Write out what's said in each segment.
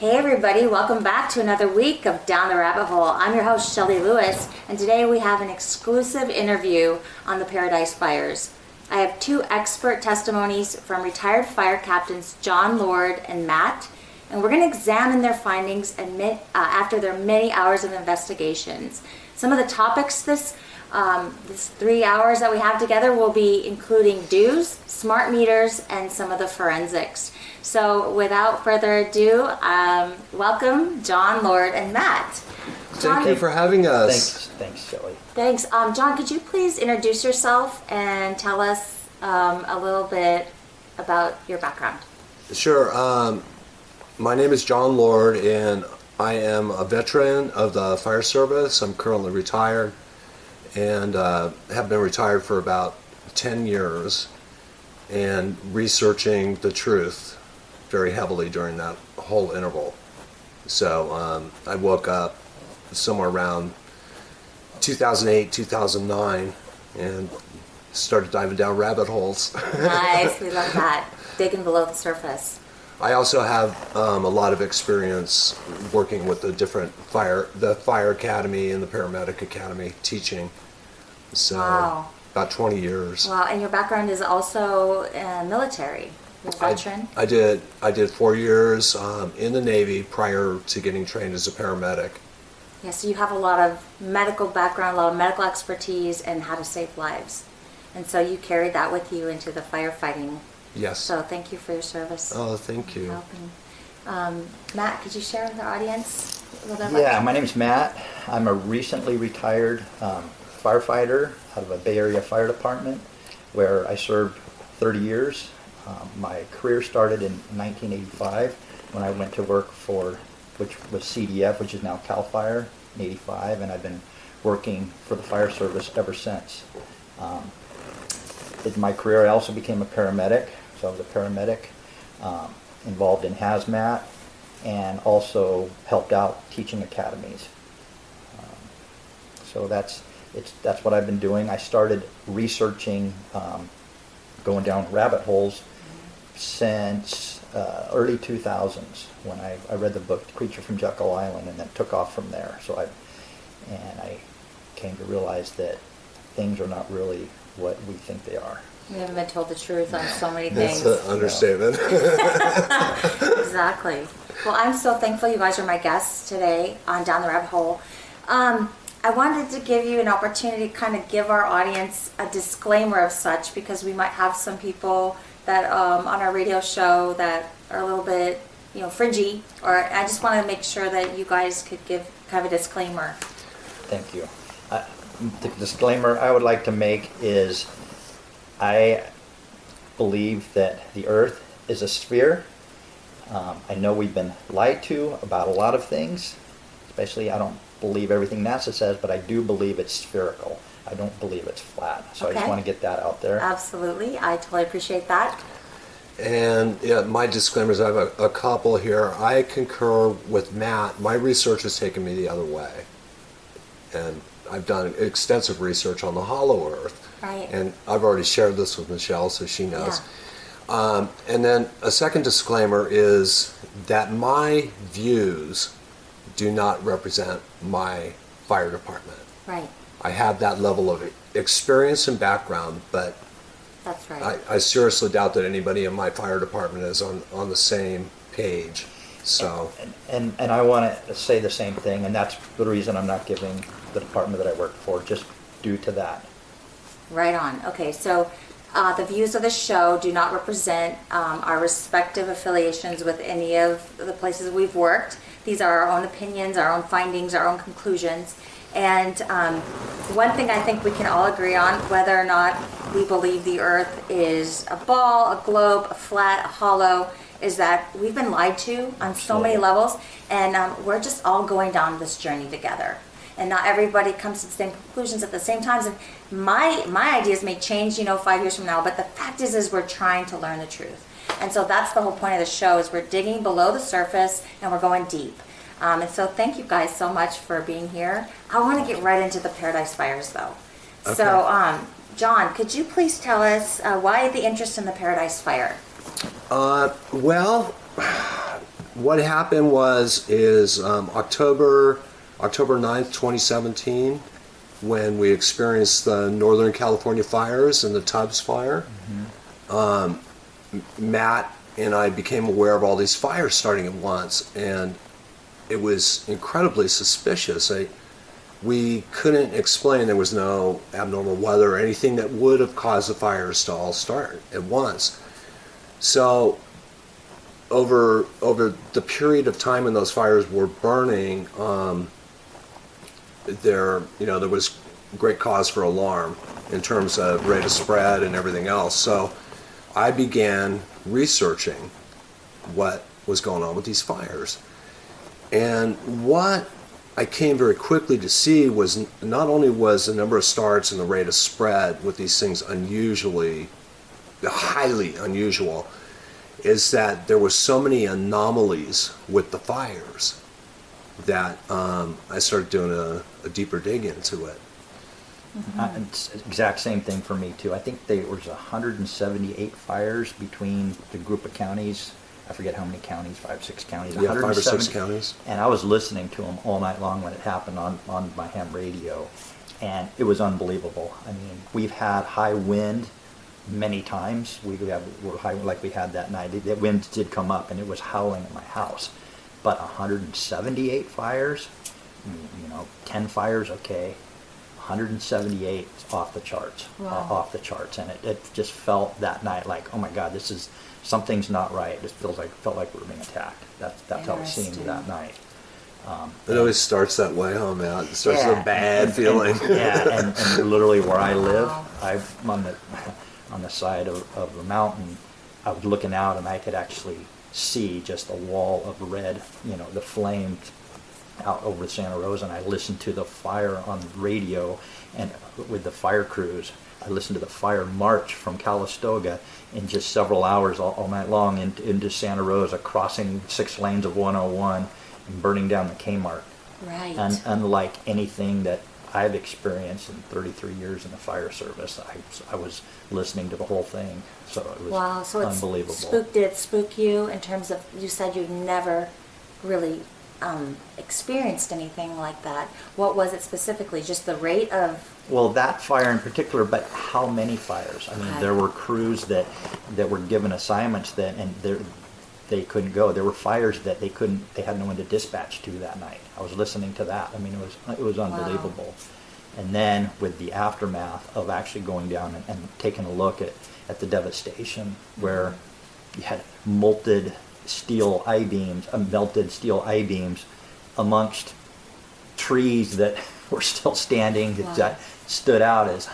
Hey everybody, welcome back to another week of Down the Rabbit Hole. I'm your host, Shelly Lewis, and today we have an exclusive interview on the Paradise Fires. I have two expert testimonies from retired fire captains John Lord and Matt, and we're going to examine their findings after their many hours of investigations. Some of the topics this 3 hours that we have together will be including dues, smart meters, and some of the forensics. So without further ado, welcome John, Lord, and Matt. Thank you for having us. Thanks, Shelley. Thanks. John, could you please introduce yourself and tell us a little bit about your background? Sure. My name is John Lord, and I am a veteran of the fire service. I'm currently retired and have been retired for about 10 years and researching the truth very heavily during that whole interval. So I woke up somewhere around 2008, 2009 and started diving down rabbit holes. Nice, we love that. Digging below the surface. I also have a lot of experience working with the fire academy and the paramedic academy teaching. So Wow. about 20 years. Wow, and your background is also military. You're a veteran. I did 4 years in the Navy prior to getting trained as a paramedic. Yeah, so you have a lot of medical background, a lot of medical expertise, and how to save lives. And so you carried that with you into the firefighting. Yes. So thank you for your service. Oh, thank you. Helping. Matt, could you share with our audience a little bit about Yeah, my name's Matt. I'm a recently retired firefighter out of a Bay Area fire department where I served 30 years. My career started in 1985 when I went to work which was CDF, which is now CAL FIRE, in 85, and I've been working for the fire service ever since. In my career, I also became a paramedic, so I was a paramedic involved in hazmat and also helped out teaching academies. So that's what I've been doing. I started researching, going down rabbit holes since early 2000s when I read the book Creature from Jekyll Island, and then took off from there. So I came to realize that things are not really what we think they are. We haven't been told the truth on so many That's things. an understatement. Exactly. Well, I'm so thankful you guys are my guests today on Down the Rabbit Hole. I wanted to give you an opportunity to kind of give our audience a disclaimer of such, because we might have some people that on our radio show that are a little bit, fringy, or I just want to make sure that you guys could give kind of a disclaimer. Thank you. The disclaimer I would like to make is I believe that the Earth is a sphere. I know we've been lied to about a lot of things, especially I don't believe everything NASA says, but I do believe it's spherical. I don't believe it's flat. So I just want to get that out there. Absolutely. I totally appreciate that. And yeah, my disclaimers, I have a couple here. I concur with Matt. My research has taken me the other way. And I've done extensive research on the hollow Earth. Right. And I've already shared this with Michelle, so she knows. Yeah. And then a second disclaimer is that my views do not represent my fire department. Right. I have that level of experience and background, but that's right. I seriously doubt that anybody in my fire department is on the same page. So. And I want to say the same thing, and that's the reason I'm not giving the department that I work for, just due to that. Right on. Okay, so the views of the show do not represent our respective affiliations with any of the places we've worked. These are our own opinions, our own findings, our own conclusions. And one thing I think we can all agree on, whether or not we believe the Earth is a ball, a globe, a flat, a hollow, is that we've been lied to on so many levels, and we're just all going down this journey together. And not everybody comes to the same conclusions at the same time. And my ideas may change, 5 years from now, but the fact is we're trying to learn the truth. And so that's the whole point of the show, is we're digging below the surface and we're going deep. And so thank you guys so much for being here. I want to get right into the Paradise Fires, though. Okay. So, John, could you please tell us why the interest in the Paradise Fire? Well, what happened is October 9th, 2017, when we experienced the Northern California fires and the Tubbs fire. Matt and I became aware of all these fires starting at once, and it was incredibly suspicious. We couldn't explain, there was no abnormal weather or anything that would have caused the fires to all start at once. So over the period of time when those fires were burning, there was great cause for alarm in terms of rate of spread and everything else. So I began researching what was going on with these fires. And what I came very quickly to see was not only was the number of starts and the rate of spread with these things highly unusual, is that there were so many anomalies with the fires that I started doing a deeper dig into it. It's the exact same thing for me too. I think there was 178 fires between the group of counties. I forget how many counties, 5, 6 counties. Yeah, 5 or 6 counties. And I was listening to them all night long when it happened on my ham radio, and it was unbelievable. I mean, we've had high wind many times. We're high like we had that night. The winds did come up, and it was howling at my house. But 178 fires, 10 fires, okay. 178 off the charts, off the charts, and it just felt that night like, oh my God, something's not right. It felt like we were being attacked. That's how it seemed that night. It always starts that way, huh, Matt? It starts with a bad feeling. And literally where I live, I'm on the side of the mountain. I was looking out, and I could actually see just a wall of red, the flames out over Santa Rosa, and I listened to the fire on the radio, and with the fire crews, I listened to the fire march from Calistoga in just several hours all night long into Santa Rosa, crossing 6 lanes of 101 and burning down the Kmart. Right. And unlike anything that I've experienced in 33 years in the fire service, I was listening to the whole thing, so it was so unbelievable. Did it spook you in terms of, you said you've never really experienced anything like that. What was it specifically? Just the rate of... Well, that fire in particular, but how many fires? I mean, Okay. there were crews that were given assignments and they couldn't go. There were fires that they had no one to dispatch to that night. I was listening to that. I mean, it was unbelievable. And then with the aftermath of actually going down and taking a look at the devastation, where you had melted steel I-beams amongst trees that were still standing, that stood out as,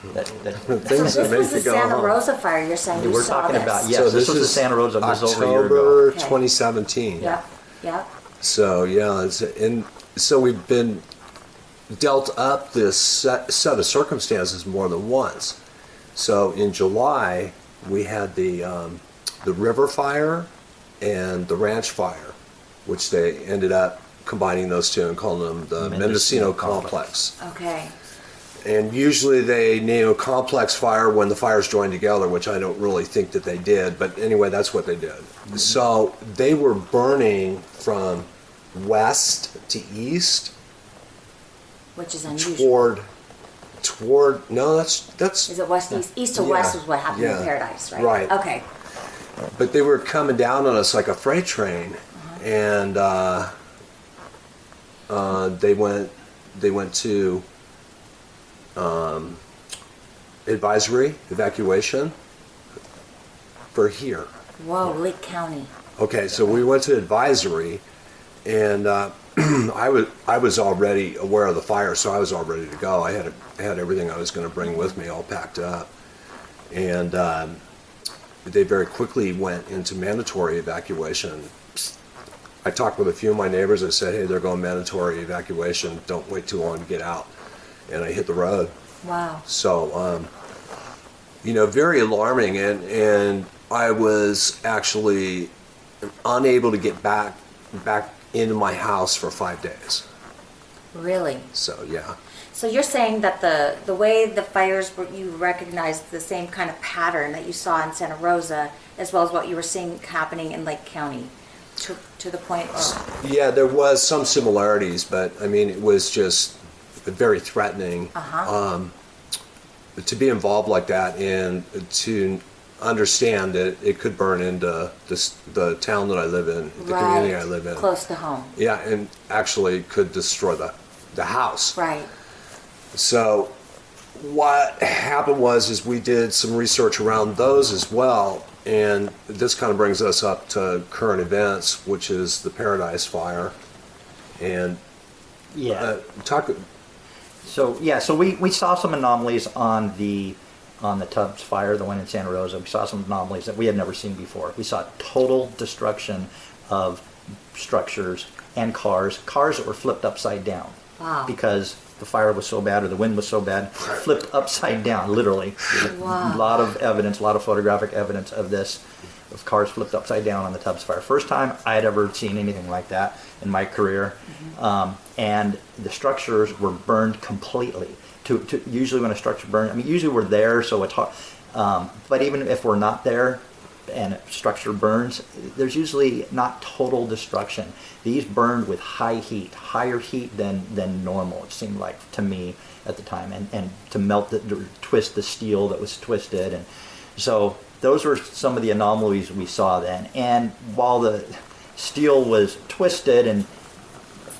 Things So that this make was you the go, Santa huh? Rosa fire, you're saying you We're saw talking this. about, yes, So this was the is Santa Rosa. This was over a year ago. October Okay. 2017. Yep. So yeah, so we've been dealt up this set of circumstances more than once. So in July, we had the river fire and the ranch fire, which they ended up combining those two and calling them the Mendocino Complex. Okay. And usually they name a complex fire when the fires join together, which I don't really think that they did. But anyway, that's what they did. Mm-hmm. So they were burning from west to east. Which is unusual. That's. Is it west, east? East to west is what happened in Paradise, right? Right. Okay. But they were coming down on us like a freight train, and they went to advisory evacuation for here. Whoa, Lake County. Okay, so we went to advisory, and I was already aware of the fire, so I was all ready to go. I had everything I was going to bring with me all packed up, and they very quickly went into mandatory evacuation. I talked with a few of my neighbors. I said, "Hey, they're going mandatory evacuation. Don't wait too long to get out." And I hit the road. Wow. So, very alarming, and I was actually unable to get back into my house for 5 days. Really? So, yeah. So you're saying that the way the fires were, you recognized the same kind of pattern that you saw in Santa Rosa, as well as what you were seeing happening in Lake County. to the point? Or? Yeah, there was some similarities, but I mean, it was just very threatening. To be involved like that and to understand that it could burn into the town that I live in, the community I live in. Close to home. Yeah, and actually could destroy the house. Right. So what happened is we did some research around those as well, and this kind of brings us up to current events, which is the Paradise Fire. And Yeah. talk. So we saw some anomalies on the Tubbs fire, the one in Santa Rosa. We saw some anomalies that we had never seen before. We saw total destruction of structures and cars that were flipped upside down. Wow. Because the fire was so bad or the wind was so bad, flipped upside down, literally. Wow. A lot of evidence, a lot of photographic evidence of this, of cars flipped upside down on the Tubbs fire. First time I had ever seen anything like that in my career. And the structures were burned completely. To usually when a structure burns, I mean, usually we're there, so it's hard. But even if we're not there and a structure burns, there's usually not total destruction. These burned with high heat, higher heat than normal, it seemed like to me at the time, and to melt to twist the steel that was twisted. And so those were some of the anomalies we saw then. And while the steel was twisted and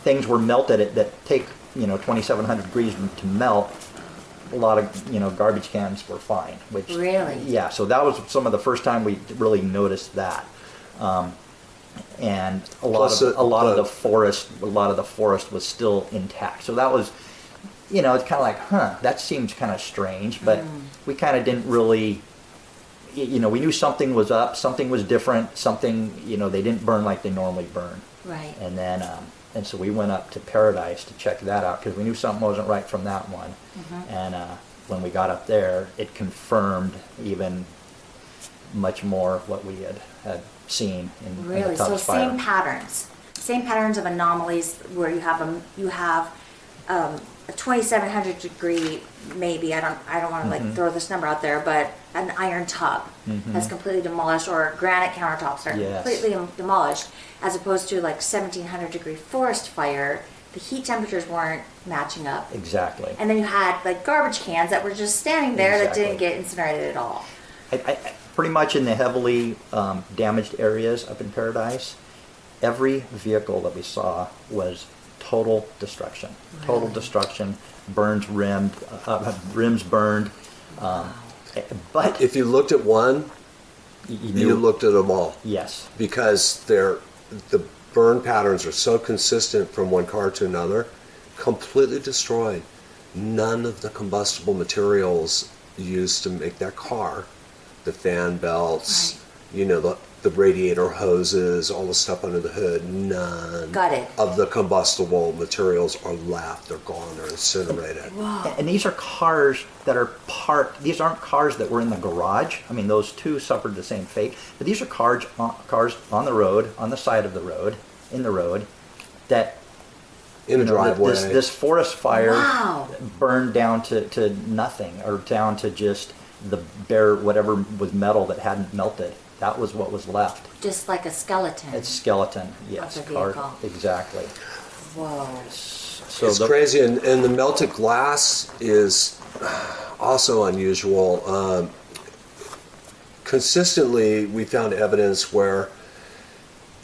things were melted that take 2,700 degrees to melt, a lot of garbage cans were fine. Which Really? Yeah. So that was some of the first time we really noticed that. And a lot of the forest was still intact. So that was, it's kind of like, that seems kind of strange, but we kind of didn't really. We knew something was up, something was different, something, they didn't burn like they normally burn. Right. And then, and so we went up to Paradise to check that out because we knew something wasn't right from that one. And when we got up there, it confirmed even much more what we had seen in Really? the So Tubbs fire. same patterns of anomalies where you have a 2,700 degree, maybe I don't want to throw this number out there, but an iron tub that's completely demolished, or granite countertops are Yes. completely demolished, as opposed to like 1,700 degree forest fire. The heat temperatures weren't matching up. Exactly. And then you had like garbage cans that were just standing there that Exactly. didn't get incinerated at all. I pretty much in the heavily damaged areas up in Paradise, every vehicle that we saw was total destruction. Total Really? destruction, rims burned. But If you looked at one, you you looked at them all, yes, because the burn patterns are so consistent from one car to another, completely destroyed. None of the combustible materials used to make that car, the fan belts, the radiator hoses, all the stuff under the hood, none Got it. of the combustible materials are left. They're gone. They're incinerated. and these are cars that are parked. These aren't cars that were in the garage. I mean, those two suffered the same fate. But these are cars on the road, on the side of the road, in the road, that In a driveway. This forest fire Wow. burned down to nothing, or down to just the bare whatever was metal that hadn't melted. That was what was left. Just like a skeleton. It's skeleton, yes. Of the vehicle. Exactly. Whoa. So It's crazy, and the melted glass is also unusual. Consistently, we found evidence where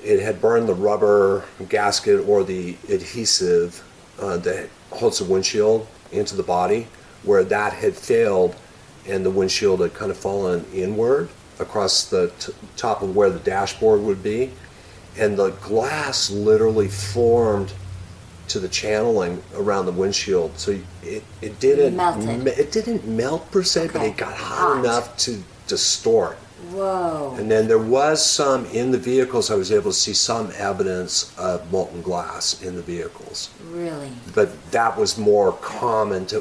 it had burned the rubber gasket or the adhesive that holds the windshield into the body, where that had failed and the windshield had kind of fallen inward across the top of where the dashboard would be, and the glass literally formed to the channeling around the windshield. So it didn't Melted. It didn't melt per se, but Okay. it got Hot. hot enough to distort. Whoa. And then there was some in the vehicles. I was able to see some evidence of molten glass in the vehicles, Really? but that was more common to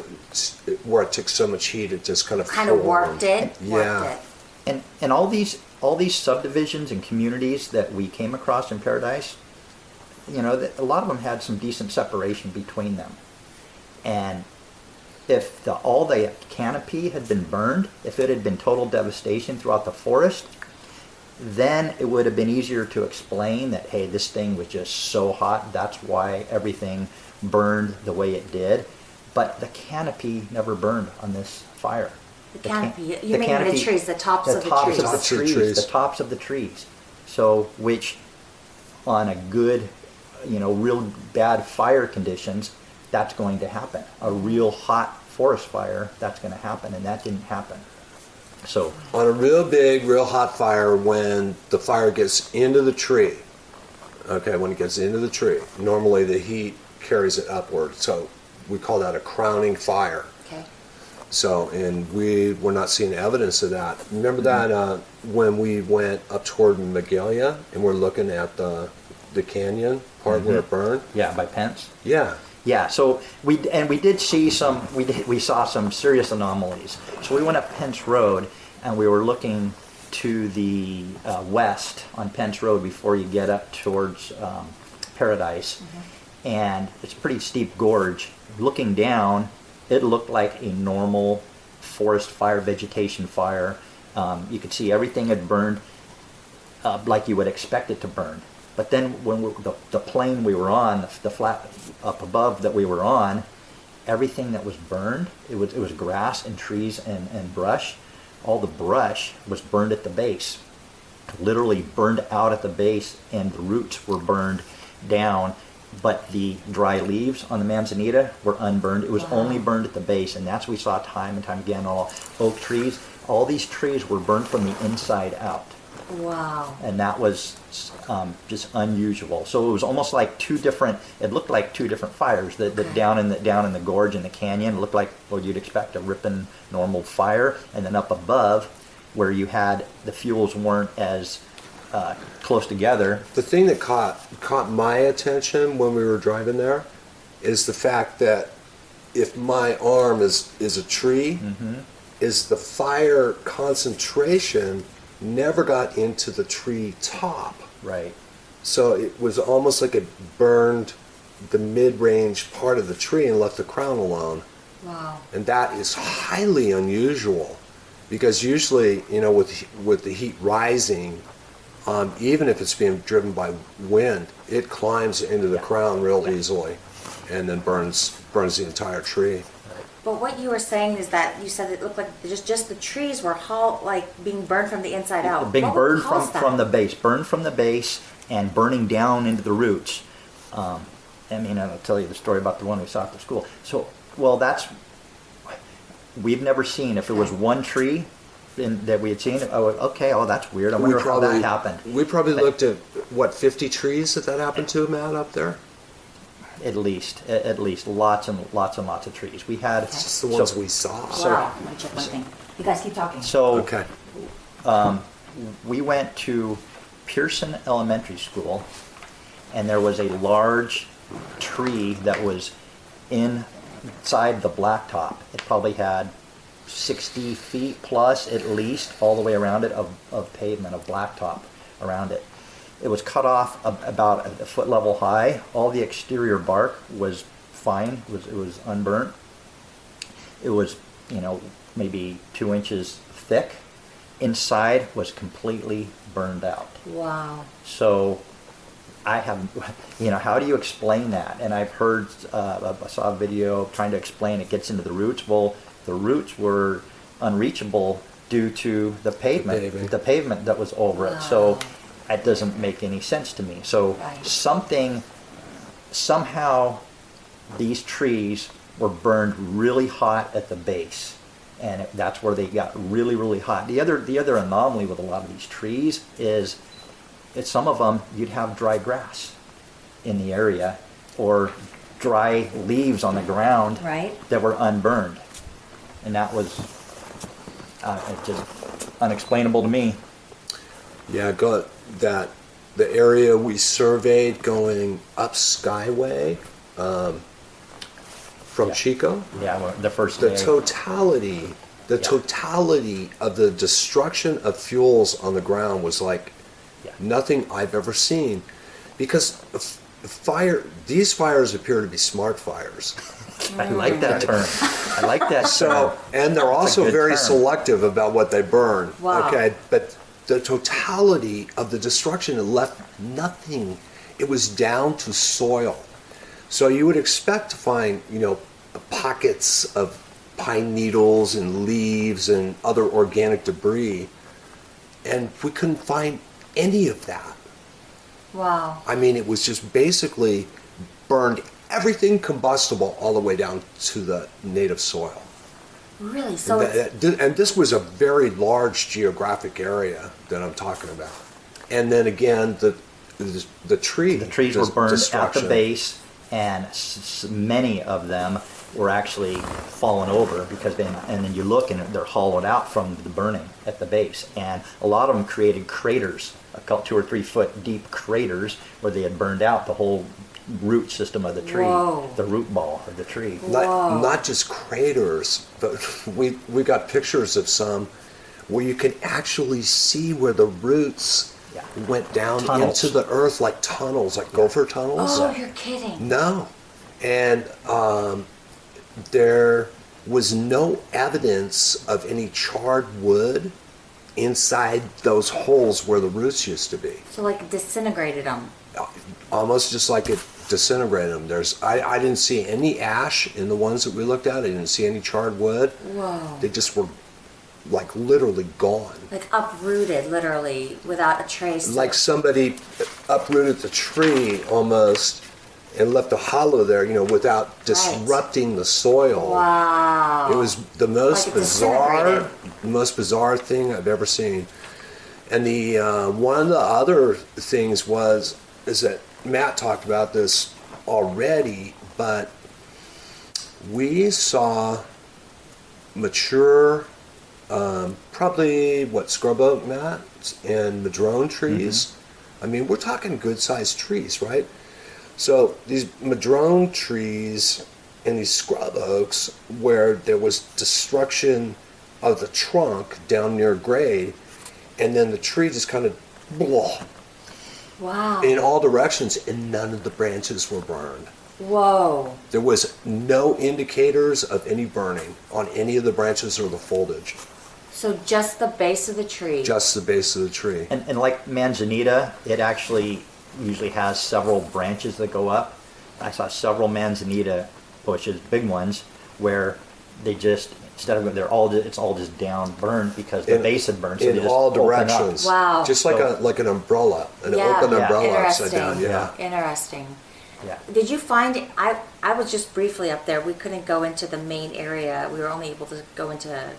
where it took so much heat it just kind of Kind of formed. warped it? Yeah. Warped it. And all these subdivisions and communities that we came across in Paradise, a lot of them had some decent separation between them. And if all the canopy had been burned, if it had been total devastation throughout the forest, then it would have been easier to explain that, hey, this thing was just so hot, that's why everything burned the way it did. But the canopy never burned on this fire. The canopy, you mean the trees, the tops of the tops trees. of the trees, the tops of the trees. So, which on a good, real bad fire conditions, that's going to happen. A real hot forest fire, that's going to happen, and that didn't happen. So, On a real big, real hot fire, when the fire gets into the tree, okay, when it gets into the tree, normally the heat carries it upward. So we call that a crowning fire. Okay. So, and we were not seeing evidence of that. Remember that when we went up toward Magalia and we're looking at the canyon part where it burned? yeah, by Pence. Yeah. Yeah, so we did see we saw some serious anomalies. So we went up Pence Road and we were looking to the west on Pence Road before you get up towards Paradise, and it's a pretty steep gorge. Looking down, it looked like a normal forest fire, vegetation fire. You could see everything had burned like you would expect it to burn. But then when the plane we were on, the flat up above that we were on, everything that was burned, it was grass and trees and brush. All the brush was burned at the base, literally burned out at the base, and the roots were burned down. But the dry leaves on the manzanita were unburned. It was only burned at the base, and that's what we saw time and time again. All oak trees, all these trees were burned from the inside out. Wow. And that was just unusual. So it was almost like it looked like two different fires. The down in the gorge in the canyon looked like what you'd expect, a ripping normal fire, and then up above where you had the fuels weren't as close together. The thing that caught my attention when we were driving there is the fact that if my arm is a tree, is the fire concentration never got into the tree top. Right. So it was almost like it burned the mid-range part of the tree and left the crown alone. Wow. And that is highly unusual because usually, with the heat rising, even if it's being driven by wind, it climbs into the crown real easily and then burns the entire tree. But what you were saying is that you said it looked like just the trees were being burned from the inside out. Being What would burned cause that? from the base, burned from the base and burning down into the roots. I'll tell you the story about the one we saw at the school. So, we've never seen, if it was one tree that we had seen, that's weird. I wonder how that happened. We probably looked at, 50 trees that happened to, Matt, up there? At least lots and lots of trees. We had It's just the ones we saw. Wow. Let me check one thing. You guys keep talking. So Okay. we went to Pearson Elementary School, and there was a large tree that was inside the blacktop. It probably had 60 feet plus at least all the way around it of pavement, of blacktop around it. It was cut off about a foot level high. All the exterior bark was fine. It was unburnt. It was, maybe 2 inches thick. Inside was completely burned out. Wow. So I have, how do you explain that? And I've heard, I saw a video trying to explain it gets into the roots. Well, the roots were unreachable due to the pavement, the pavement that was over it. So that doesn't make any sense to me. So Right. somehow these trees were burned really hot at the base. And that's where they got really, really hot. The other anomaly with a lot of these trees is some of them you'd have dry grass in the area or dry leaves on the ground Right. that were unburned. And that was just unexplainable to me. Yeah, the area we surveyed going up Skyway from Chico. Yeah, well, the first The day. totality of the destruction of fuels on the ground was like Yeah. nothing I've ever seen, because these fires appear to be smart fires. I like that term. I like that term. So, and they're also good very term. selective about what they burn. Wow. Okay, but the totality of the destruction, it left nothing. It was down to soil. So you would expect to find, pockets of pine needles and leaves and other organic debris, and we couldn't find any of that. Wow. I mean, it was just basically burned everything combustible all the way down to the native soil. Really? So it's, And this was a very large geographic area that I'm talking about. And then again, the tree. The trees were burned at the destruction. base, and many of them were actually fallen over because then you look and they're hollowed out from the burning at the base, and a lot of them created craters, a couple 2 or 3 foot deep craters where they had burned out the whole root system of the tree, Whoa. the root ball of the tree. Whoa. Not just craters, but we got pictures of some where you can actually see where the roots Yeah. went down Tunnels. into the earth like tunnels, like gopher tunnels. oh, you're kidding. No. And there was no evidence of any charred wood inside those holes where the roots used to be. So like disintegrated them. Almost just like it disintegrated them. I didn't see any ash in the ones that we looked at. I didn't see any charred wood. Whoa. They just were like literally gone. Like uprooted, literally, without a trace. Like somebody uprooted the tree almost and left a hollow there, without disrupting the soil. Wow. It was the most Like it disintegrated. bizarre thing I've ever seen. And the one of the other things is that Matt talked about this already, but we saw mature, probably scrub oak, Matt, and madrone trees. I mean, we're talking good-sized trees, right? So these madrone trees and these scrub oaks, where there was destruction of the trunk down near grade, and then the tree just kind of Wow. in all directions, and none of the branches were burned. Whoa. There was no indicators of any burning on any of the branches or the foliage, So just the base of the tree. just the base of the tree. And like manzanita, it actually usually has several branches that go up. I saw several manzanita bushes, big ones, where they just, instead of it's all just down burned because the base had burned. So they In just all open up. directions. Wow. Just like So- like an umbrella, an Yeah. open Yeah. umbrella upside Interesting. down. Yeah. Interesting. Yeah. Did you find, I was just briefly up there. We couldn't go into the main area. We were only able to go into,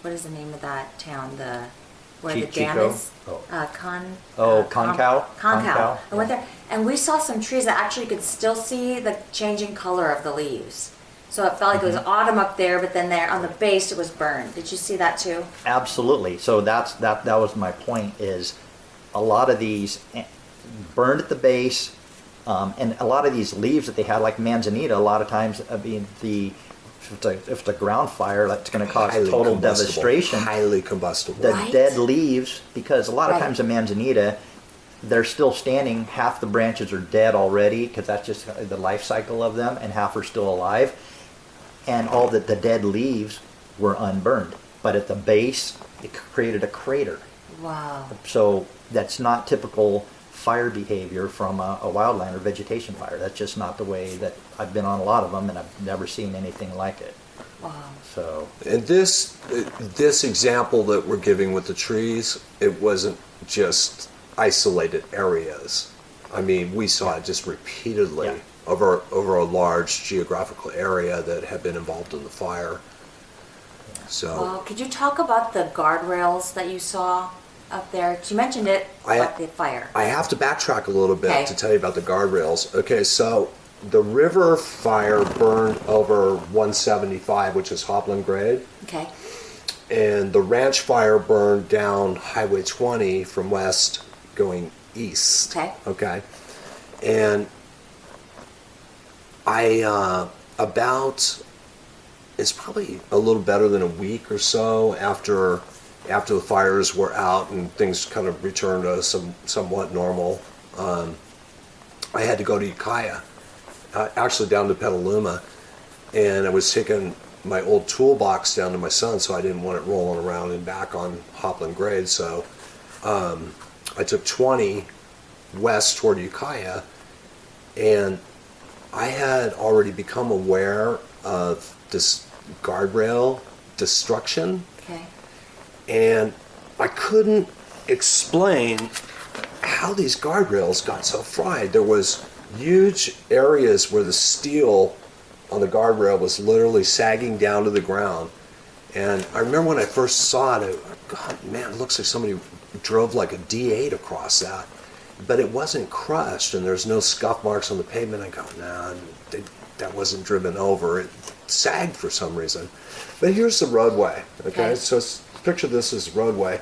what is the name of that town? Where the dam Chico? is? Oh. Concow. Concow, I went yeah. there, and we saw some trees that actually could still see the changing color of the leaves. So it felt like it was autumn up there, but then there on the base it was burned. Did you see that too? Absolutely. So that was my point, is a lot of these burned at the base, and a lot of these leaves that they had, like manzanita, a lot of times, if it's a ground fire, that's going to cause Highly total combustible. devastation. Highly combustible. The Right. dead leaves, because a lot of Right. times in manzanita, they're still standing. Half the branches are dead already, because that's just the life cycle of them, and half are still alive. And all the dead leaves were unburned. But at the base, it created a crater. Wow. So that's not typical fire behavior from a wildland or vegetation fire. That's just not the way that I've been on a lot of them, and I've never seen anything like it. Wow. So And this example that we're giving with the trees, it wasn't just isolated areas. I mean, we saw it just repeatedly Yeah. over a large geographical area that had been involved in the fire. So Well, could you talk about the guardrails that you saw up there? You mentioned it about the fire. I have to backtrack a little bit Okay. to tell you about the guardrails. Okay, so the river fire burned over 175, which is Hopland Grade. Okay. And the ranch fire burned down Highway 20 from west going east. Okay. Okay. And it's probably a little better than a week or so after the fires were out and things kind of returned to somewhat normal. I had to go to Ukiah, actually down to Petaluma, and I was taking my old toolbox down to my son, so I didn't want it rolling around and back on Hopland Grade. So I took 20 west toward Ukiah, and I had already become aware of this guardrail destruction, Okay. and I couldn't explain how these guardrails got so fried. There was huge areas where the steel on the guardrail was literally sagging down to the ground. And I remember when I first saw it, God, man, it looks like somebody drove like a D8 across that. But it wasn't crushed, and there's no scuff marks on the pavement. I go, nah, that wasn't driven over. It sagged for some reason. But here's the roadway, okay? Okay. So picture this as roadway.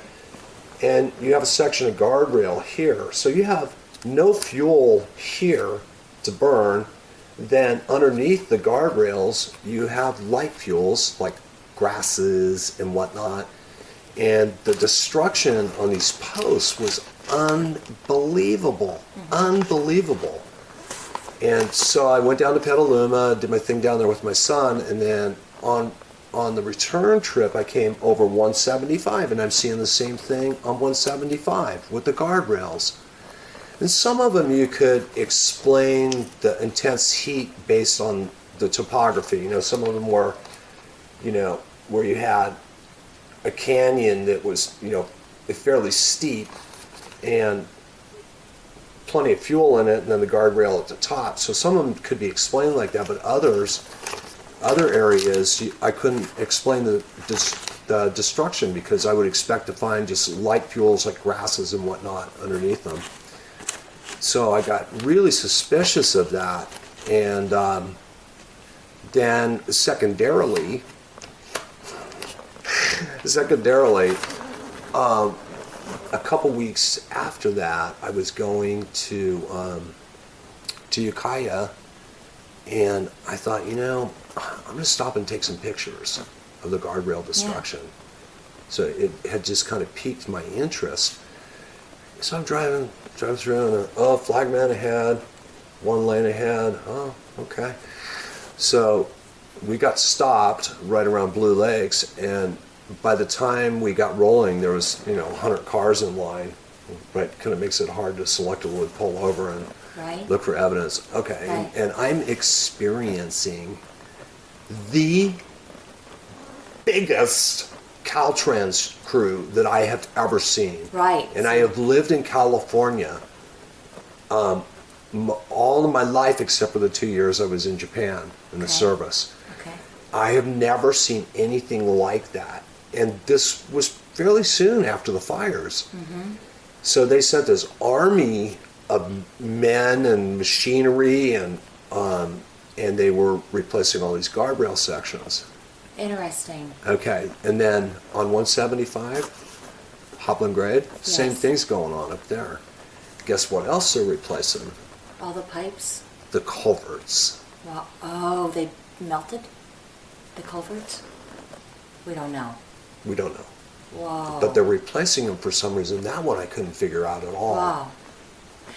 And you have a section of guardrail here. So you have no fuel here to burn. Then underneath the guardrails, you have light fuels like grasses and whatnot. And the destruction on these posts was unbelievable, unbelievable. And so I went down to Petaluma, did my thing down there with my son, and then on the return trip, I came over 175, and I'm seeing the same thing on 175 with the guardrails. And some of them you could explain the intense heat based on the topography. You know, some of them were, you know, where you had a canyon that was, you know, fairly steep and plenty of fuel in it, and then the guardrail at the top. So some of them could be explained like that, but other areas, I couldn't explain the destruction, because I would expect to find just light fuels like grasses and whatnot underneath them. So I got really suspicious of that. And then secondarily, a couple weeks after that, I was going to Ukiah, and I thought, you know, I'm going to stop and take some pictures of the guardrail destruction. Yeah. So it had just kind of piqued my interest. So I'm driving through, and flagman ahead, one lane ahead. Oh, okay. So we got stopped right around Blue Lakes, and by the time we got rolling, there was, 100 cars in line. Right, kind of makes it hard to selectively pull over and look for evidence. Okay, Right. and I'm experiencing the biggest Caltrans crew that I have ever seen. Right. And I have lived in California all of my life except for the 2 years I was in Japan in the service. Okay. I have never seen anything like that. And this was fairly soon after the fires. Mm-hmm. So they sent this army of men and machinery, and they were replacing all these guardrail sections. Interesting. Okay, and then on 175, Hopland Grade, same Yes. thing's going on up there. Guess what else they're replacing? All the pipes? The culverts. Wow. Oh, they melted? The culverts? We don't know. We don't know. Wow. But they're replacing them for some reason. That one I couldn't figure out at all. Wow.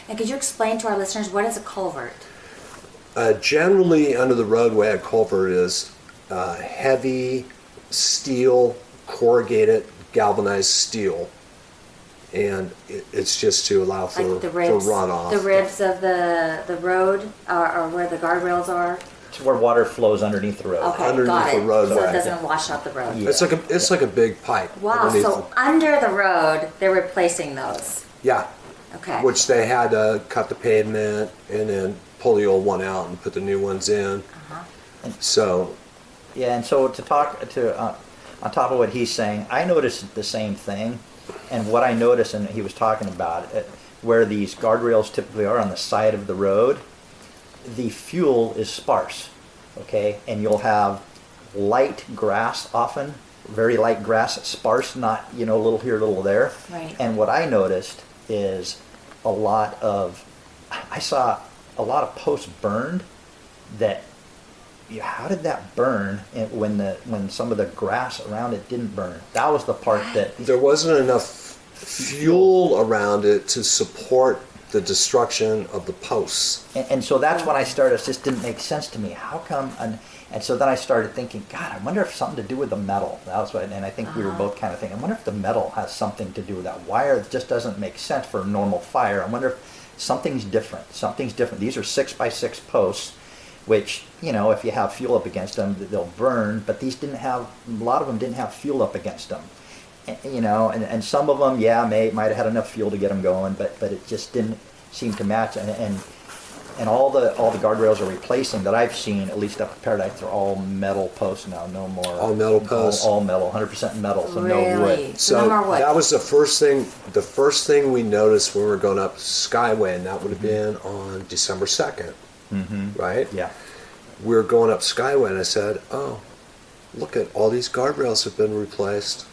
And could you explain to our listeners, what is a culvert? Generally, under the roadway, a culvert is heavy steel, corrugated, galvanized steel. And it's just to allow for, Like the ribs, for runoff. the ribs of the road, or where the guardrails are? It's where water flows underneath the road. Okay, Underneath got the it. roadway. So it doesn't wash out the road. Yeah. It's like a big pipe. Wow, underneath so under the road, they're replacing those. yeah. Okay. Which they had to cut the pavement and then pull the old one out and put the new ones in. Uh-huh. So, Yeah, and so to talk to on top of what he's saying, I noticed the same thing, and what I noticed, and he was talking about it, where these guardrails typically are on the side of the road, the fuel is sparse, okay, and you'll have light grass often, very light grass, sparse, not a little here, a little there. Right. And what I noticed is I saw a lot of posts burned that. How did that burn when some of the grass around it didn't burn? That was the part that there wasn't enough fuel around it to support the destruction of the posts. and so that's when I started. It just didn't make sense to me. How come? And so then I started thinking, God, I wonder if something to do with the metal. That was what, and I think we were both kind of thinking, I wonder if the metal has something to do with that. Wire just doesn't make sense for a normal fire. I wonder if something's different. Something's different. These are 6x6 posts, which, you know, if you have fuel up against them, they'll burn. But these didn't have, a lot of them didn't have fuel up against them. You know, and some of them, yeah, might have had enough fuel to get them going, but it just didn't seem to match. And all the guardrails are replacing that I've seen, at least up at Paradise, they're all metal posts now, no more. All metal posts? All metal, 100% metal, so no Really? wood. So No more wood. that was the first thing we noticed when we were going up Skyway, and that would have been on December 2nd, right? Yeah. We were going up Skyway, and I said, oh, look at all these guardrails have been replaced.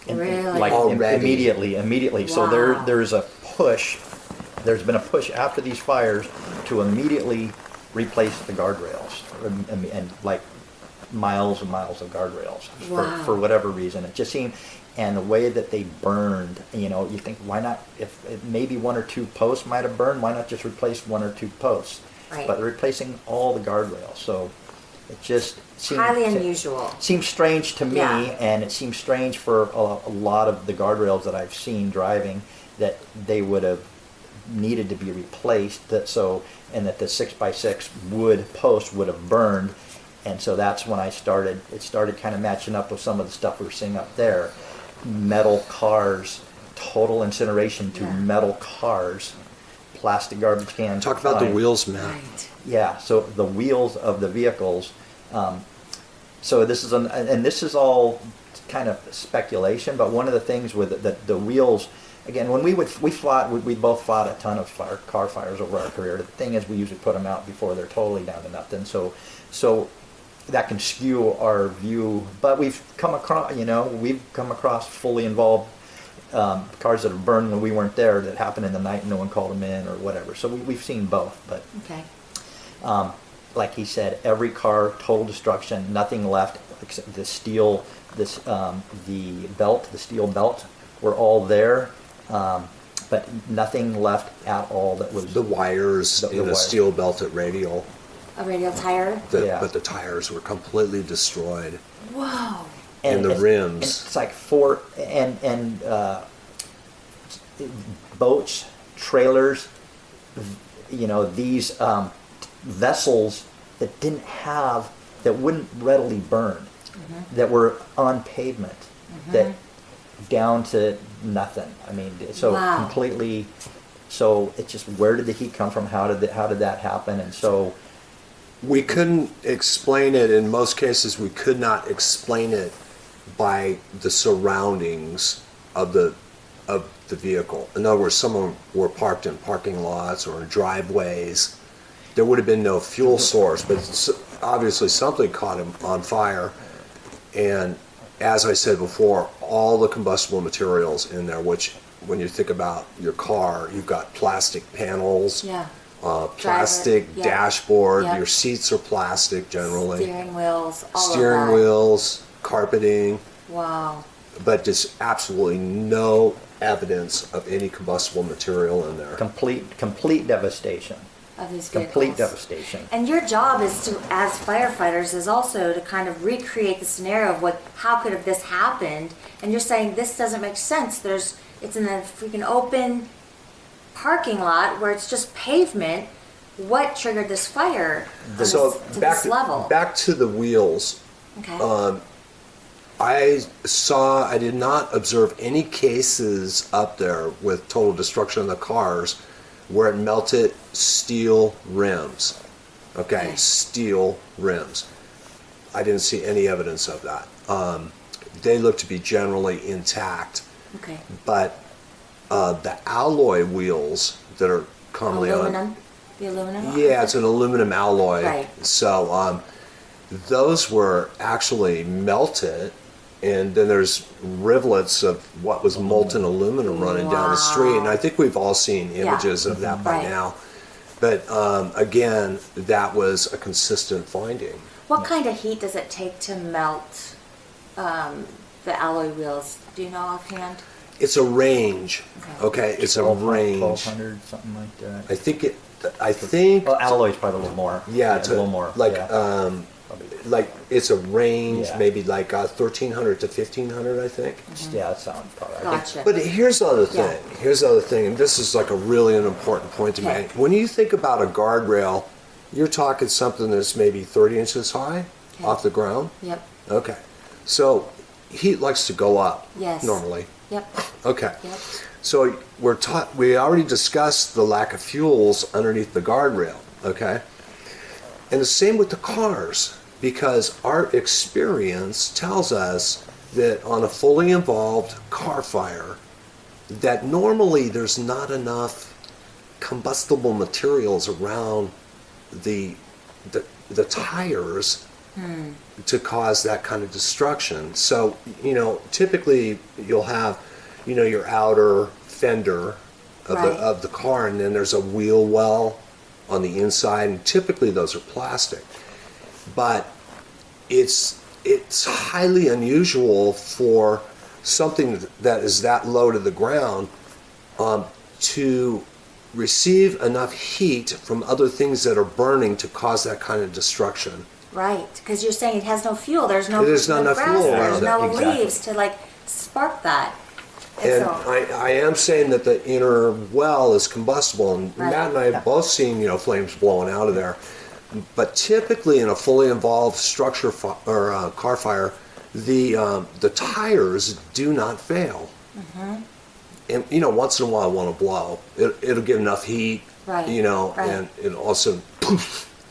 Really? Like Already. immediately. So Wow. there's a push. There's been a push after these fires to immediately replace the guardrails, and like miles and miles of guardrails Wow. for whatever reason. It just seemed, and the way that they burned, you know, you think, why not? If maybe one or two posts might have burned, why not just replace one or two posts? Right. But they're replacing all the guardrails, so it just seemed Highly unusual. Seems strange to me, Yeah. and it seems strange for a lot of the guardrails that I've seen driving, that they would have needed to be replaced, and that the 6x6 wood post would have burned. And so that's when it started kind of matching up with some of the stuff we were seeing up there. Metal cars, total incineration to Yeah. metal cars, plastic garbage cans. Talk about the fine. wheels, Matt. Right. Yeah, so the wheels of the vehicles. So this is all kind of speculation, but one of the things with the wheels, again, when we both fought a ton of car fires over our career. The thing is, we usually put them out before they're totally down to nothing. So that can skew our view. But we've come across fully involved cars that have burned when we weren't there, that happened in the night and no one called them in or whatever. So we've seen both, but. Okay. Like he said, every car, total destruction, nothing left except the steel, the steel belt were all there, but nothing left at all that was. The wires The in a wires. steel belted radial, A radial tire? Yeah. but the tires were completely destroyed. Whoa. And the it's- rims. and it's like boats, trailers, you know, these vessels that wouldn't readily burn, that were on pavement, that down to nothing. I mean, so Wow. completely. So it's just, where did the heat come from? How did that happen? And so. We couldn't explain it. In most cases, we could not explain it by the surroundings of the vehicle. In other words, some of them were parked in parking lots or in driveways. There would have been no fuel source, but obviously something caught him on fire. And as I said before, all the combustible materials in there, which when you think about your car, you've got plastic panels, Yeah. plastic yeah. dashboard, Yeah. your seats are plastic generally, Steering wheels, all steering of that. wheels, carpeting, Wow. but just absolutely no evidence of any combustible material in there. Complete devastation. Of these vehicles. Complete devastation. And your job is to, as firefighters, is also to kind of recreate the scenario of how could have this happened? And you're saying this doesn't make sense. It's in a freaking open parking lot where it's just pavement. What triggered this fire to So this level? back to the wheels. Okay. I did not observe any cases up there with total destruction of the cars where it melted steel rims. Okay, steel rims. I didn't see any evidence of that. They look to be generally intact, Okay. but the alloy wheels that are commonly Aluminum. The aluminum. yeah, it's an aluminum alloy. Right. So those were actually melted, and then there's rivulets of what was molten aluminum running down the street. And I think we've all seen images of that by Right. now. But again, that was a consistent finding. What kind of heat does it take to melt the alloy wheels? Do you know offhand? It's a range. Okay. Okay, it's a range. 1200, something like that. I think Well, alloy's probably a little more. yeah, a little more. Like yeah. Probably, like it's a range, Yeah. maybe like 1,300 to 1,500, I think. yeah, that sounds probably. I think- Gotcha. But here's the other thing. Yeah. Here's the other thing, and this is like a really an important point to Okay. make. When you think about a guardrail, you're talking something that's maybe 30 inches high Okay. off the ground. Yep, Okay. So heat likes to go up Yes. normally. yep, Okay. yep. So we already discussed the lack of fuels underneath the guardrail, okay? And the same with the cars, because our experience tells us that on a fully involved car fire, that normally there's not enough combustible materials around the tires to cause that kind of destruction. So, typically you'll have, your outer fender of Right. the car, and then there's a wheel well on the inside, and typically those are plastic. But it's highly unusual for something that is that low to the ground to receive enough heat from other things that are burning to cause that kind of destruction. Right, because you're saying it has no fuel. There's no, There's not no enough grass, fuel there's around it. no Exactly. leaves to like spark that. And And so, I am saying that the inner well is combustible, and Right. Matt and I have both seen flames blowing out of there. But typically, in a fully involved structure or car fire, the tires do not fail. Mm-hmm. And once in a while, it want to blow. It'll get enough heat, Right, right. and it also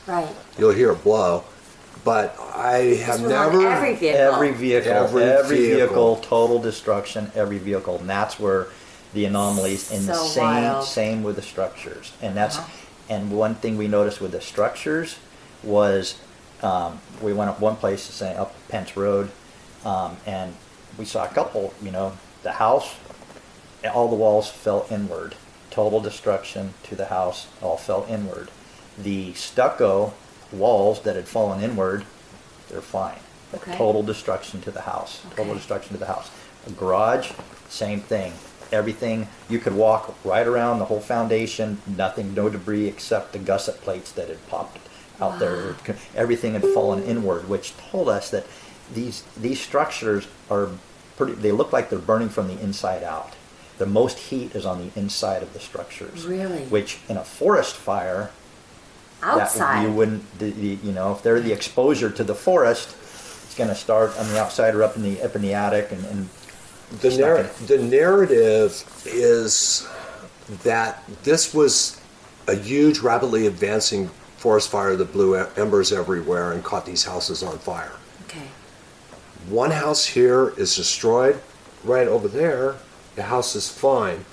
right. you'll hear it blow. But I This have was on never. every vehicle. Every vehicle, Every every vehicle. vehicle, total destruction, every vehicle, and that's where the anomalies, and the So same, wild. same with the structures, and that's, Uh-huh. and one thing we noticed with the structures was, we went up one place, say up Pence Road, and we saw a couple, the house, all the walls fell inward, total destruction to the house, all fell inward. The stucco walls that had fallen inward, they're fine. But Okay. total destruction to the house. Total Okay. destruction to the house. A garage, same thing. Everything, you could walk right around the whole foundation, nothing, no debris except the gusset plates that had popped out there. Everything had fallen inward, which told us that these structures are pretty, they look like they're burning from the inside out. The most heat is on the inside of the structures. Really? Which in a forest fire, Outside. you wouldn't, if they're the exposure to the forest, it's going to start on the outside or up in the attic, and The, It's not gonna- the narrative is that this was a huge, rapidly advancing forest fire that blew embers everywhere and caught these houses on fire. Okay. One house here is destroyed. Right over there, the house is fine.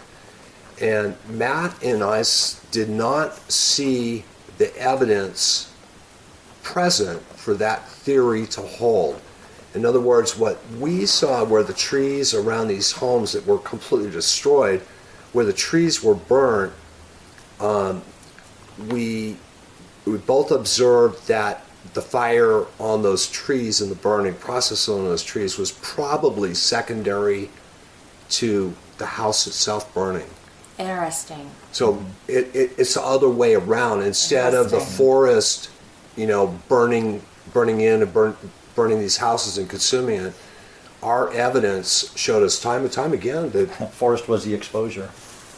And Matt and I did not see the evidence present for that theory to hold. In other words, what we saw were the trees around these homes that were completely destroyed, where the trees were burnt, we both observed that the fire on those trees and the burning process on those trees was probably secondary to the house itself burning. Interesting. So it's the other way around. Instead of the Interesting. forest, burning in and burning these houses and consuming it, our evidence showed us time and time again that forest was the exposure.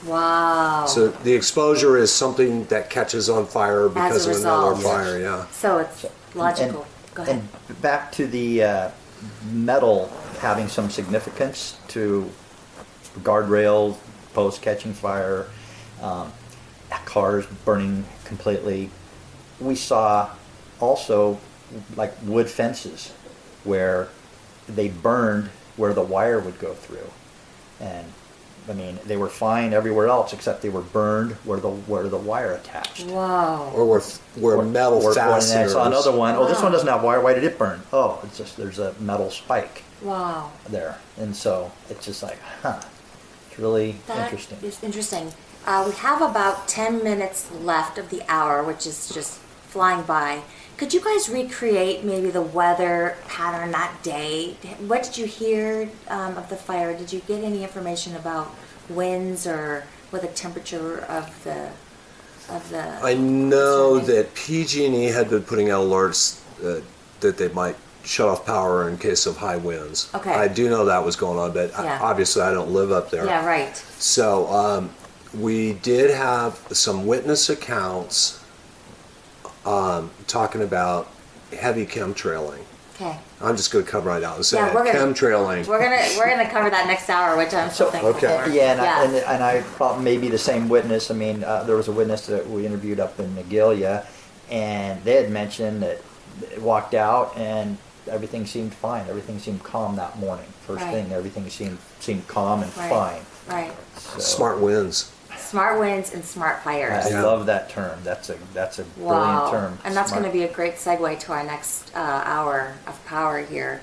Wow. so the exposure is something that catches on fire because a of another result. fire. Yeah. So it's logical. Go ahead. And back to the metal having some significance to guardrails, posts catching fire, cars burning completely. We saw also like wood fences where they burned where the wire would go through, and I mean they were fine everywhere else except they were burned where the wire attached. Wow. Or where metal And I fasteners. saw another one. Oh, this Wow. one doesn't have wire. Why did it burn? Oh, it's just there's a metal spike Wow. there, and so it's just like, it's really That interesting. is interesting. We have about 10 minutes left of the hour, which is just flying by. Could you guys recreate maybe the weather pattern that day? What did you hear of the fire? Did you get any information about winds or what the temperature of the I know surrounding? that PG&E had been putting out alerts that they might shut off power in case of high winds. Okay. I do know that was going on, but Yeah. obviously I don't live up there. Yeah, right. So we did have some witness accounts talking about heavy chemtrailing. Okay. I'm just going to come right out and say Yeah, it. we're gonna- Chemtrailing. We're gonna cover that next hour, which I'm so thankful okay. for. Yeah, and I thought maybe the same witness. I mean, there was a witness that we interviewed up in Magalia, and they had mentioned that they walked out and everything seemed fine. Everything seemed calm that morning. First Right. thing, everything seemed calm and Right. fine. Right. So, Smart winds. Smart winds and smart fires. I Yeah. love that term. That's a brilliant Wow. term. And that's Smart. going to be a great segue to our next hour of power here.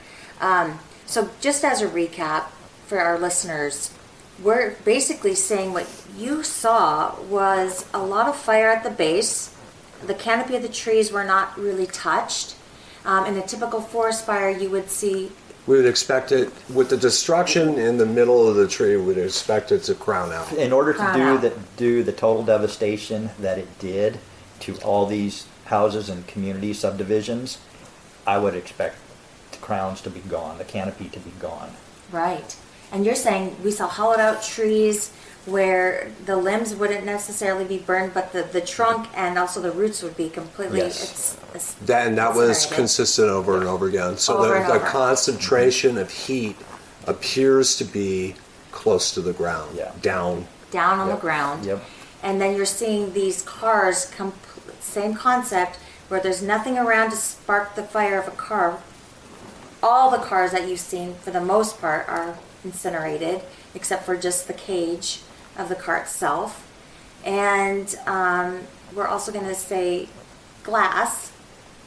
So just as a recap for our listeners, we're basically saying what you saw was a lot of fire at the base. The canopy of the trees were not really touched. In a typical forest fire, you would see, We would expect it, with the destruction in the middle of the tree, we'd expect it to crown out. In order to Crown out. do the total devastation that it did to all these houses and community subdivisions, I would expect the crowns to be gone, the canopy to be gone. right. And you're saying we saw hollowed out trees where the limbs wouldn't necessarily be burned, but the trunk and also the roots would be completely, Yes. That was incinerated. consistent over and over again. So Over and the over. concentration of heat appears to be close to the ground, Yeah. down. down on the Yep. ground. Yep. And then you're seeing these cars, same concept, where there's nothing around to spark the fire of a car. All the cars that you've seen, for the most part, are incinerated, except for just the cage of the car itself. And we're also going to say glass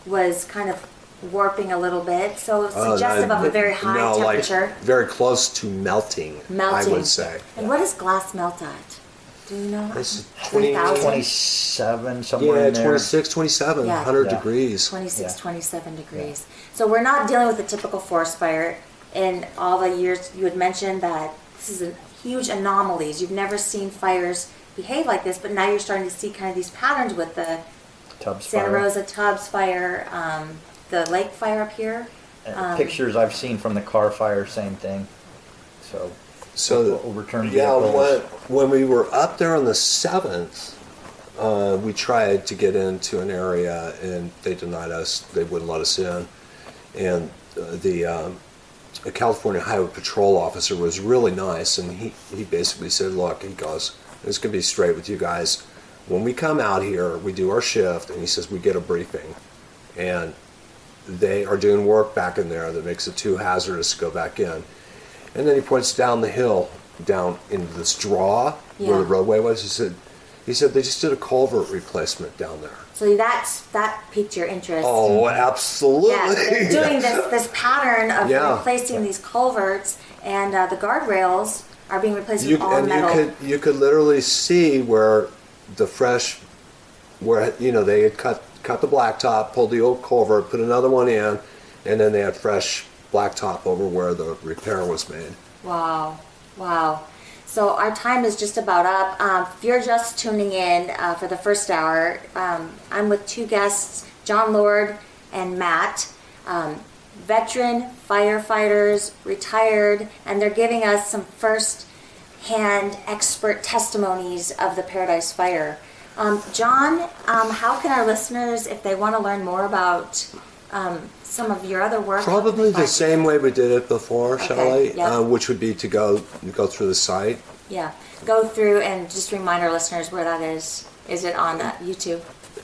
was kind of warping a little bit, so suggestive of a very high no, temperature. like very close to melting, Melting. I would say. And what does glass melt at? Do you know? This is 20 3,000? 27, somewhere Yeah, in there. 26, 27, Yeah. 100 Yeah. degrees. 26, Yeah. 27 degrees. So we're not dealing with a typical forest fire. In all the years you had mentioned that this is a huge anomalies. You've never seen fires behave like this, but now you're starting to see kind of these patterns with the Tubbs Santa fire. Rosa Tubbs fire, the lake fire up here. Pictures I've seen from the car fire, same thing. So, So, overturned yeah, vehicles. when we were up there on the 7th, we tried to get into an area and they denied us. They wouldn't let us in. And the California Highway Patrol officer was really nice, and he basically said, look, he goes, this could be straight with you guys. When we come out here, we do our shift, and he says we get a briefing. And they are doing work back in there that makes it too hazardous to go back in. And then he points down the hill, down into this draw where Yeah. the roadway was. He said they just did a culvert replacement down there. So that piqued your interest. Oh, absolutely. Yeah, they're doing this pattern of Yeah. replacing these culverts, and the guardrails are being replaced You, with all and metal. you could literally see where they had cut the blacktop, pulled the old culvert, put another one in, and then they had fresh blacktop over where the repair was made. Wow, wow. So our time is just about up. If you're just tuning in for the first hour, I'm with two guests, John Lord and Matt, veteran firefighters, retired, and they're giving us some first-hand expert testimonies of the Paradise Fire. John, how can our listeners, if they want to learn more about some of your other work? how can Probably they find the you? same way we did it before, Shelley, yeah. which would be to go through the site. Yeah, go through and just remind our listeners where that is. Is it on YouTube?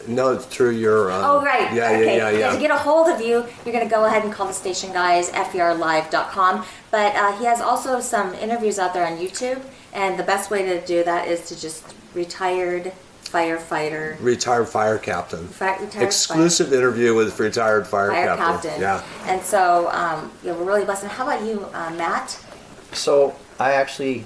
No, through your. Oh, right. Yeah, okay. yeah. To get a hold of you, you're going to go ahead and call the station guys, ferlive.com. But he has also some interviews out there on YouTube, and the best way to do that is to just retired firefighter. Retired fire captain. Retired Exclusive interview with retired fire fire captain. captain. Yeah. And so we're really blessed. And how about you, Matt? So I actually,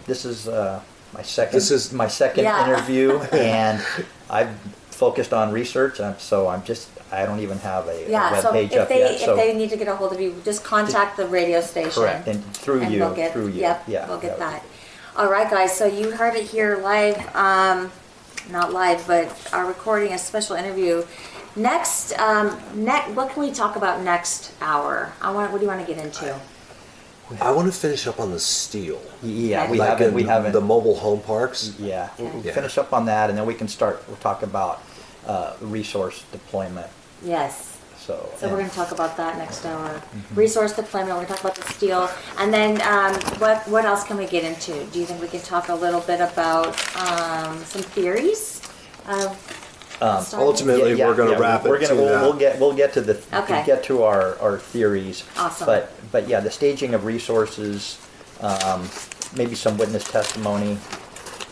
this is my second. This is- my second Yeah. interview, and I've focused on research. So I don't even have a Yeah, web so page if up they yet. So if they need to get a hold of you, just contact the radio station. correct, and through And you, we'll get, through you. Yep, yeah, we'll get yeah. that. All right, guys. So you heard it here live, not live, but our recording a special interview. Next, what can we talk about next hour? What do you want to get into? I want to finish up on the steel. Yeah, Okay. we Like haven't. We in haven't. the mobile home parks. Yeah, Okay. we'll Yeah. finish up on that, and then we can start. We'll talk about resource deployment. Yes. So. So we're going to talk about that next hour. Resource deployment, we're going to talk about the steel. And then what else can we get into? Do you think we can talk a little bit about some theories of starting? ultimately, we're gonna wrap it We're gonna. to that. We'll get to the. Okay. We'll get to our theories. Awesome. But yeah, the staging of resources, maybe some witness testimony,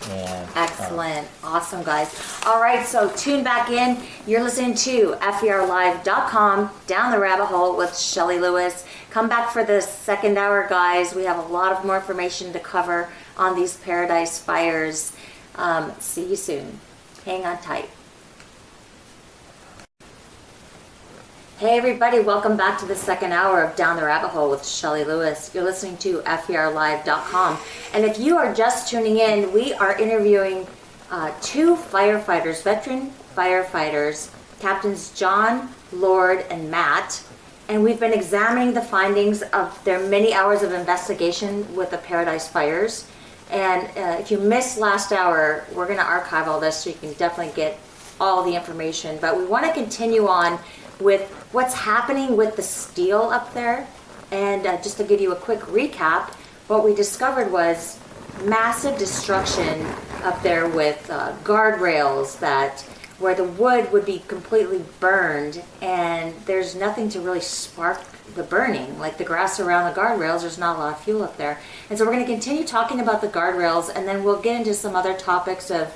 and Excellent. Awesome, guys. All right, so tune back in. You're listening to FERlive.com, Down the Rabbit Hole with Shelly Lewis. Come back for the second hour, guys. We have a lot of more information to cover on these Paradise Fires. See you soon. Hang on tight. Hey everybody, welcome back to the second hour of Down the Rabbit Hole with Shelly Lewis. You're listening to FERlive.com. And if you are just tuning in, we are interviewing two firefighters, veteran firefighters, Captains John Lord and Matt. And we've been examining the findings of their many hours of investigation with the Paradise Fires. And if you missed last hour, we're going to archive all this so you can definitely get all the information. But we want to continue on with what's happening with the steel up there. And just to give you a quick recap, what we discovered was massive destruction up there with guardrails where the wood would be completely burned, and there's nothing to really spark the burning. Like the grass around the guardrails, there's not a lot of fuel up there. And so we're going to continue talking about the guardrails, and then we'll get into some other topics of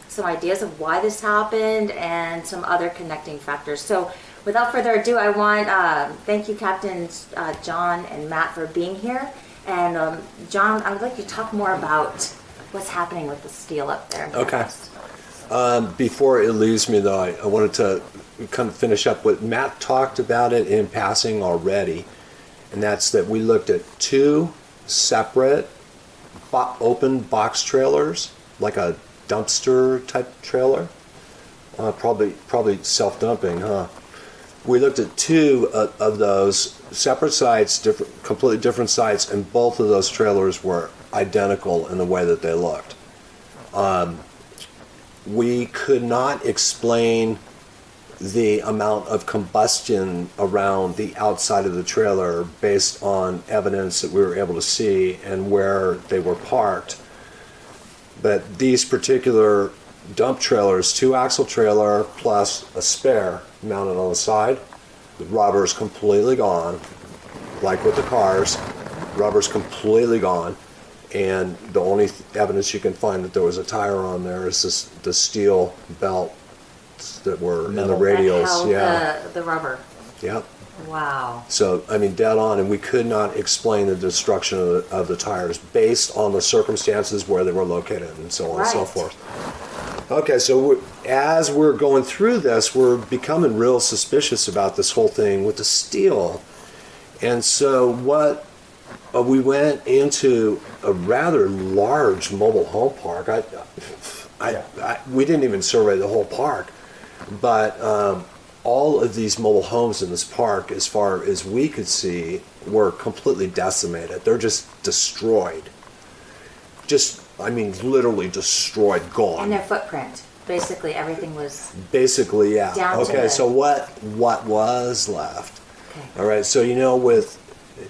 some ideas of why this happened and some other connecting factors. So without further ado, I want thank you, Captains John and Matt, for being here. And John, I would like you to talk more about what's happening with the steel up there. Okay. Before it leaves me, though, I wanted to kind of finish up what Matt talked about it in passing already, and that's that we looked at two separate open box trailers, like a dumpster type trailer, probably self-dumping, huh? We looked at two of those separate sites, completely different sites, and both of those trailers were identical in the way that they looked. We could not explain the amount of combustion around the outside of the trailer based on evidence that we were able to see and where they were parked. But these particular dump trailers, 2-axle trailer plus a spare mounted on the side, the rubber's completely gone. Like with the cars, rubber's completely gone. And the only evidence you can find that there was a tire on there is the steel belt that were in the Metal. radials. That held Yeah. the rubber. Yep. Wow. So, I mean, dead on, and we could not explain the destruction of the tires based on the circumstances where they were located and so on and so Right. forth. Okay, so as we're going through this, we're becoming real suspicious about this whole thing with the steel. And so we went into a rather large mobile home park. We didn't even survey the whole park, but all of these mobile homes in this park, as far as we could see, were completely decimated. They're just destroyed. Literally destroyed, gone. And their footprint. Basically, everything was Basically, yeah. down to Okay, the- so what was left? okay. All right, so with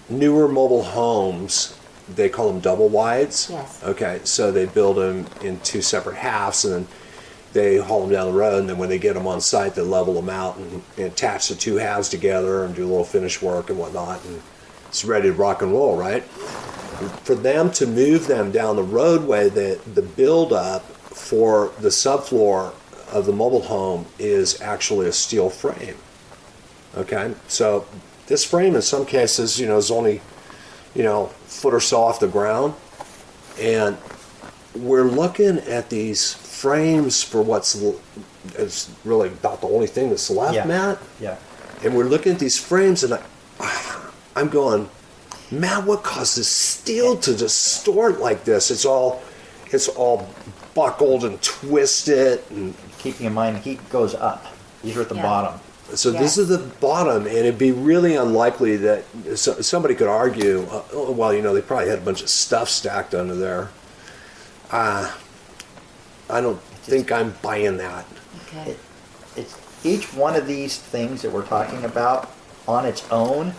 newer mobile homes, they call them double wides. Yes. Okay, so they build them in two separate halves, and then they haul them down the road, and then when they get them on site, they level them out and attach the two halves together and do a little finish work and whatnot, and it's ready to rock and roll, right? For them to move them down the roadway, the build-up for the subfloor of the mobile home is actually a steel frame. Okay, so this frame in some cases, is only, foot or so off the ground, and we're looking at these frames for it's really about the only thing that's left, Yeah. Matt. Yeah. And we're looking at these frames, and I'm going, Matt, what caused this steel to distort like this? It's all buckled and twisted, and Keeping in mind, heat goes up. These are at the Yeah. bottom. So this Yes. is the bottom, and it'd be really unlikely that somebody could argue, oh, well, they probably had a bunch of stuff stacked under there. I don't think I'm buying that. Okay. It's each one of these things that we're talking about on its own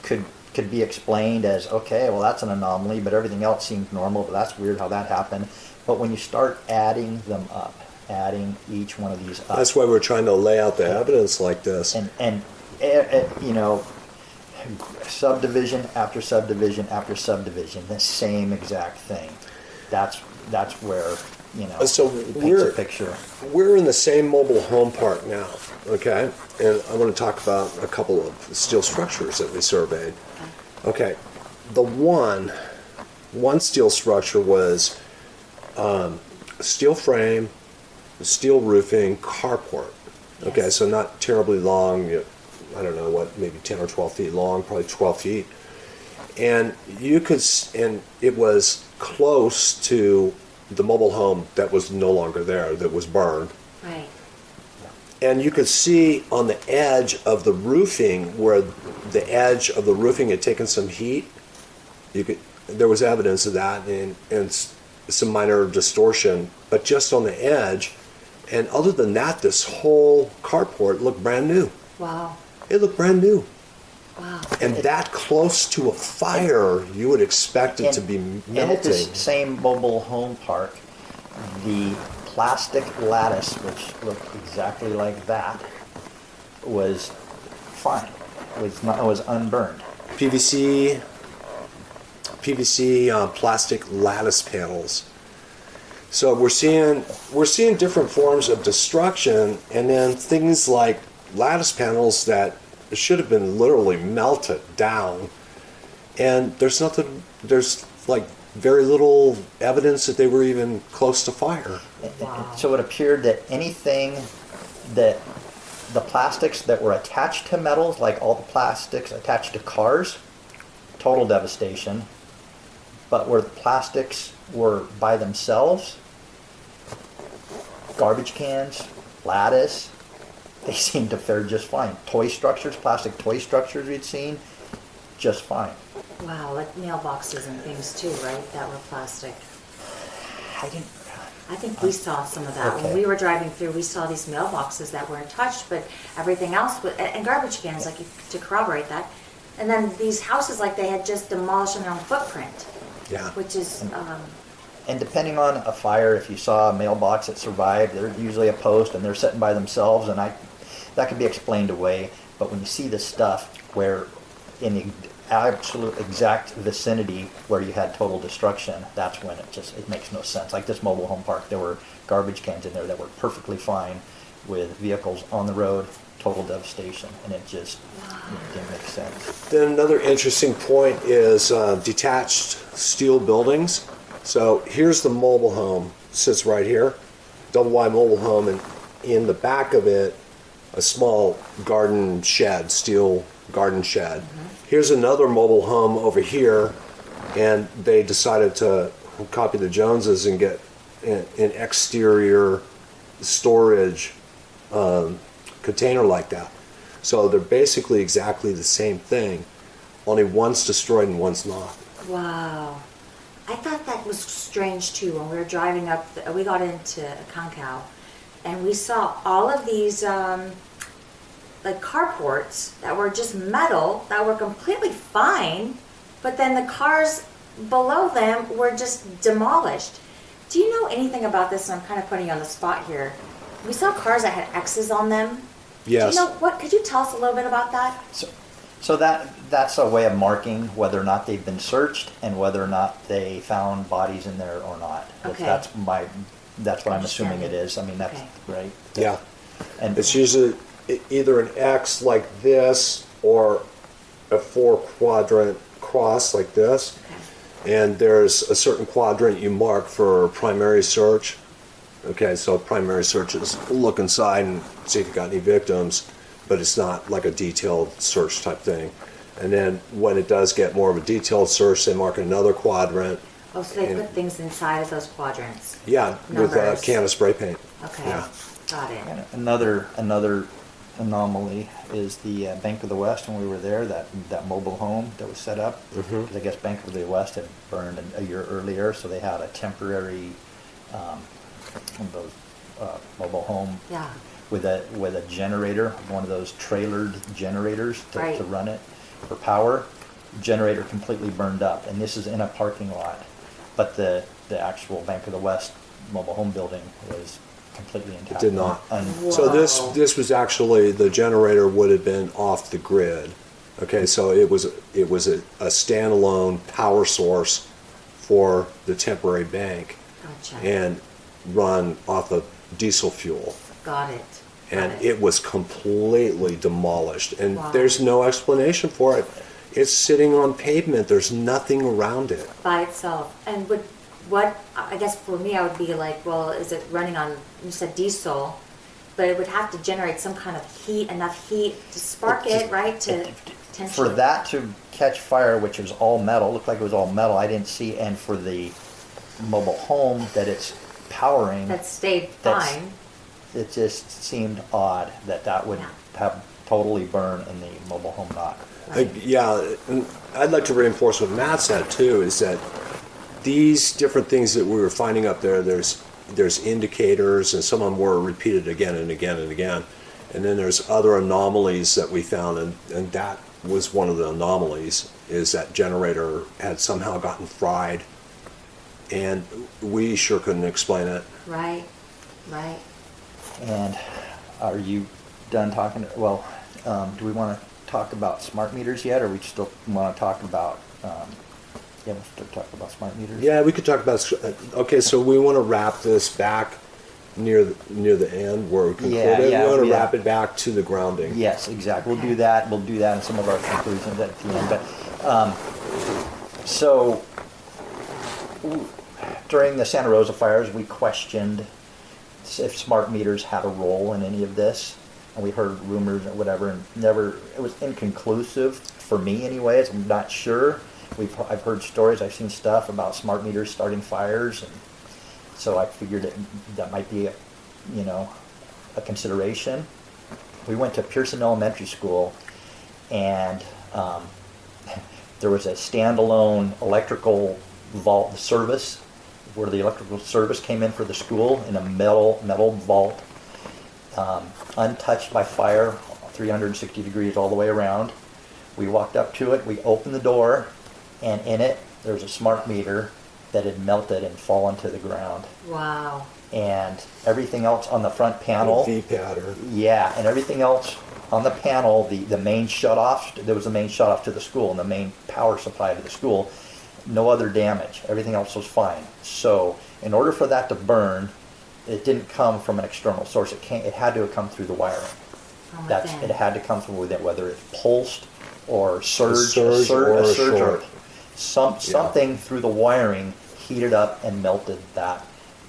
could be explained as, okay, well, that's an anomaly, but everything else seems normal, but that's weird how that happened. But when you start adding them up, adding each one of these up, That's why we're trying to lay out the evidence like this. and subdivision after subdivision after subdivision, the same exact thing. That's where So it paints a we're- picture. We're in the same mobile home park now, okay? And I want to talk about a couple of steel structures that we surveyed. Okay, the one steel structure was steel frame, steel roofing, carport. Okay, Yes. so not terribly long, I don't know what, maybe 10 or 12 feet long, probably 12 feet. And and it was close to the mobile home that was no longer there, that was burned. Right. And you could see on the edge of the roofing, where the edge of the roofing had taken some heat, there was evidence of that and some minor distortion, but just on the edge. And other than that, this whole carport looked brand new. Wow. It looked brand new. Wow. And that close to a fire, you would expect it to be And at this melting. same mobile home park, the plastic lattice, which looked exactly like that, was fine. It was unburned. PVC plastic lattice panels. So we're seeing different forms of destruction, and then things like lattice panels that should have been literally melted down. And there's like very little evidence that they were even close to fire. Wow. So it appeared that anything that the plastics that were attached to metals, like all the plastics attached to cars, total devastation. But where the plastics were by themselves, garbage cans, lattice, they seemed to fare just fine. Toy structures, plastic toy structures we'd seen, just fine. Wow, like mailboxes and things too, right? That were plastic. I didn't. I think we saw some of that. When Okay. we were driving through, we saw these mailboxes that weren't touched, but everything else, and garbage cans, like to corroborate that. And then these houses, like they had just demolished their own footprint, Yeah. which is, And depending on a fire, if you saw a mailbox that survived, they're usually a post and they're sitting by themselves, and that can be explained away. But when you see this stuff where in the absolute exact vicinity where you had total destruction, that's when it makes no sense. Like this mobile home park, there were garbage cans in there that were perfectly fine with vehicles on the road, total devastation, and it just didn't make sense. Then another interesting point is detached steel buildings. So here's the mobile home, sits right here, double wide mobile home, and in the back of it, a small garden shed, steel garden shed. Here's another mobile home over here, and they decided to copy the Joneses and get an exterior storage container like that. So they're basically exactly the same thing, only one's destroyed and one's not. wow. I thought that was strange too. When we were driving up, we got into Concow, and we saw all of these like carports that were just metal that were completely fine, but then the cars below them were just demolished. Do you know anything about this? And I'm kind of putting you on the spot here. We saw cars that had X's on them. Yes. Do you know what? Could you tell us a little bit about that? So that's a way of marking whether or not they've been searched and whether or not they found bodies in there or not. Okay. That's what I'm assuming it is. I mean, that's Okay. right. Yeah. And It's usually either an X like this or a 4-quadrant cross like this. Okay. And there's a certain quadrant you mark for primary search. Okay, so primary search is look inside and see if you got any victims, but it's not like a detailed search type thing. And then when it does get more of a detailed search, they mark another quadrant. Oh, so they And- put things inside of those quadrants. Yeah, with a Numbers. can of spray paint. Okay. Yeah. Got it. And another anomaly is the Bank of the West. When we were there, that mobile home that was set up, because I guess Bank of the West had burned a year earlier, so they had a temporary one of those mobile home Yeah. with a generator, one of those trailered generators Right. to run it for power. Generator completely burned up, and this is in a parking lot. But the actual Bank of the West mobile home building was completely intact. Did not. Whoa. So this was actually, the generator would have been off the grid. Okay, so it was a standalone power source for the temporary bank Gotcha. and run off of diesel fuel. Got it. And Got it was completely demolished, and Wow. there's no explanation for it. It's sitting on pavement. There's nothing around it. By itself. And I guess for me, I would be like, well, is it running on, you said diesel, but it would have to generate some kind of heat, enough heat to spark it, right? To For potentially. that to catch fire, which was all metal, looked like it was all metal, I didn't see, and for the mobile home that it's powering, That stayed That's- fine. it just seemed odd that would Yeah. have totally burned and the mobile home not. Right. Yeah, and I'd like to reinforce what Matt said too, is that these different things that we were finding up there, there's indicators, and some of them were repeated again and again and again. And then there's other anomalies that we found, and that was one of the anomalies, is that generator had somehow gotten fried, and we sure couldn't explain it. Right. Right. And are you done talking? Well, do we want to talk about smart meters yet, or we still want to talk about? Yeah, we'll still talk about smart meters. Yeah, we could talk about, okay, so we want to wrap this back near the end where we conclude it. Yeah, We want to yeah. wrap it back to the grounding. Yes, exactly. We'll do that. We'll do that in some of our conclusions at the end. But so during the Santa Rosa fires, we questioned if smart meters had a role in any of this, and we heard rumors or whatever, and never. It was inconclusive for me, anyways. I'm not sure. I've heard stories. I've seen stuff about smart meters starting fires, and so I figured that might be a consideration. We went to Pearson Elementary School, and there was a standalone electrical vault service where the electrical service came in for the school in a metal vault, untouched by fire, 360 degrees all the way around. We walked up to it, we opened the door, and in it there was a smart meter that had melted and fallen to the ground. Wow. And everything else on the front panel, V pattern. yeah, and everything else on the panel, the main shutoff, there was a main shutoff to the school and the main power supply to the school, no other damage. Everything else was fine. So in order for that to burn, it didn't come from an external source. It had to have come through the wiring. From That's within. it had to come from within, whether it pulsed or surged, surge or a short. something through the wiring heated up and melted that.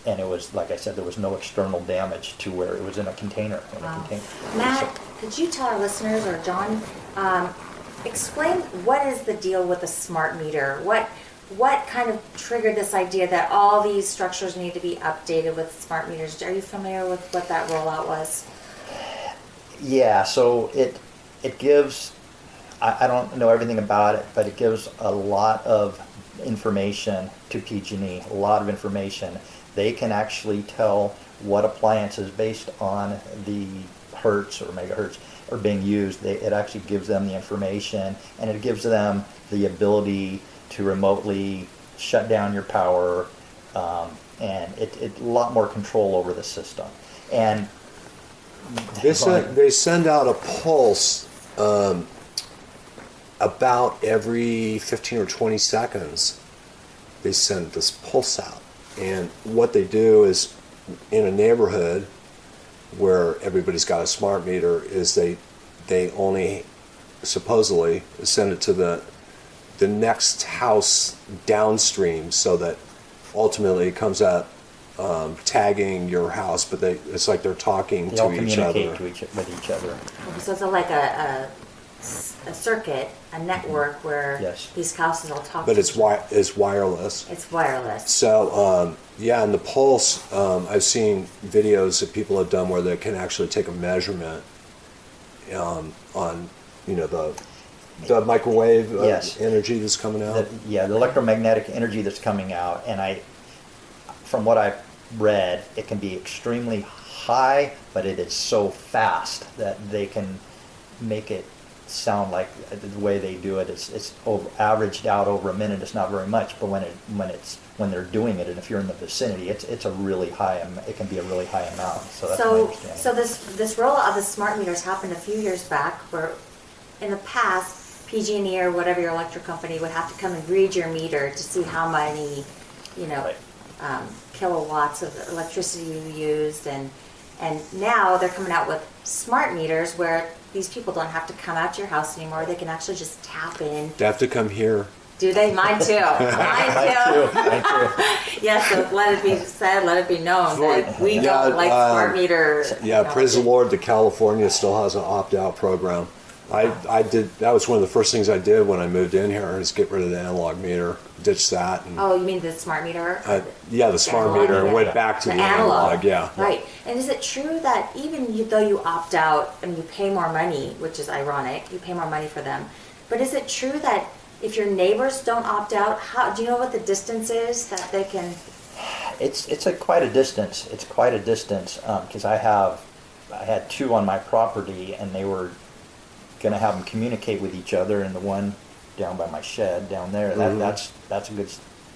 And it was, like I said, there was no external damage to where it was in a container. Wow. Matt, could you tell our listeners, or John, explain what is the deal with the smart meter? What kind of triggered this idea that all these structures need to be updated with smart meters? Are you familiar with what that rollout was? Yeah, so it gives, I don't know everything about it, but it gives a lot of information to PG&E, a lot of information. They can actually tell what appliances based on the hertz or megahertz are being used. It actually gives them the information, and it gives them the ability to remotely shut down your power, and it a lot more control over the system. And They send out a pulse about every 15 or 20 seconds. They send this pulse out. And what they do is, in a neighborhood where everybody's got a smart meter, is they only supposedly send it to the next house downstream, so that ultimately it comes out tagging your house, but it's like they're talking they all to each other. communicate with each other. So it's like a circuit, a network where Yes. these houses all talk But to it's each other. it's wireless. It's wireless. So, yeah, and the pulse, I've seen videos that people have done where they can actually take a measurement on, the microwave Yes. energy that's coming out. The electromagnetic energy that's coming out, and from what I've read, it can be extremely high, but it is so fast that they can make it sound like the way they do it. It's averaged out over a minute. It's not very much, but when they're doing it, and if you're in the vicinity, it's a really high. It can be a really high amount. So that's my understanding. So this rollout of the smart meters happened a few years back, where in the past, PG&E or whatever your electric company would have to come and read your meter to see how many, Right. kilowatts of electricity you used, and now they're coming out with smart meters where these people don't have to come out to your house anymore. They can actually just tap in. They have to come here. Do they? Mine too. Mine too. Mine too. Yes, so let it be said, let it be known that we Yeah, don't like smart meter. Yeah, praise the Lord that California still has an opt-out program. I did, that was one of the first things I did when I moved in here, is get rid of the analog meter, ditch that. And, Oh, you mean the smart meter? yeah, the smart analog, meter, and yeah. went back to the analog, yeah. Right. And is it true that though you opt out and you pay more money, which is ironic, you pay more money for them, but is it true that if your neighbors don't opt out, do you know what the distance is that they can? It's quite a distance. It's quite a distance because I had two on my property, and they were going to have them communicate with each other, and the one down by my shed down there, that's a good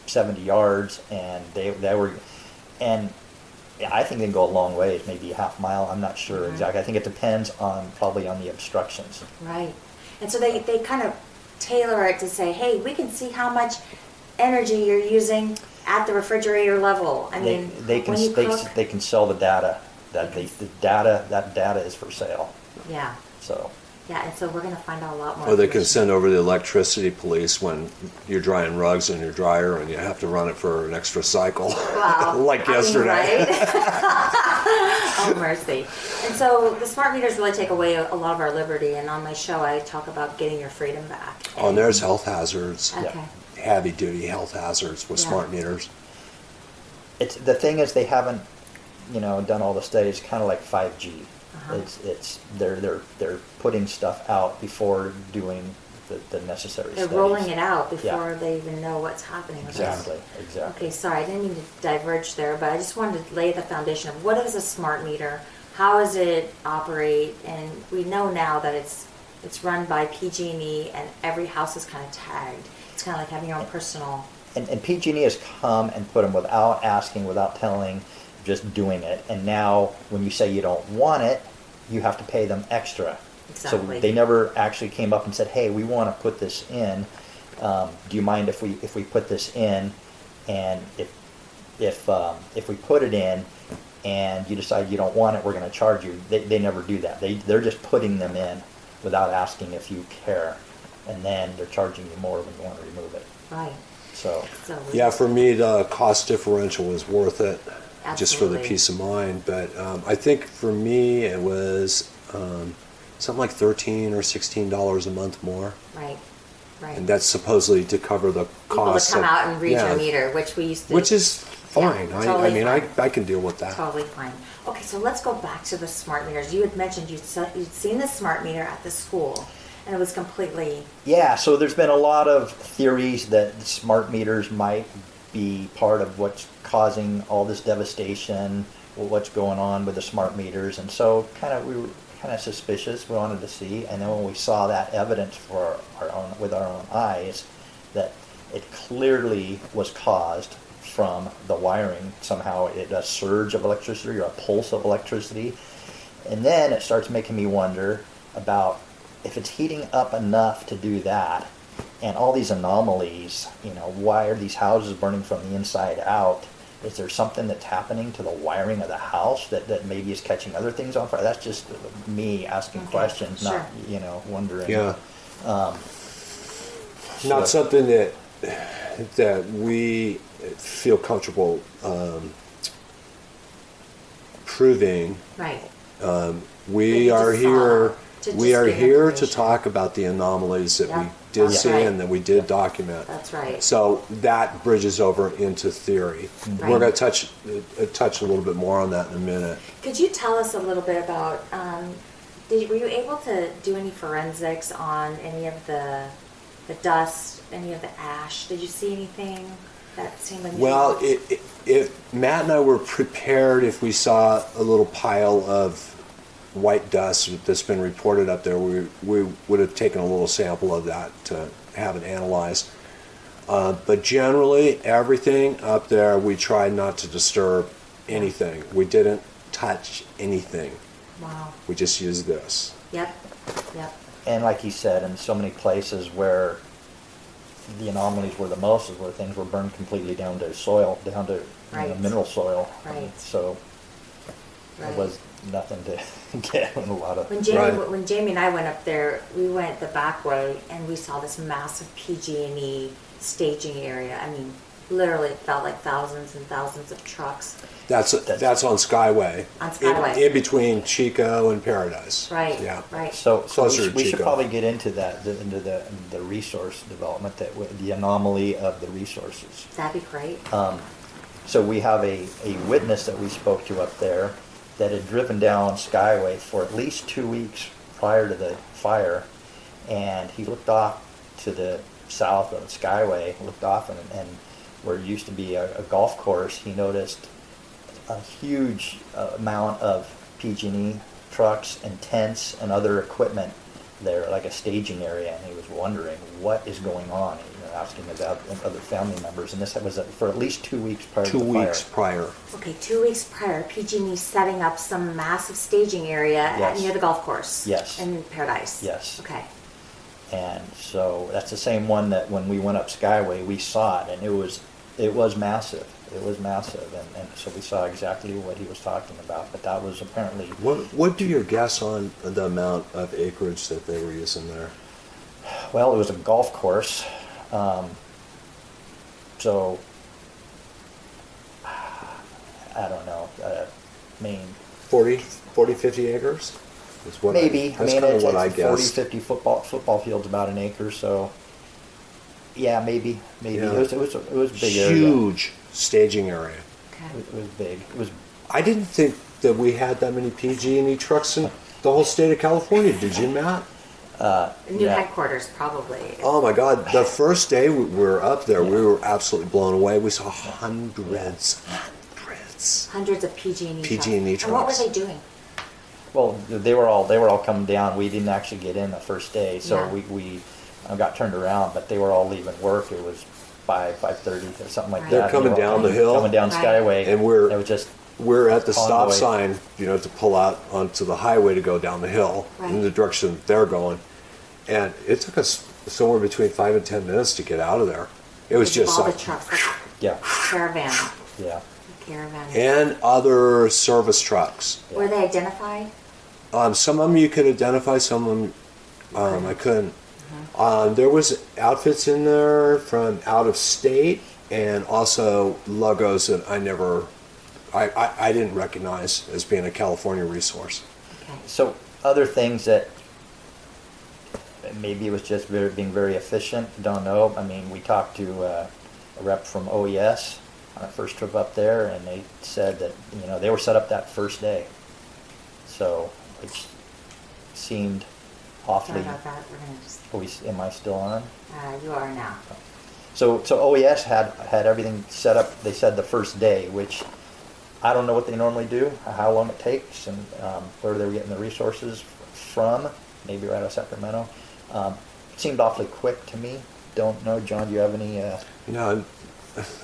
70 yards, and they were, and yeah, I think they can go a long ways, maybe a half mile. I'm not sure exactly. I think it depends probably on the obstructions. Right. And so they kind of tailor it to say, hey, we can see how much energy you're using at the refrigerator level. I mean, They when you cook, can sell the data. That data is for sale. yeah. So Yeah, and so we're going to find out a lot more. Or they can information. send over the electricity police when you're drying rugs in your dryer and you have to run it for an extra cycle. Wow. Like I mean, yesterday. right? Oh, mercy. And so the smart meters really take away a lot of our liberty. And on my show, I talk about getting your freedom back. Oh, and there's health hazards, Okay. heavy duty health hazards with Yeah. smart meters. it's the thing is they haven't, done all the studies. Kind of like 5G. Uh-huh. They're putting stuff out before doing the necessary They're studies. rolling it out before Yeah. they even know what's happening with us. Exactly. Okay, sorry, I didn't mean to diverge there, but I just wanted to lay the foundation of what is a smart meter, how does it operate, and we know now that it's run by PG&E, and every house is kind of tagged. It's kind of like having your own personal. And PG&E has come and put them without asking, without telling, just doing it. And now, when you say you don't want it, you have to pay them extra. Exactly. So they never actually came up and said, "Hey, we want to put this in. Do you mind if we put this in? And if we put it in, and you decide you don't want it, we're going to charge you." They never do that. They're just putting them in without asking if you care, and then they're charging you more when you want to remove it. Right. So. So Yeah, for me, the cost differential was worth it, just for the Absolutely. peace of mind. But I think for me, it was something like $13 or $16 a month more. Right. Right. And that's supposedly to cover the People cost. to come out and read yeah, your meter, which we used to. Which is fine. Yeah, I totally mean, fine. I can deal with that. Totally fine. Okay, so let's go back to the smart meters. You had mentioned you'd seen the smart meter at the school, and it was completely. Yeah, so there's been a lot of theories that smart meters might be part of what's causing all this devastation, what's going on with the smart meters, and so we were kind of suspicious. We wanted to see, and then when we saw that evidence with our own eyes, that it clearly was caused from the wiring. Somehow a surge of electricity or a pulse of electricity, and then it starts making me wonder about if it's heating up enough to do that, and all these anomalies, why are these houses burning from the inside out? Is there something that's happening to the wiring of the house that maybe is catching other things on fire? That's just me asking Okay, questions, sure. not, wondering. Yeah. So- Not something that we feel comfortable proving. Right. We Maybe are just here To We just are give here to information. talk about the anomalies that we Yep, did that's see right. and that we did document. That's right. So that bridges over into theory. Right. We're going to touch a little bit more on that in a minute. Could you tell us a little bit about, were you able to do any forensics on any of the dust, any of the ash? Did you see anything that seemed unusual? Well, if Matt and I were prepared, if we saw a little pile of white dust that's been reported up there, we would have taken a little sample of that to have it analyzed. But generally, everything up there, we tried not to disturb anything. We didn't touch anything. Wow. We just used this. Yep, yep. And like he said, in so many places where the anomalies were the most is where things were burned completely down to soil, down to Right. mineral soil. Right. So Right. there was nothing to get in a lot of. When Jamie, Right. when Jamie and I went up there, we went the back way and we saw this massive PG&E staging area. I mean, literally it felt like thousands and thousands of trucks. That's on Skyway. On Skyway. In between Chico and Paradise. Right, Yeah. right. So Closer to we should Chico. probably get into that, into the resource development, the anomaly of the resources. That'd be great. So we have a witness that we spoke to up there that had driven down Skyway for at least 2 weeks prior to the fire, and he looked off to the south of Skyway, looked off and where it used to be a golf course, he noticed a huge amount of PG&E trucks and tents and other equipment there, like a staging area, and he was wondering what is going on, asking about other family members, and this was for at least 2 weeks prior to 2 the fire. weeks prior. Okay, 2 weeks prior, PG&E setting up some massive staging area Yes. near the golf course. Yes. In Paradise. Yes. Okay. And so that's the same one that when we went up Skyway, we saw it, and it was massive. It was massive, and so we saw exactly what he was talking about. But that was apparently, What do you guess on the amount of acreage that they were using there? well, it was a golf course. So I don't know. I mean, 40, 50 acres? Is what maybe. That's kind of what I it's 40, guessed. 50 football fields about an acre. So yeah, maybe. Yeah. It was a big area. Huge staging area. Okay. It was big. It was. I didn't think that we had that many PG&E trucks in the whole state of California. Did you, Matt? New Yeah. headquarters, probably. Oh my God! The first day we were up there, we were absolutely blown away. We saw hundreds. Hundreds of PG&E PG&E trucks. And what were trucks. they doing? Well, they were all coming down. We didn't actually get in the first day, so Yeah. we got turned around. But they were all leaving work. It was 5:30 or something like Right. that. They're coming They were all down the hill. coming down Right. Skyway, And we're- it was just We're at the On the stop way. sign, to pull out onto the highway to go down the hill in Right. the direction that they're going. And it took us somewhere between 5 and 10 minutes to get out of there. It was Because of just all like, the trucks, like yeah, caravan, yeah. caravan. and other service trucks. Were they identified? Some of them you could identify, some of them I couldn't. There was outfits in there from out of state and also logos that I didn't recognize as being a California resource. Okay. So other things that maybe it was just being very efficient. Don't know. I mean, we talked to a rep from OES on our first trip up there, and they said that they were set up that first day. So which seemed Sorry awfully. about that. We're gonna just. Am I still on? You are now. So OES had everything set up. They said the first day, which I don't know what they normally do, how long it takes, and where they were getting the resources from. Maybe right out of Sacramento. It seemed awfully quick to me. Don't know, John. Do you have any? It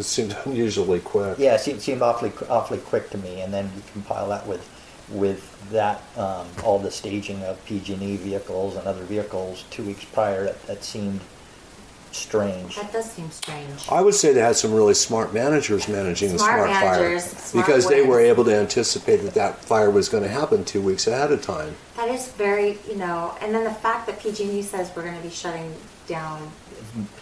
seemed unusually quick. Yeah, it seemed awfully quick to me. And then you compile that with that all the staging of PG&E vehicles and other vehicles 2 weeks prior. That seemed strange. That does seem strange. I would say they had some really smart managers managing the Smart smart fire managers, smart because they were ways. able to anticipate that fire was going to happen 2 weeks ahead of time. That is very, and then the fact that PG&E says we're going to be shutting down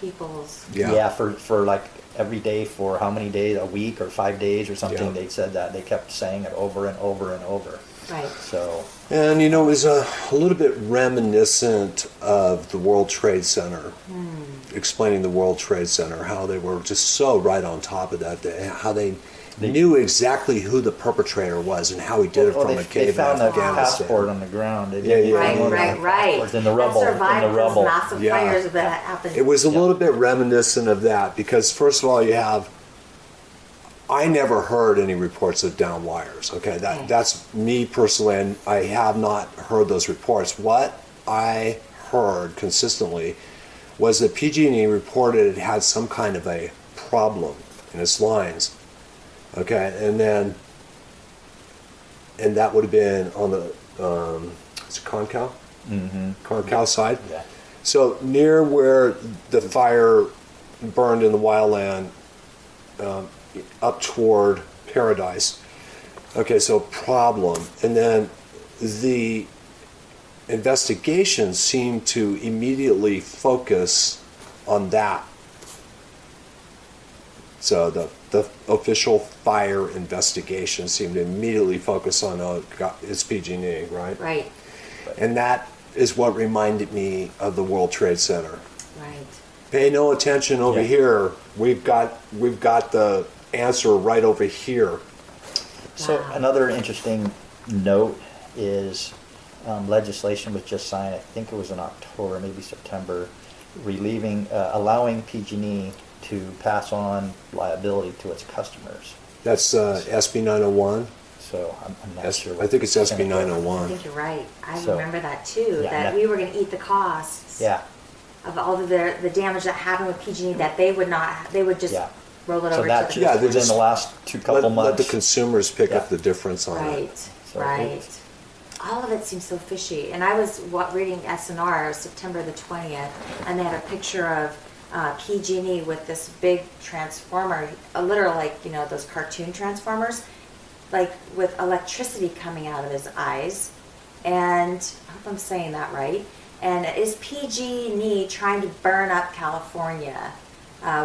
people's. Yeah. For like every day for how many days, a week or 5 days or something. Yeah. They said that they kept saying it over and over and over. Right. So And you know, it was a little bit reminiscent of the World Trade Center, explaining the World Trade Center, how they were just so right on top of that, how they knew exactly who the perpetrator was and how he did it Well, from they, a cave they found in a Afghanistan. passport on the ground. They Yeah, didn't yeah. find Right, one right, right. passport in the rubble. That survived in the rubble. those massive Yeah. fires that happened. It was a Yeah. little bit reminiscent of that because, first of all, I never heard any reports of down wires. Okay, that's me personally, and I have not heard those reports. What I heard consistently was that PG&E reported it had some kind of a problem in its lines. Okay, and that would have been on the it's Concal, Concal side. Yeah. So near where the fire burned in the wildland, up toward Paradise. Okay, so problem. And then the investigation seemed to immediately focus on that. So the official fire investigation seemed to immediately focus on, it's PG&E, right? Right, And that is what reminded me of the World Trade Center. right. Pay no attention over Yeah. here. We've got the answer right over here. So Wow. another interesting note is legislation was just signed. I think it was in October, maybe September, allowing PG&E to pass on liability to its customers. That's SB 901. So I'm not sure. I think it's SB I 901. think you're right. I So- remember that too, Yeah, that that- we were going to eat the costs Yeah. of all of the damage that happened with PG&E, that they would just Yeah. roll it So over that to the Yeah, just they're within just- the last couple Let months. the consumers pick Yeah. up the difference on it. Right, So right. it's- All of it seems so fishy. And I was reading SNR, September the 20th, and they had a picture of PG&E with this big transformer, a literal, like, you know, those cartoon transformers, like with electricity coming out of his eyes. And I hope I'm saying that right. And is PG&E trying to burn up California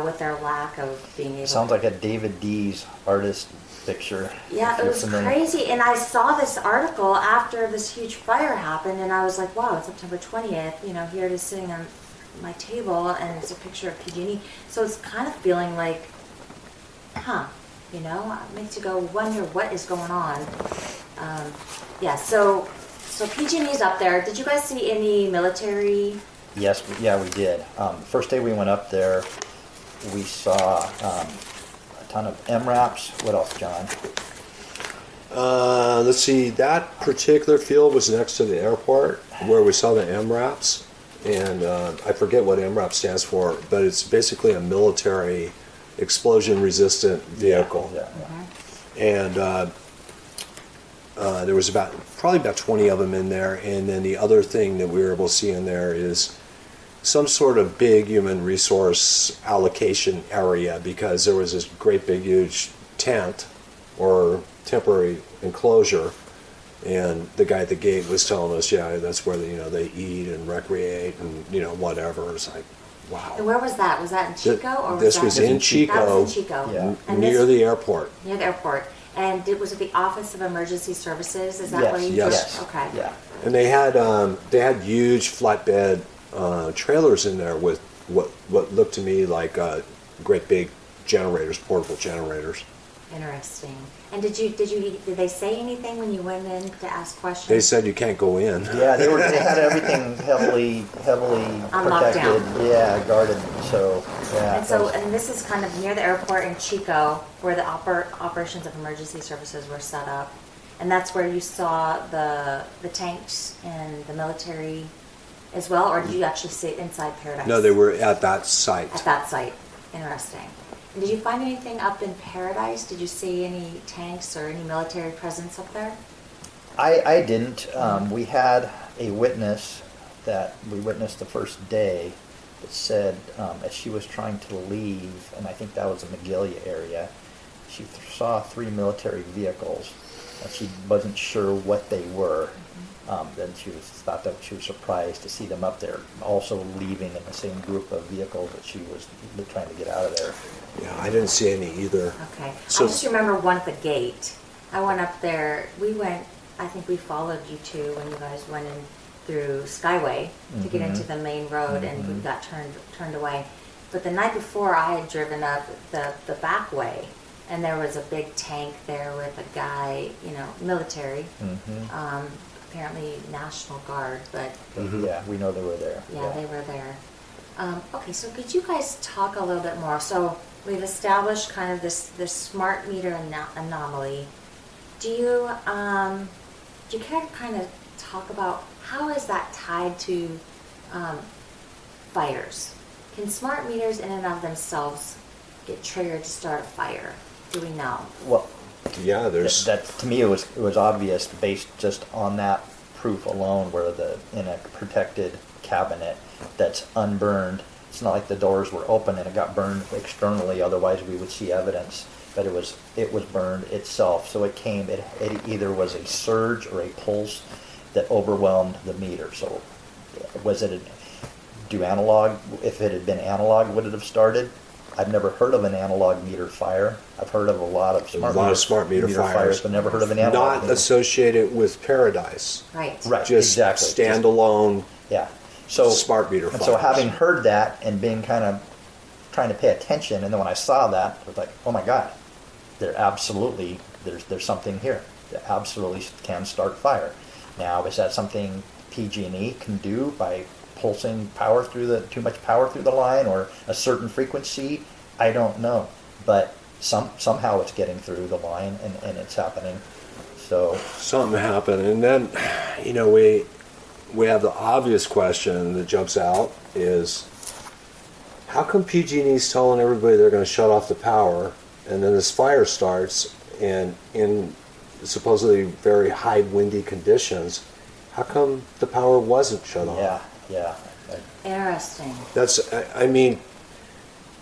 with their lack of being able Sounds to... like a David Dees artist picture. Yeah, if it you're was familiar. crazy. And I saw this article after this huge fire happened, and I was like, wow, it's September 20th. You know, here it is sitting on my table, and it's a picture of PG&E. So it's kind of feeling like, you know, it makes you go wonder what is going on. Yeah, so PG&E's up there. Did you guys see any military? Yes, yeah, we did. First day we went up there, we saw a ton of MRAPs. What else, John? Let's see, that particular field was next to the airport where we saw the MRAPs. And I forget what MRAP stands for, but it's basically a military explosion-resistant vehicle. Yeah. And there was probably about 20 of them in there. And then the other thing that we were able to see in there is some sort of big human resource allocation area, because there was this great big huge tent or temporary enclosure, and the guy at the gate was telling us, yeah, that's where they eat and recreate and whatever. It's like, wow. And where was that? Was that in Chico? Or was This that was in That Chico, was in Chico. Yeah. And near this- the airport. Near the airport. And was it the Office of Emergency Services? Is that Yes, where you yes. Okay. Yeah. And they had huge flatbed trailers in there with what looked to me like great big generators, portable generators. Interesting. And did they say anything when you went in to ask questions? They said you can't go in. Yeah, they had everything heavily On protected. lockdown. Yeah, guarded. So yeah. And so, and this is kind of near the airport in Chico, where the operations of emergency services were set up, and that's where you saw the tanks and the military as well, or did you actually see it inside Paradise? No, they were at that site. At that site. Interesting. And did you find anything up in Paradise? Did you see any tanks or any military presence up there? I didn't. We had a witness that we witnessed the first day that said as she was trying to leave, and I think that was the Magalia area, she saw 3 military vehicles, and she wasn't sure what they were. Then she thought that she was surprised to see them up there, also leaving in the same group of vehicles that she was trying to get out of there. Yeah, I didn't see any either. Okay. So- I just remember one at the gate. I went up there. We went I think we followed you two when you guys went in through Skyway to get into the main road, and we got turned away. But the night before, I had driven up the back way, and there was a big tank there with a guy, you know, military, apparently National Guard, but Yeah, we know they were there. yeah, they were there. Okay, so could you guys talk a little bit more? So we've established kind of this smart meter anomaly. Do you care to kind of talk about how is that tied to fires? Can smart meters in and of themselves get triggered to start a fire? Do we know? Well, Yeah, there's, that to me it was obvious based just on that proof alone, where in a protected cabinet that's unburned. It's not like the doors were open and it got burned externally. Otherwise, we would see evidence. But it was burned itself. So it either was a surge or a pulse that overwhelmed the meter. So was it if it had been analog, would it have started? I've never heard of an analog meter fire. I've heard of a lot of smart meter fires, but never heard of an analog not meter. associated with Paradise. Right. Right, Just exactly. standalone Yeah. So smart meter and so fires. having heard that and being kind of trying to pay attention, and then when I saw that, I was like, oh my God, there's something here that absolutely can start fire. Now, is that something PG&E can do by pulsing too much power through the line, or a certain frequency? I don't know, but somehow it's getting through the line and it's happening. So Something happened, and then, you know, we have the obvious question that jumps out is, how come PG&E's telling everybody they're going to shut off the power, and then this fire starts, and in supposedly very high windy conditions, how come the power wasn't shut off? yeah. Interesting. That's, I mean,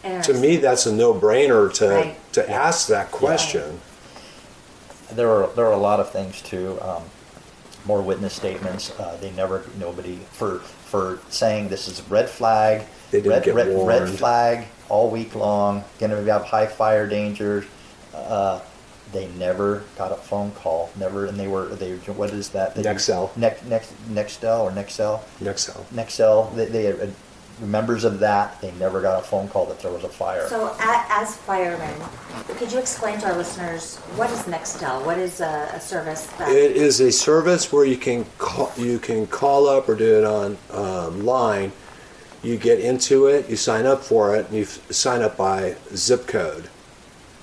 to Interesting. me, that's a no-brainer Right. to ask that question. There are a lot of things too. More witness statements. Nobody for saying this is red flag. They didn't get red warned. flag all week long. Going to have high fire dangers. They never got a phone call. Never, and they what is that? Nextel. Nextel or Nexel. Nextel. Nexel. They members of that. They never got a phone call that there was a fire. So, as firemen, could you explain to our listeners what is Nextel? What is a service that? It is a service where you can call up or do it on line. You get into it, you sign up for it, and you sign up by zip code.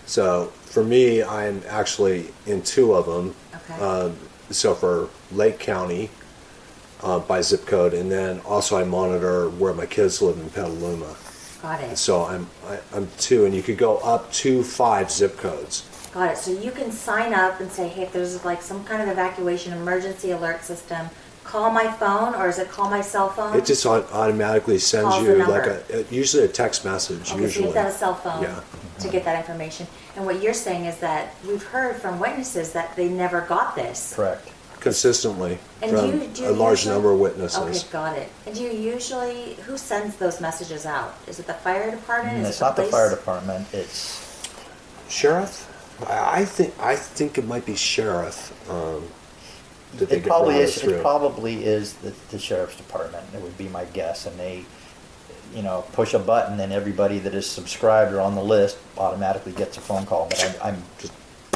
So for me, I'm actually in two of them. Okay. So for Lake County by zip code, and then also I monitor where my kids live in Petaluma. Got it. So I'm two, and you could go up to 5 zip codes. Got it. So you can sign up and say, hey, if there's like some kind of evacuation emergency alert system, call my phone, or is it call my cell phone? It just automatically sends Calls the you like number. usually a text message. Okay, so you Usually, have to have a cell phone Yeah. to get that information. And what you're saying is that we've heard from witnesses that they never got this. Correct. consistently And from do you a large usually- number of witnesses. Okay, got it. And do you usually, who sends those messages out? Is it the fire department? Is It's it not the police? fire department, it's, Sheriff? I think it might be sheriff. That they it get probably routed is, through. it probably is the sheriff's department, it would be my guess, and they, push a button and everybody that is subscribed or on the list automatically gets a phone call, but I'm Just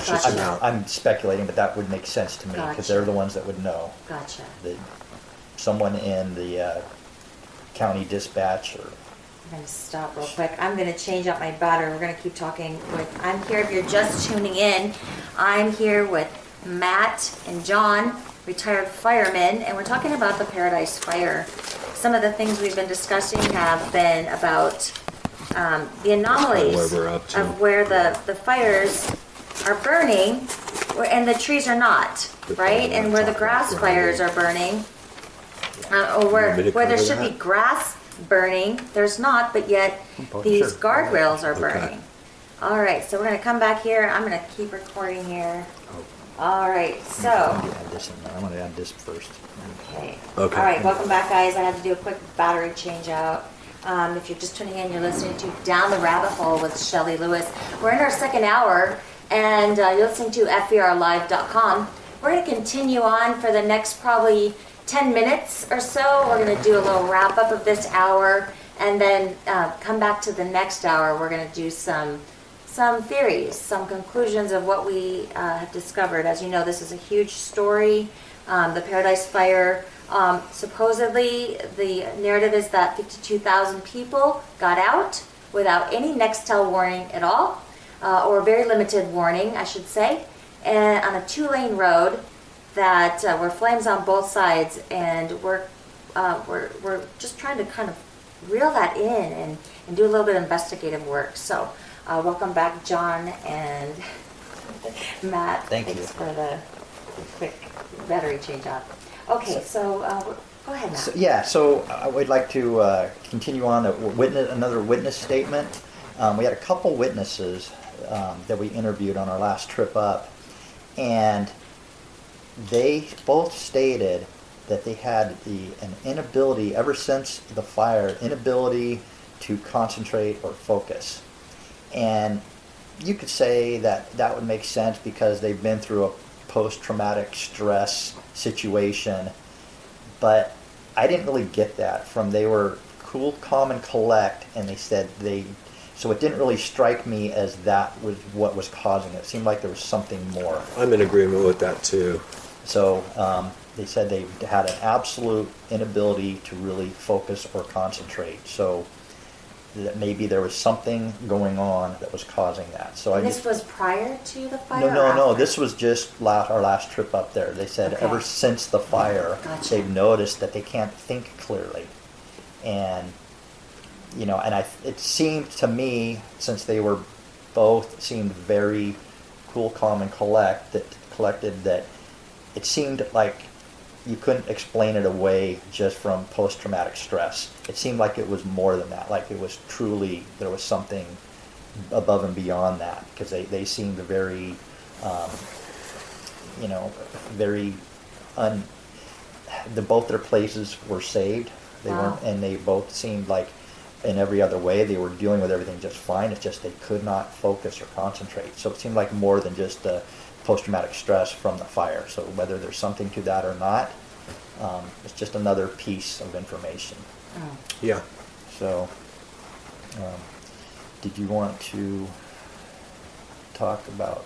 shoots them Gotcha. out. I'm speculating, but that would make sense to me, because Gotcha. they're the ones that would know. Gotcha. That someone in the county dispatch or I'm gonna stop real quick. I'm gonna change out my battery. We're gonna keep talking I'm here, if you're just tuning in, I'm here with Matt and John, retired firemen, and we're talking about the Paradise Fire. Some of the things we've been discussing have been about the anomalies What we're up to. of where the fires are burning and the trees are not, Good right? point. And where the Talk grass about fires are burning, or where Want me to there cover should be that? grass burning, there's not, but yet Oh, these sure. guardrails are Okay. burning. All right, so we're gonna come back here. I'm gonna keep recording here. All right, so, add this in there. I'm gonna add this first. okay. Okay. All right, welcome back, guys. I had to do a quick battery change out. If you're just tuning in, you're listening to Down the Rabbit Hole with Shelley Lewis. We're in our second hour, and you're listening to FVRlive.com. we're going to continue on for the next probably 10 minutes or so. We're going to do a little wrap up of this hour, and then come back to the next hour. We're going to do some theories, some conclusions of what we have discovered. As you know, this is a huge story. The Paradise Fire, supposedly the narrative is that 52,000 people got out without any Nextel warning at all, or very limited warning, I should say, and on a 2-lane road that were flames on both sides, and we're just trying to kind of reel that in and do a little bit of investigative work. So welcome back, John and Matt. Thank you. Thanks for the quick battery change up. Okay, so go ahead, Matt. So I would like to continue on another witness statement. We had a couple witnesses that we interviewed on our last trip up, and they both stated that they had an inability ever since the fire, inability to concentrate or focus. And you could say that would make sense because they've been through a post-traumatic stress situation, but I didn't really get that from. They were cool, calm, and collect, and they said so it didn't really strike me as that was what was causing it. It seemed like there was something more. I'm in agreement with that too. So they said they had an absolute inability to really focus or concentrate. So that maybe there was something going on that was causing that. So And this was prior to the fire? No. or after? This was just our last trip up there. They said Okay. ever since the fire, Gotcha. they've noticed that they can't think clearly, and it seemed to me, since they were both seemed very cool, calm, and collected, that it seemed like you couldn't explain it away just from post-traumatic stress. It seemed like it was more than that. Like it was truly, there was something above and beyond that, because they seemed very, very both their places were saved. They Wow. weren't, and they both seemed like in every other way they were dealing with everything just fine. It's just they could not focus or concentrate. So it seemed like more than just the post-traumatic stress from the fire. So whether there's something to that or not, it's just another piece of information. Oh. Yeah. So, did you want to talk about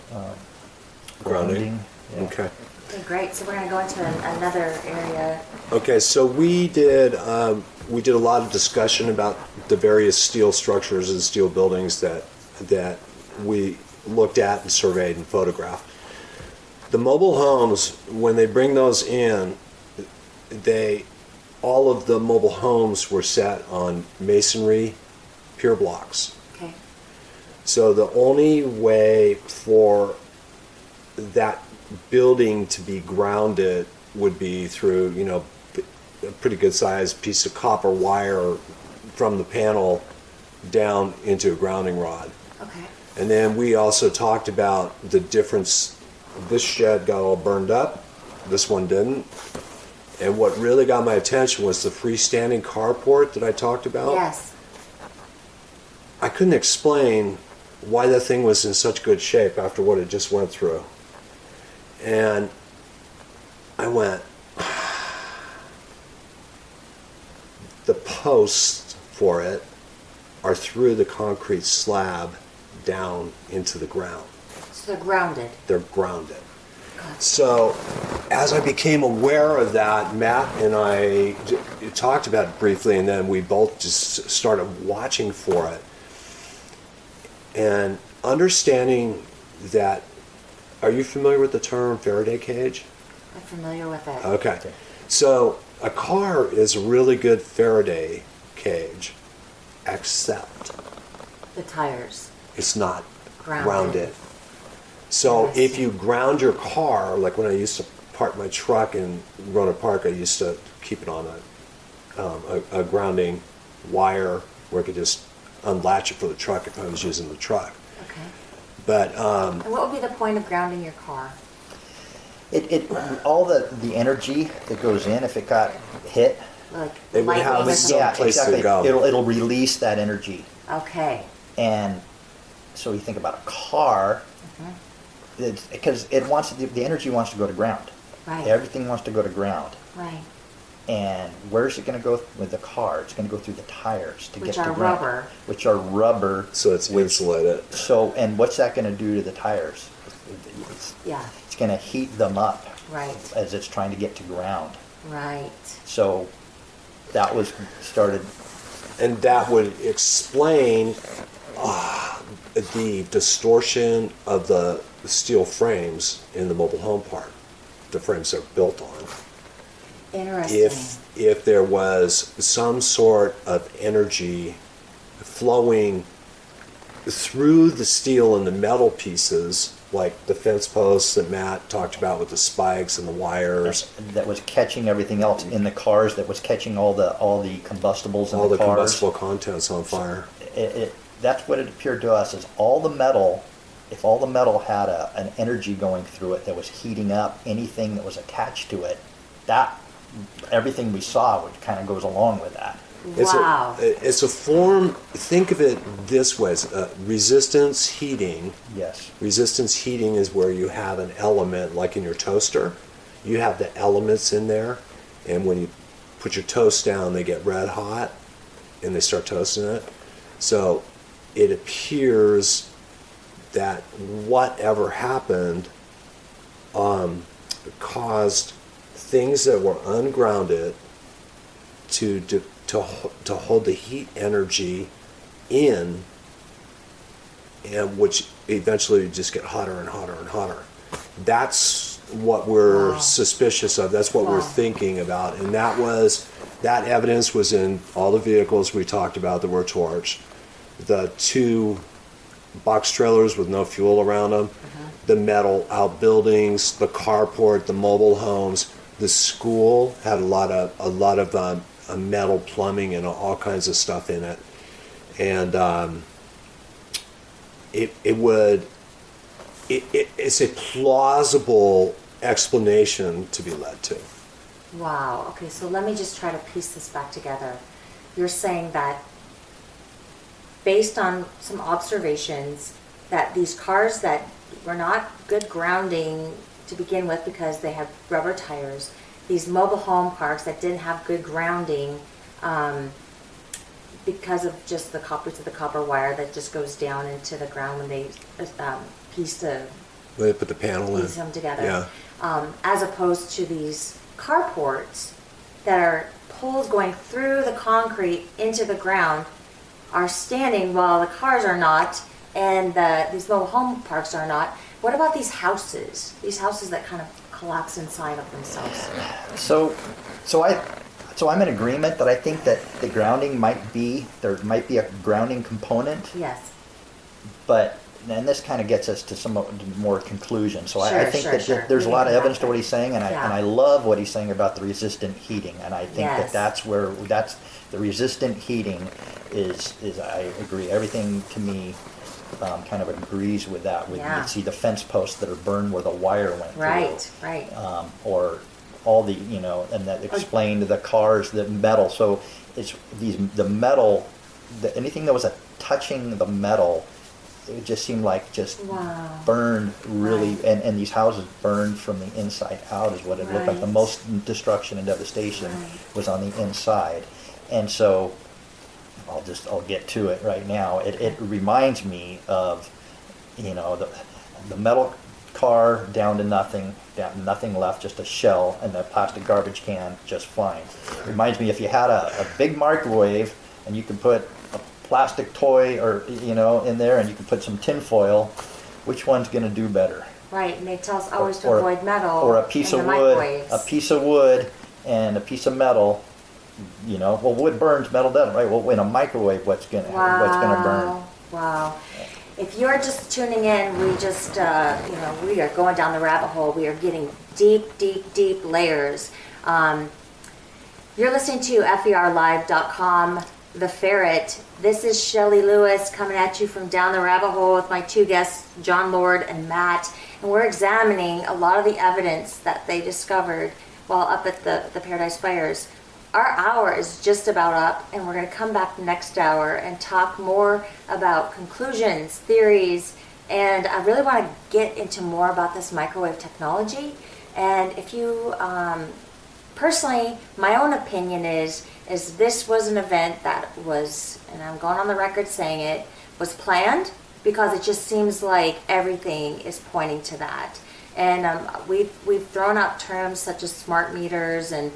Grounding. Yeah. Okay. Okay, great. So we're going to go into another area. Okay, so we did a lot of discussion about the various steel structures and steel buildings that we looked at and surveyed and photographed. The mobile homes, when they bring those in, all of the mobile homes were set on masonry pier blocks. Okay. So the only way for that building to be grounded would be through, a pretty good sized piece of copper wire from the panel down into a grounding rod. Okay. And then we also talked about the difference. This shed got all burned up, this one didn't. And what really got my attention was the freestanding carport that I talked about. Yes. I couldn't explain why that thing was in such good shape after what it just went through. And I went, the posts for it are through the concrete slab down into the ground. So they're grounded. They're grounded. Gotcha. So as I became aware of that, Matt and I talked about it briefly, and then we both just started watching for it. And understanding that, are you familiar with the term Faraday cage? I'm familiar with it. Okay. So a car is a really good Faraday cage, except The tires. it's not Grounded. grounded. So Yes. if you ground your car, like when I used to park my truck in Roanoke Park, I used to keep it on a grounding wire where I could just unlatch it for the truck if I was using the truck. Okay. But And what would be the point of grounding your car? It all the energy that goes in, if it got hit, Like They would lightning have or some something? place to go. It'll release that energy. Okay. And so you think about a car, because it wants the energy wants to go to ground. Right. Everything wants to go to ground. Right. And where's it going to go with the car? It's going to go through the tires to Which get to are ground. rubber. Which are rubber. So it's insulated. So, and what's that going to do to the tires? Yeah. It's going to heat them up Right. as it's trying to get to ground. Right. So that was started. And that would explain the distortion of the steel frames in the mobile home park, the frames they're built on. Interesting. If there was some sort of energy flowing through the steel and the metal pieces, like the fence posts that Matt talked about with the spikes and the wires, That was catching everything else in the cars. That was catching all the combustibles in all the the cars. combustible contents on fire. That's what it appeared to us, is all the metal. If all the metal had an energy going through it that was heating up anything that was attached to it, that everything we saw would kind of goes along with that. Wow. It's a form, think of it this way, resistance heating. Yes. Resistance heating is where you have an element, like in your toaster, you have the elements in there, and when you put your toast down, they get red hot, and they start toasting it. So it appears that whatever happened caused things that were ungrounded to hold the heat energy in, and which eventually just get hotter and hotter and hotter. That's what we're Wow. suspicious of. That's what we're Wow. thinking about. And that evidence was in all the vehicles we talked about that were torched. The 2 box trailers with no fuel around them, the metal outbuildings, the carport, the mobile homes. The school had a lot of metal plumbing and all kinds of stuff in it, and it's a plausible explanation to be led to. Wow. Okay, so let me just try to piece this back together. You're saying that based on some observations that these cars that were not good grounding to begin with because they had rubber tires, these mobile home parks that didn't have good grounding because of just the copper wire that just goes down into the ground when they piece They put the panel in. them together. Yeah. As opposed to these carports that are poles going through the concrete into the ground are standing while the cars are not, and these mobile home parks are not. What about these houses? These houses that kind of collapse inside of themselves. So I'm in agreement that I think that the grounding there might be a grounding component, Yes. but then this kind of gets us to some more conclusion. So I think that Sure. there's a lot of Yeah. evidence to what he's saying, and Yeah. I love what he's saying about the resistant heating, and I think Yes. that's the resistant heating is I agree. Everything to me kind of agrees with that. Yeah. You see the fence posts that are burned where the wire went through. Right. Or all the, and that explained the cars, the metal. So it's the metal, anything that was touching the metal, it just seemed like Wow. burned really, and these houses burned from the inside out is what it looked like. The Right. most destruction and devastation Right. was on the inside. And so I'll get to it right now. It reminds me of, the metal car down to nothing left, just a shell, and the plastic garbage can just fine. Reminds me if you had a big microwave and you could put a plastic toy or in there, and you could put some tin foil, which one's going to do better? Right, and they tell us always to Or- avoid metal Or a piece in of the wood, microwaves. a piece of wood and a piece of metal. Well, wood burns, metal doesn't, right? Well, in a microwave, what's gonna burn? Wow. If you're just tuning in, we just, we are going down the rabbit hole. We are getting deep layers. You're listening to FERlive.com, The Ferret. This is Shelley Lewis coming at you from down the rabbit hole with my 2 guests, John Lord and Matt. And we're examining a lot of the evidence that they discovered while up at the Paradise Fires. Our hour is just about up, and we're going to come back next hour and talk more about conclusions, theories, And I really want to get into more about this microwave technology. And if you, personally, my own opinion is this was an event that was, and I'm going on the record saying it, was planned, because it just seems like everything is pointing to that. And we've thrown out terms such as smart meters and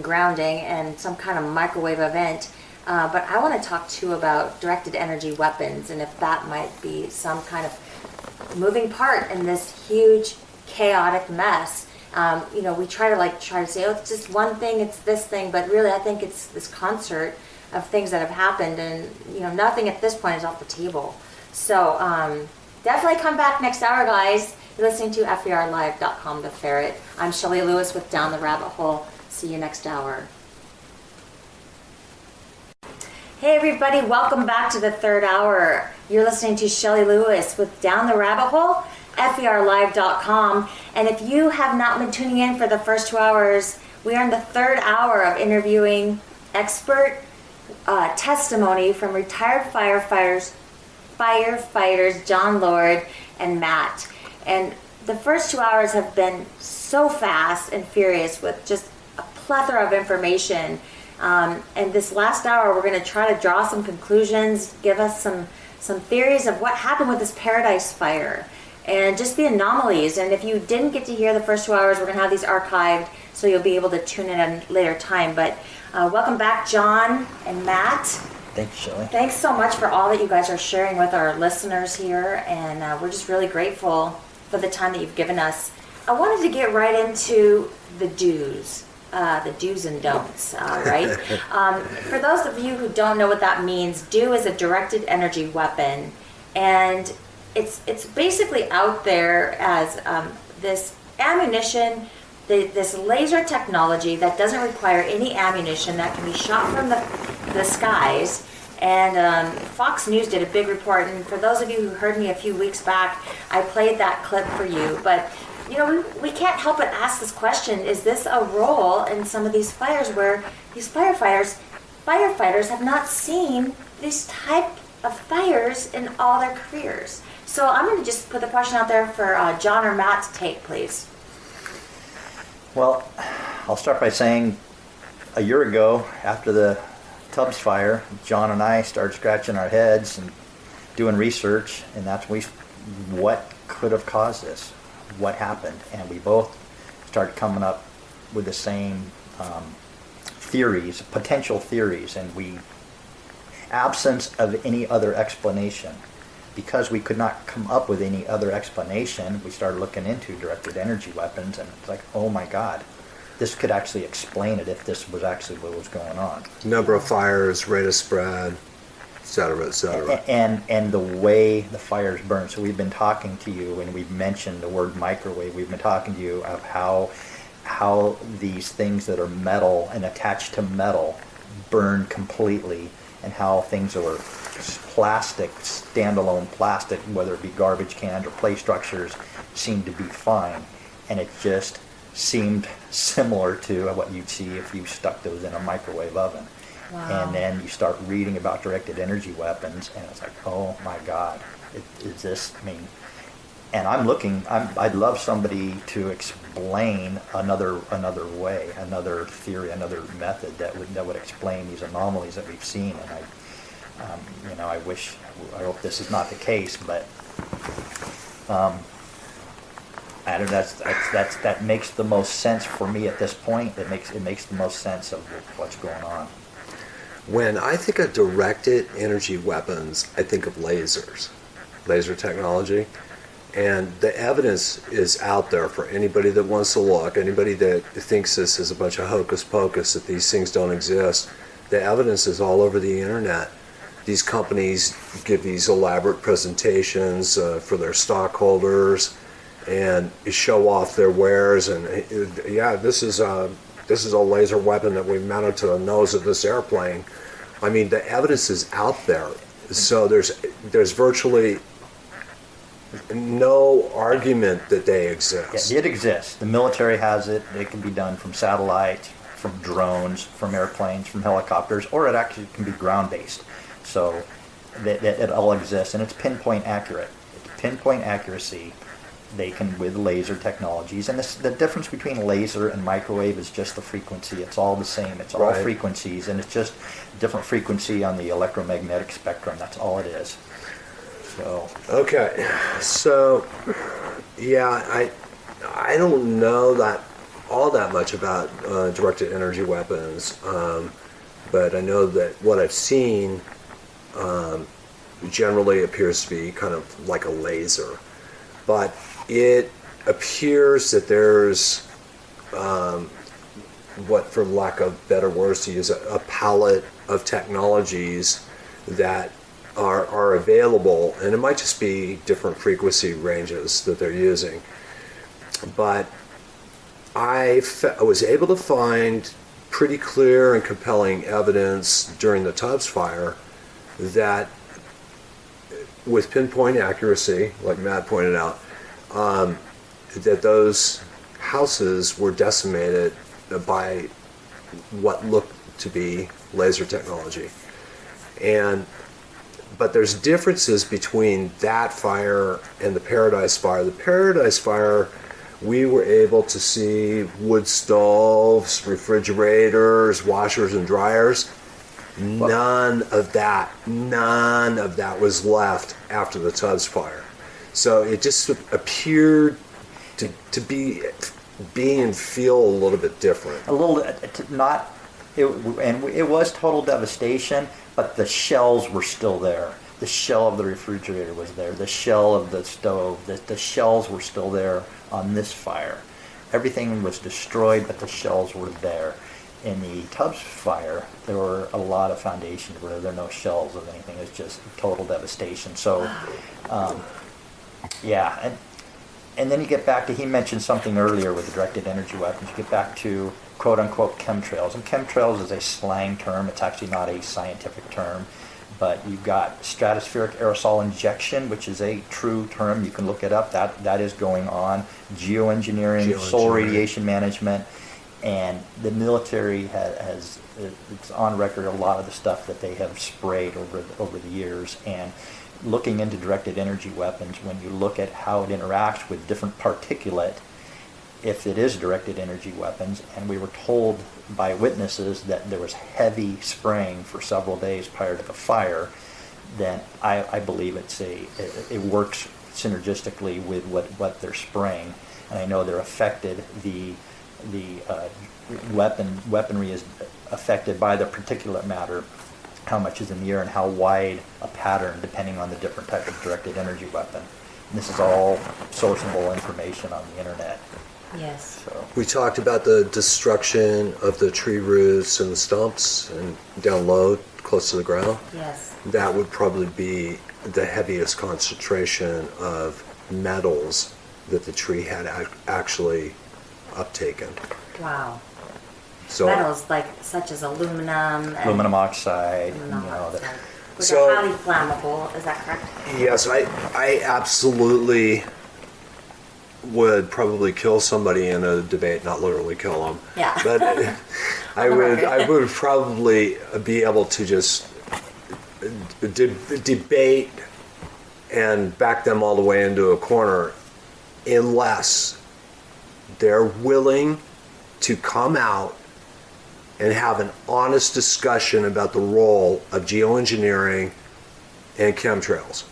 grounding and some kind of microwave event. But I want to talk too about directed energy weapons, and if that might be some kind of moving part in this huge chaotic mess. We try to say, oh, it's just one thing, it's this thing, but really I think it's this concert of things that have happened, and nothing at this point is off the table. So definitely come back next hour, guys. You're listening to FERlive.com, The Ferret. I'm Shelley Lewis with Down the Rabbit Hole. See you next hour. Hey everybody, welcome back to the third hour. You're listening to Shelley Lewis with Down the Rabbit Hole, FERlive.com. And if you have not been tuning in for the first 2 hours, we are in the third hour of interviewing expert testimony from retired firefighters John Lord and Matt. And the first 2 hours have been so fast and furious with just a plethora of information. And this last hour, we're going to try to draw some conclusions, give us some theories of what happened with this Paradise Fire and just the anomalies. And if you didn't get to hear the first 2 hours, we're going to have these archived so you'll be able to tune in at a later time. But welcome back, John and Matt. Thanks, Shelley. Thanks so much for all that you guys are sharing with our listeners here. And we're just really grateful for the time that you've given us. I wanted to get right into the do's. The do's and don'ts, right? For those of you who don't know what that means, DO is a directed energy weapon, and it's basically out there as this ammunition, this laser technology that doesn't require any ammunition, that can be shot from the skies. And Fox News did a big report, and for those of you who heard me a few weeks back, I played that clip for you. But we can't help but ask this question: is this a role in some of these fires where these firefighters have not seen this type of fires in all their careers? So I'm going to just put the question out there for John or Matt to take, please. Well, I'll start by saying a year ago, after the Tubbs fire, John and I started scratching our heads and doing research, and that's what could have caused this, what happened, and we both started coming up with the same theories, potential theories, and absence of any other explanation. Because we could not come up with any other explanation, we started looking into directed energy weapons, and it's like, oh my God, this could actually explain it if this was actually what was going on. Number of fires, rate of spread, et cetera, et cetera. And the way the fires burn. So we've been talking to you, and we've mentioned the word microwave. We've been talking to you of how these things that are metal and attached to metal burn completely, and how things are plastic, standalone plastic, whether it be garbage cans or play structures, seem to be fine. And it just seemed similar to what you'd see if you stuck those in a microwave oven. Wow. And then you start reading about directed energy weapons, and it's like, oh my God, is this, and I'd love somebody to explain another way, another theory, another method that would explain these anomalies that we've seen. And I hope this is not the case, but that makes the most sense for me at this point. It makes the most sense of what's going on. When I think of directed energy weapons, I think of lasers, laser technology. And the evidence is out there for anybody that wants to look, anybody that thinks this is a bunch of hocus pocus, that these things don't exist. The evidence is all over the internet. These companies give these elaborate presentations for their stockholders and show off their wares. And this is a laser weapon that we mounted to the nose of this airplane. I mean, the evidence is out there. So there's virtually no argument that they exist. Yeah, it exists. The military has it. It can be done from satellites, from drones, from airplanes, from helicopters, or it actually can be ground-based. So that it all exists, and it's pinpoint accurate. It's pinpoint accuracy. They can with laser technologies, and the difference between laser and microwave is just the frequency. It's all the same. It's all Right. frequencies, and it's just different frequency on the electromagnetic spectrum. That's all it is. So Okay, so yeah, I don't know that all that much about directed energy weapons, but I know that what I've seen generally appears to be kind of like a laser, but it appears that there's what, for lack of better words to use, a palette of technologies that are available, and it might just be different frequency ranges that they're using. But I was able to find pretty clear and compelling evidence during the Tubbs fire that with pinpoint accuracy, like Matt pointed out, that those houses were decimated by what looked to be laser technology. But there's differences between that fire and the Paradise fire. The Paradise fire, we were able to see wood stoves, refrigerators, washers and dryers. None of that was left after the Tubbs fire. So it just appeared to be and feel a little bit different. a little not, and it was total devastation, but the shells were still there. The shell of the refrigerator was there. The shell of the stove. The shells were still there on this fire. Everything was destroyed, but the shells were there. In the Tubbs fire, there were a lot of foundations where there were no shells of anything. It was just total devastation. So, yeah, and then you get back to, he mentioned something earlier with the directed energy weapons. You get back to quote unquote chemtrails, and chemtrails is a slang term. It's actually not a scientific term. But you've got stratospheric aerosol injection, which is a true term. You can look it up. That is going on. Geoengineering, solar radiation management, and the military has it's on record a lot of the stuff that they have sprayed over the years. And looking into directed energy weapons, when you look at how it interacts with different particulate, if it is directed energy weapons, and we were told by witnesses that there was heavy spraying for several days prior to the fire, then I believe it works synergistically with what they're spraying. And I know they're affected, the weaponry is affected by the particulate matter, how much is in the air and how wide a pattern depending on the different type of directed energy weapon. And this is all sourceable information on the internet. Yes. So We talked about the destruction of the tree roots and the stumps and down low, close to the ground. Yes. That would probably be the heaviest concentration of metals that the tree had actually uptaken. Wow. So, Metals like such as aluminum and aluminum oxide, aluminum oxide, which So- are highly flammable. Is that correct? yes, I absolutely would probably kill somebody in a debate, not literally kill them. Yeah. But I would probably be able to just debate and back them all the way into a corner unless they're willing to come out and have an honest discussion about the role of geoengineering and chemtrails.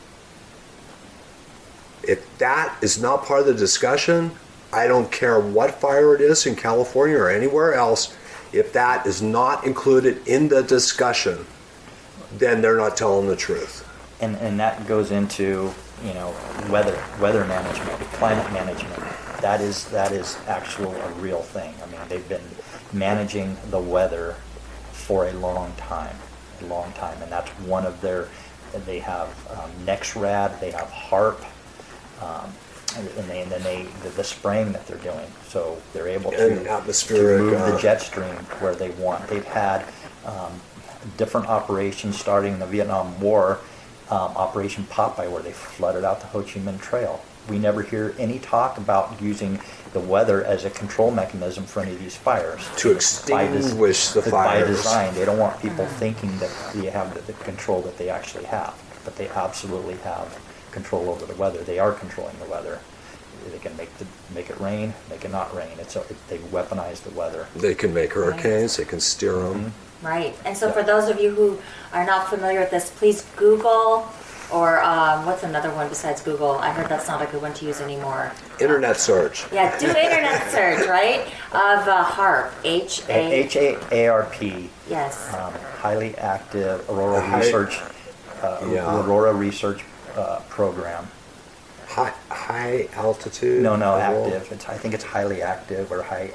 If that is not part of the discussion, I don't care what fire it is in California or anywhere else, if that is not included in the discussion, then they're not telling the truth. and that goes into, weather management, climate management. That is actual a real thing. I mean, they've been managing the weather for a long time, and that's one of their. They have NexRad, they have HARP, and then the spraying that they're doing. So they're able And to atmospheric, move the jet stream where they want. They've had different operations starting in the Vietnam War. Operation Popeye, where they flooded out the Ho Chi Minh Trail. We never hear any talk about using the weather as a control mechanism for any of these fires. To extinguish the fires. By design, they don't want people thinking that they have the control that they actually have, but they absolutely have control over the weather. They are controlling the weather. They can make it rain, make it not rain. They weaponize the weather. They can make hurricanes, they can steer them. Right. And so for those of you who are not familiar with this, please Google, or what's another one besides Google? I heard that's not a good one to use anymore. Internet search. Yeah, do internet search, right? Of HAARP, HAARP. Yes. Highly active Aurora High- Research Yeah. Aurora Research Program. High altitude? No, Aurora? active. I think it's highly active or high.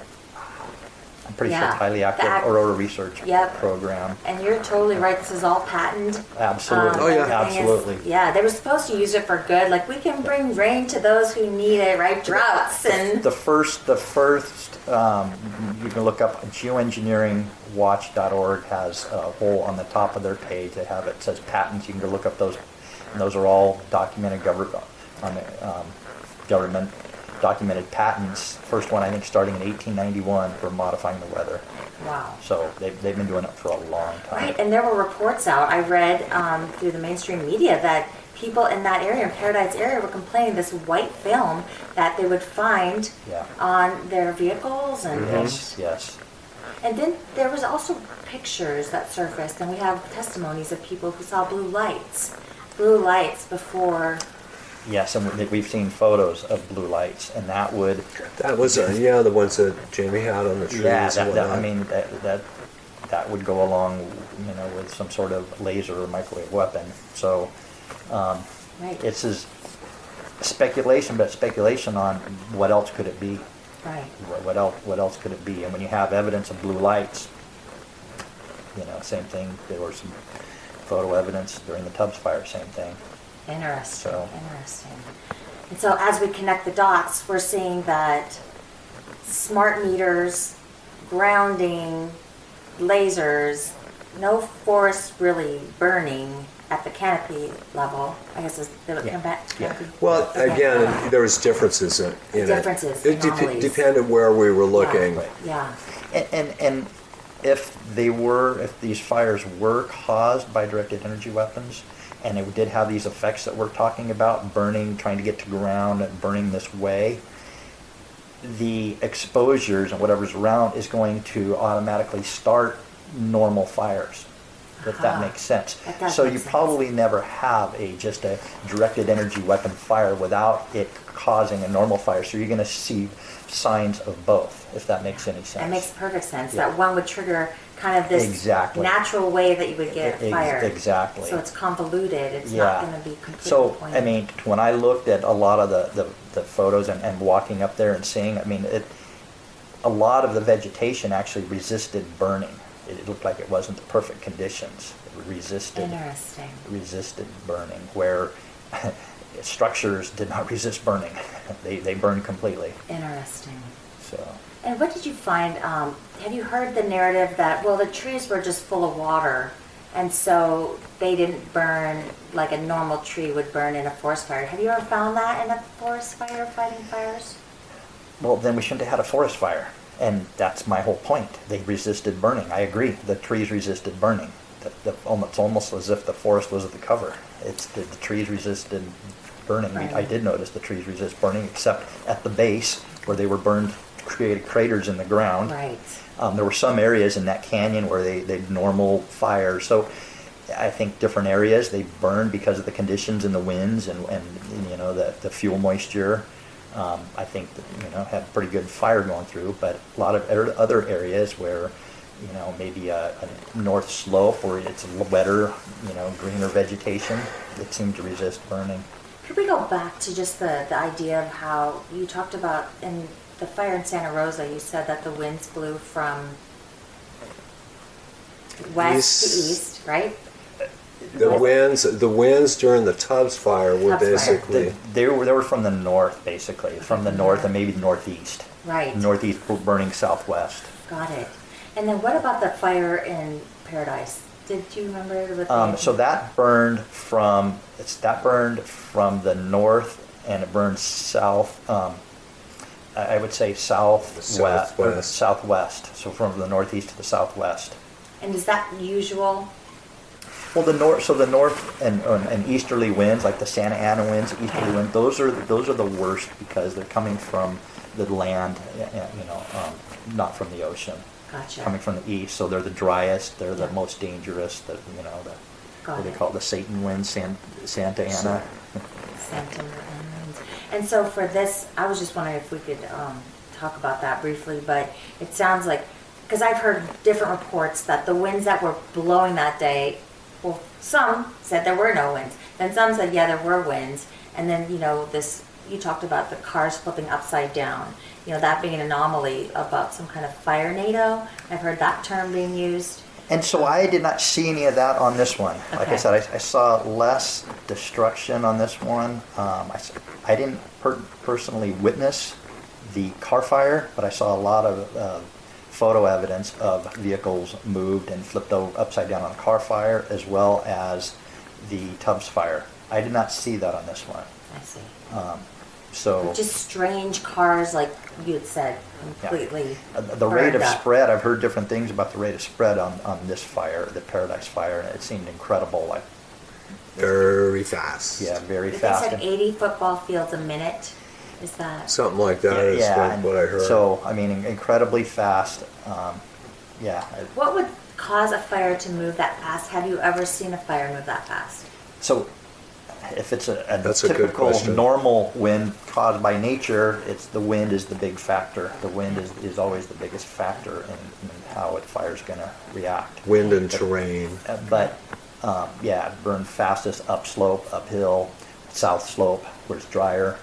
I'm pretty sure Yeah, it's highly the active Aurora Research Yep. Program. And you're totally right. This is all patent. Absolutely. Oh, yeah. Everything is- Absolutely. yeah, they were supposed to use it for good. Like, we can bring rain to those who need it, right? Droughts and The first, you can look up geoengineeringwatch.org has a hole on the top of their page. They have it says patents. You can go look up those, and those are all documented government documented patents. First one I think starting in 1891 for modifying the weather. wow. So they've been doing it for a long time. Right, and there were reports out, I read through the mainstream media, that people in that area, in Paradise area, were complaining this white film that they would find Yeah. on their vehicles and things. Yes. And then there was also pictures that surfaced, and we have testimonies of people who saw blue lights before. Yes, and we've seen photos of blue lights, and that would. That was, the ones that Jamie had on the trees. Yeah, and that, I whatnot. mean, that would go along, with some sort of laser or microwave weapon. So, Right. it's just speculation, but speculation on what else could it be? Right. What else could it be? And when you have evidence of blue lights, same thing. There was some photo evidence during the Tubbs fire, same thing. Interesting. So- Interesting. And so as we connect the dots, we're seeing that smart meters, grounding, lasers, no forest really burning at the canopy level. I guess is the Yeah. canopy. Well, Okay. again, there was differences in it. Differences, It anomalies. depended where we were looking. Right. Yeah. And if these fires were caused by directed energy weapons, and it did have these effects that we're talking about, burning, trying to get to ground, and burning this way, the exposures and whatever's around is going to automatically start normal fires, if that Aha. makes sense. That does So make you sense. probably never have just a directed energy weapon fire without it causing a normal fire. So you're going to see signs of both, if that makes any sense. That makes perfect sense. Yeah. That one would trigger kind of this Exactly. natural way that you would get fire. Exactly. So it's convoluted. It's Yeah. not going to be completely So, pointed. I mean, when I looked at a lot of the photos and walking up there and seeing, I mean, a lot of the vegetation actually resisted burning. It looked like it wasn't the perfect conditions. It resisted burning, where structures did not resist burning. They burned completely. Interesting. So, And what did you find? Have you heard the narrative that, well, the trees were just full of water, and so they didn't burn like a normal tree would burn in a forest fire? Have you ever found that in a forest fire, fighting fires? well, then we shouldn't have had a forest fire. And that's my whole point. They resisted burning. I agree. The trees resisted burning. It's almost as if the forest was the cover. It's the trees resisted burning. Right. I did notice the trees resist burning, except at the base where they were burned, created craters in the ground. Right. There were some areas in that canyon where they normal fires. So I think different areas they burned because of the conditions and the winds and the fuel moisture. I think that, had pretty good fire going through, but a lot of other areas where, maybe a north slope where it's a little wetter, greener vegetation, it seemed to resist burning. Could we go back to just the idea of how you talked about in the fire in Santa Rosa, you said that the winds blew from west to east, right? The winds during the Tubbs fire were Tubbs fire. basically, They were from the north, basically, from the north and maybe northeast. Right. Northeast burning southwest. Got it. And then what about the fire in Paradise? Did you remember the So that burned from the north, and it burned south. I would say southwest. So from the northeast to the southwest. And is that usual? Well, the north and easterly winds, like the Santa Ana winds, easterly winds, those are the worst because they're coming from the land, not from the ocean. Gotcha. Coming from the east, so they're the driest. They're the Yeah. most dangerous. What Got they it. call it, the Satan winds, Santa Ana. Santa Ana. And so for this, I was just wondering if we could talk about that briefly, but it sounds like, because I've heard different reports that the winds that were blowing that day, well, some said there were no winds. Then some said, yeah, there were winds. And then, you talked about the cars flipping upside down. That being an anomaly about some kind of fire NATO. I've heard that term being used. And so I did not see any of that on this one. Like I Okay. said, I saw less destruction on this one. I didn't personally witness the car fire, but I saw a lot of photo evidence of vehicles moved and flipped over upside down on a car fire, as well as the Tubbs fire. I did not see that on this one. I see. So Just strange cars, like you had said, Yeah. completely. the rate burned of up. spread, I've heard different things about the rate of spread on this fire, the Paradise fire, and it seemed incredible. Like, Very fast. yeah, very They fast. said 80 football fields a minute. Is that? Something like that is and what I heard. So, I mean, incredibly fast. What would cause a fire to move that fast? Have you ever seen a fire move that fast? So, if it's a That's a good typical question. normal wind caused by nature, it's the wind is the big factor. The wind is always the biggest factor in how a fire's going to react. Wind and terrain. But it burned fastest upslope, uphill, south slope where it's drier,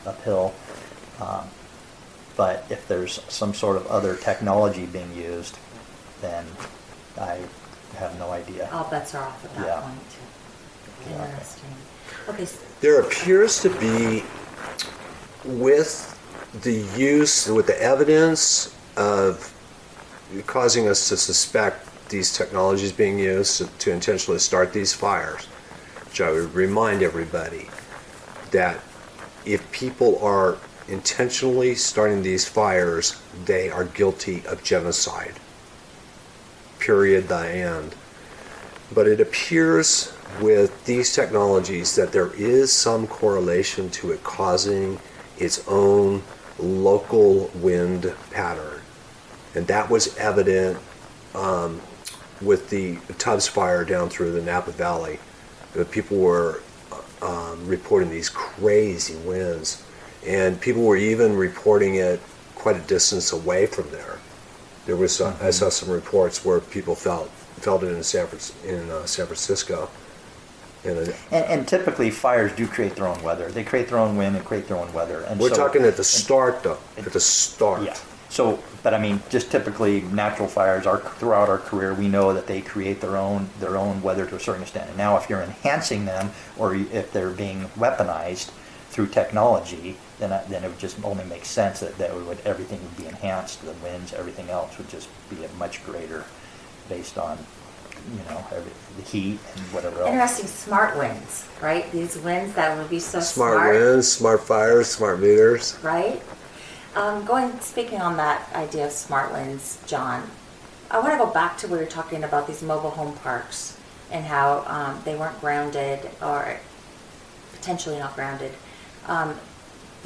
uphill. But if there's some sort of other technology being used, then I have no idea. All bets are off at that Yeah. point. Yeah. Interesting. Okay. There appears to be, with the evidence of causing us to suspect these technologies being used to intentionally start these fires, which I would remind everybody that if people are intentionally starting these fires, they are guilty of genocide. Period, the end. But it appears with these technologies that there is some correlation to it causing its own local wind pattern. And that was evident with the Tubbs fire down through the Napa Valley. The people were reporting these crazy winds, and people were even reporting it quite a distance away from there. There was I saw some reports where people felt it in San Francisco. And typically fires do create their own weather. They create their own wind and create their own weather. And We're so- talking at the start, though. At the start. Yeah. So, but I mean, just typically natural fires are throughout our career. We know that they create their own weather to a certain extent. And now, if you're enhancing them, or if they're being weaponized through technology, then it would just only make sense that everything would be enhanced. The winds, everything else would just be a much greater, based on the heat and whatever else. Interesting, smart winds, right? These winds that would be so smart. Smart winds, smart fires, smart meters. Right? Speaking on that idea of smart winds, John, I want to go back to where you're talking about these mobile home parks and how they weren't grounded or potentially not grounded. But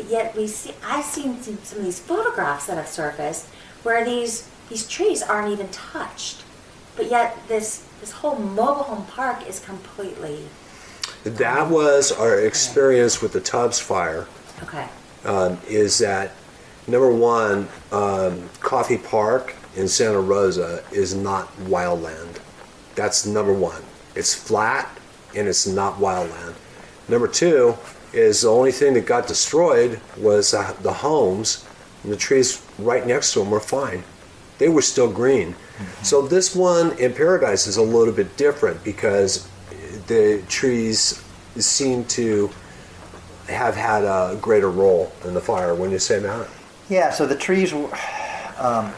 yet I've seen some of these photographs that have surfaced where these trees aren't even touched. But yet this whole mobile home park is completely, That was our experience with the Tubbs fire. okay. Is that number one, Coffee Park in Santa Rosa is not wildland. That's number one. It's flat and it's not wildland. Number two is the only thing that got destroyed was the homes, and the trees right next to them were fine. They were still green. Mm-hmm. So this one in Paradise is a little bit different because the trees seem to have had a greater role in the fire. Wouldn't you say, Matt? Yeah, so the trees were, I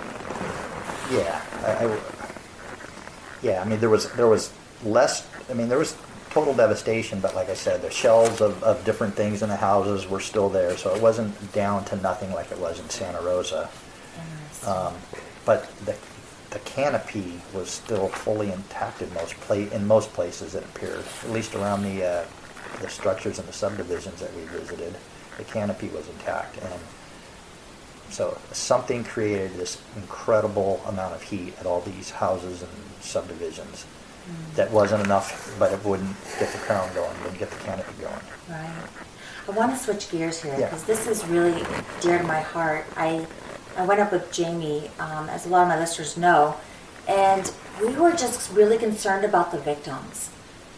mean, there was less, I mean, there was total devastation, but like I said, the shells of different things in the houses were still there, so it wasn't down to nothing like it was in Santa Rosa. But the the canopy was still fully intact in most places, it appeared, at least around the structures and the subdivisions that we visited. The canopy was intact, and so something created this incredible amount of heat at all these houses and subdivisions. That wasn't enough, but it wouldn't get the crown going, wouldn't get the canopy going. Right. I want to switch gears here Yeah. because this is really dear to my heart. I went up with Jamie, as a lot of my listeners know, and we were just really concerned about the victims.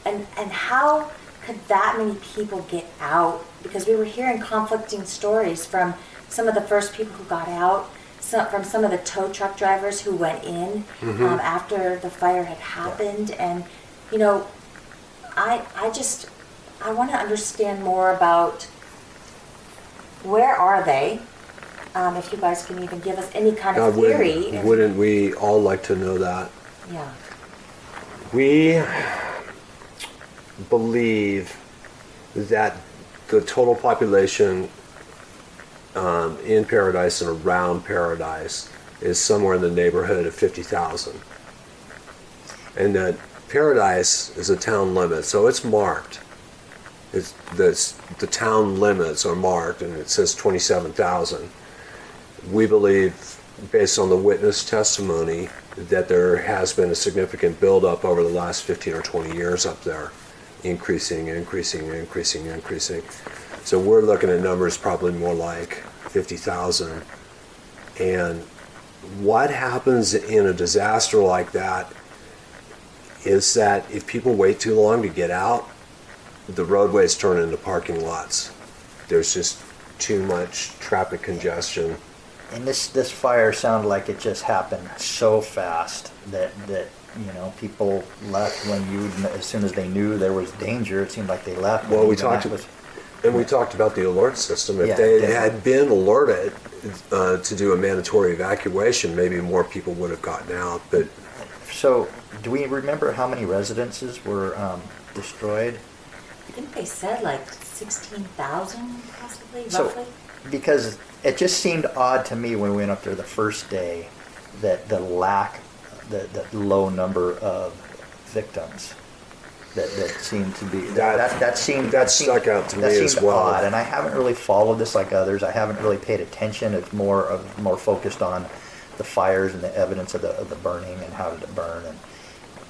And how could that many people get out? Because we were hearing conflicting stories from some of the first people who got out, from some of the tow truck drivers who went in after the fire had happened. And, you know, I want to understand more about where are they? If you guys can even give us any kind of theory. Wouldn't we all like to know that? Yeah. We believe that the total population in Paradise and around Paradise is somewhere in the neighborhood of 50,000. And that Paradise is a town limit, so it's marked. The town limits are marked, and it says 27,000. We believe, based on the witness testimony, that there has been a significant buildup over the last 15 or 20 years up there, increasing. So we're looking at numbers probably more like 50,000. And what happens in a disaster like that is that if people wait too long to get out, the roadways turn into parking lots. There's just too much traffic congestion. And this fire sounded like it just happened so fast that people left as soon as they knew there was danger. It seemed like they left. Well, we talked about the alert system. If they had been alerted to do a mandatory evacuation, maybe more people would have gotten out. But so, do we remember how many residences were destroyed? I think they said like 16,000 possibly, roughly. Because it just seemed odd to me when we went up there the first day that the low number of victims that seemed to be that stuck out to me as well. Odd, and I haven't really followed this like others. I haven't really paid attention. It's more focused on the fires and the evidence of the burning and how did it burn. And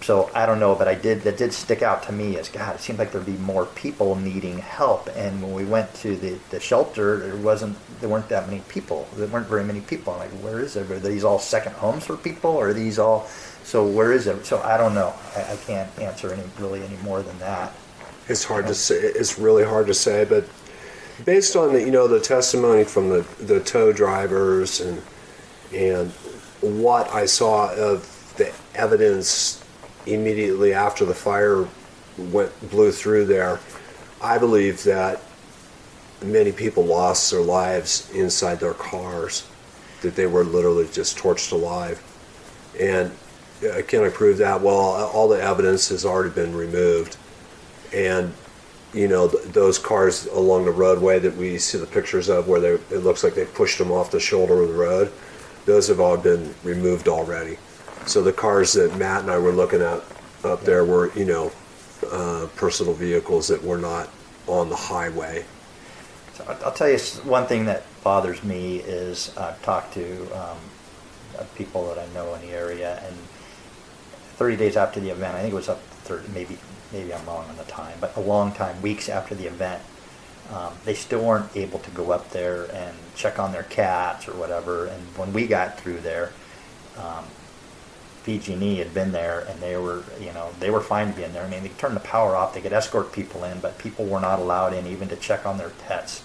so I don't know, but that did stick out to me as, God, it seemed like there'd be more people needing help. And when we went to the shelter, there weren't that many people. There weren't very many people. I'm like, where is it? Are these all second homes for people? Or are these all, so where is it? So I don't know. I can't answer any more than that. it's hard to say. It's really hard to say, but based on the testimony from the tow drivers and what I saw of the evidence immediately after the fire blew through there, I believe that many people lost their lives inside their cars, that they were literally just torched alive. And can I prove that? Well, all the evidence has already been removed. And, those cars along the roadway that we see the pictures of where it looks like they pushed them off the shoulder of the road, those have all been removed already. So the cars that Matt and I were looking at up there were, personal vehicles that were not on the highway. So I'll tell you one thing that bothers me is I've talked to people that I know in the area, and 30 days after the event, I think it was up 30, maybe I'm wrong on the time, but a long time, weeks after the event, they still weren't able to go up there and check on their cats or whatever. And when we got through there, PG&E had been there, and they were fine to be in there. I mean, they could turn the power off, they could escort people in, but people were not allowed in even to check on their pets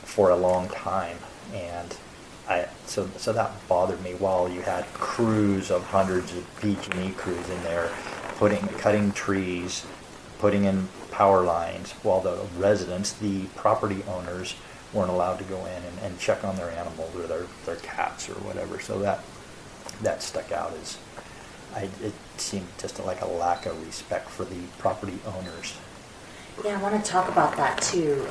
for a long time. And so that bothered me. While you had crews of hundreds of PG&E crews in there, cutting trees, putting in power lines, while the residents, the property owners, weren't allowed to go in and check on their animals or their cats or whatever. So that stuck out as it seemed just like a lack of respect for the property owners. Yeah, I want to talk about that too.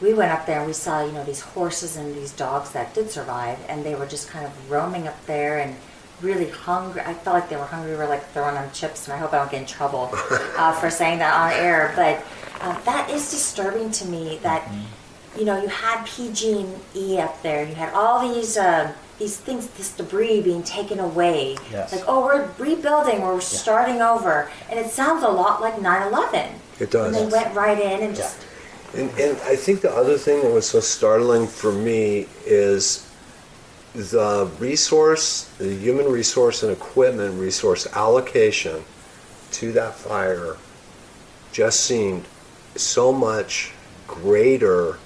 we went up there and we saw, you know, these horses and these dogs that did survive, and they were just kind of roaming up there and really hungry. I felt like they were hungry. We were like throwing them chips, and I hope I don't get in trouble for saying that on air. But that is disturbing to me that, you know, you had PG&E up there. You had all these things, this debris being taken away. Yes. Like, oh, we're rebuilding, we're starting over. And it sounds a lot like 9/11. It does. And they went right in and just... And I think the other thing that was so startling for me is the human resource and equipment resource allocation to that fire just seemed so much greater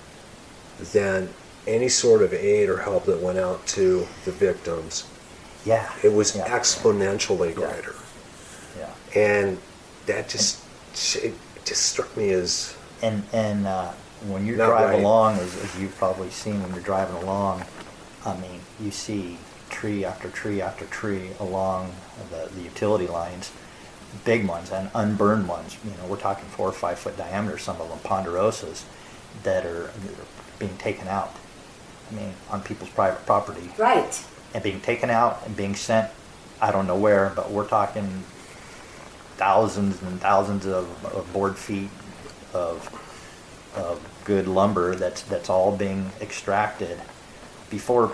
than any sort of aid or help that went out to the victims. Yeah. It was Yeah. exponentially greater. Yeah. And that just struck me as... And when you Not drive right. along, as you've probably seen when you're driving along, I mean, you see tree after tree after tree along the utility lines, big ones and unburned ones. You know, we're talking 4 or 5 foot diameter, some of them ponderosas, that are being taken out. I mean, on people's private property. Right. And being taken out and being sent, I don't know where, but we're talking thousands and thousands of board feet of good lumber that's all being extracted before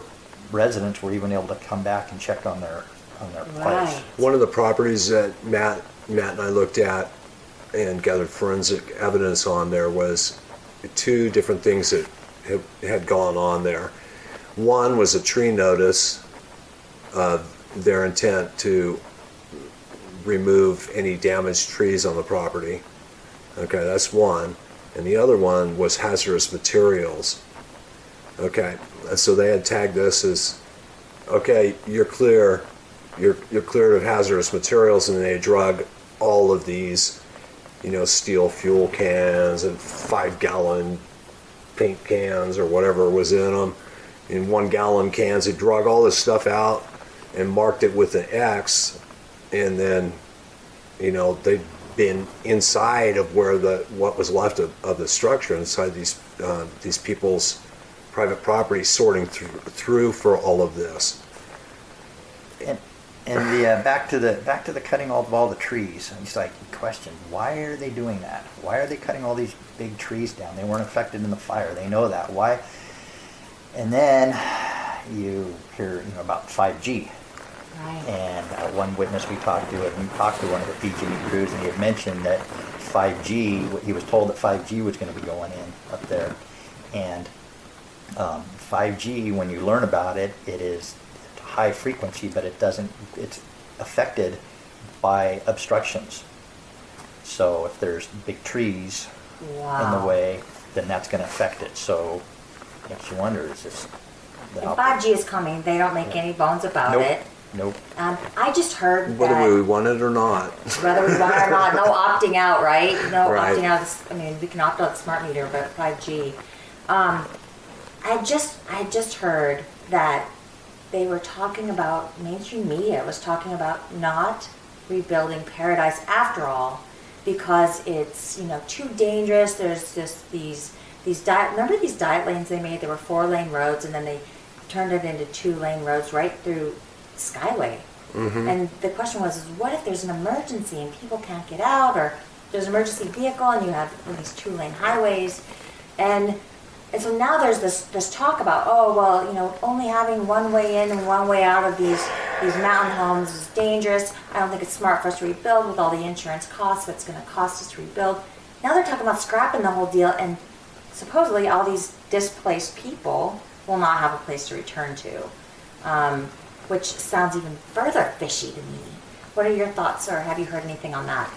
residents were even able to come back and check on their place. Right. One of the properties that Matt and I looked at and gathered forensic evidence on there was 2 different things that had gone on there. One was a tree notice of their intent to remove any damaged trees on the property. Okay, that's one. And the other one was hazardous materials. Okay, and so they had tagged this as, okay, you're clear, you're cleared of hazardous materials, and they drug all of these, you know, steel fuel cans and 5-gallon paint cans or whatever was in them, in 1-gallon cans. They drug all this stuff out and marked it with an X, and then, you know, they'd been inside of where what was left of the structure, inside these people's private property, sorting through for all of this. And the back to the cutting of all the trees. And it's like, question, why are they doing that? Why are they cutting all these big trees down? They weren't affected in the fire. They know that. Why? And then you hear, you know, about 5G. Right. And one witness we talked to one of the PG&E crews, and he had mentioned that 5G, he was told that 5G was going to be going in up there. And 5G, when you learn about it, it is high frequency, but it's affected by obstructions. So if there's big trees in the way, then that's going to affect it. So it makes you wonder, is this... If 5G is coming, they don't make any bones about it. Nope. I just heard Whether that we want it or not. whether we want it or not, no opting out, right? No Right. opting out. I mean, we can opt out smart meter, but 5G. I just heard that they were talking about, mainstream media was talking about not rebuilding Paradise after all, because it's, you know, too dangerous. There's just remember these diet lanes they made? There were 4-lane roads, and then they turned it into 2-lane roads right through Skyway. Mm-hmm. And the question was, what if there's an emergency and people can't get out, or there's an emergency vehicle and you have these 2-lane highways, and so now there's this talk about, oh well, you know, only having one way in and one way out of these mountain homes is dangerous. I don't think it's smart for us to rebuild with all the insurance costs, what's going to cost us to rebuild. Now they're talking about scrapping the whole deal, and supposedly all these displaced people will not have a place to return to. Which sounds even further fishy to me. What are your thoughts, or have you heard anything on that?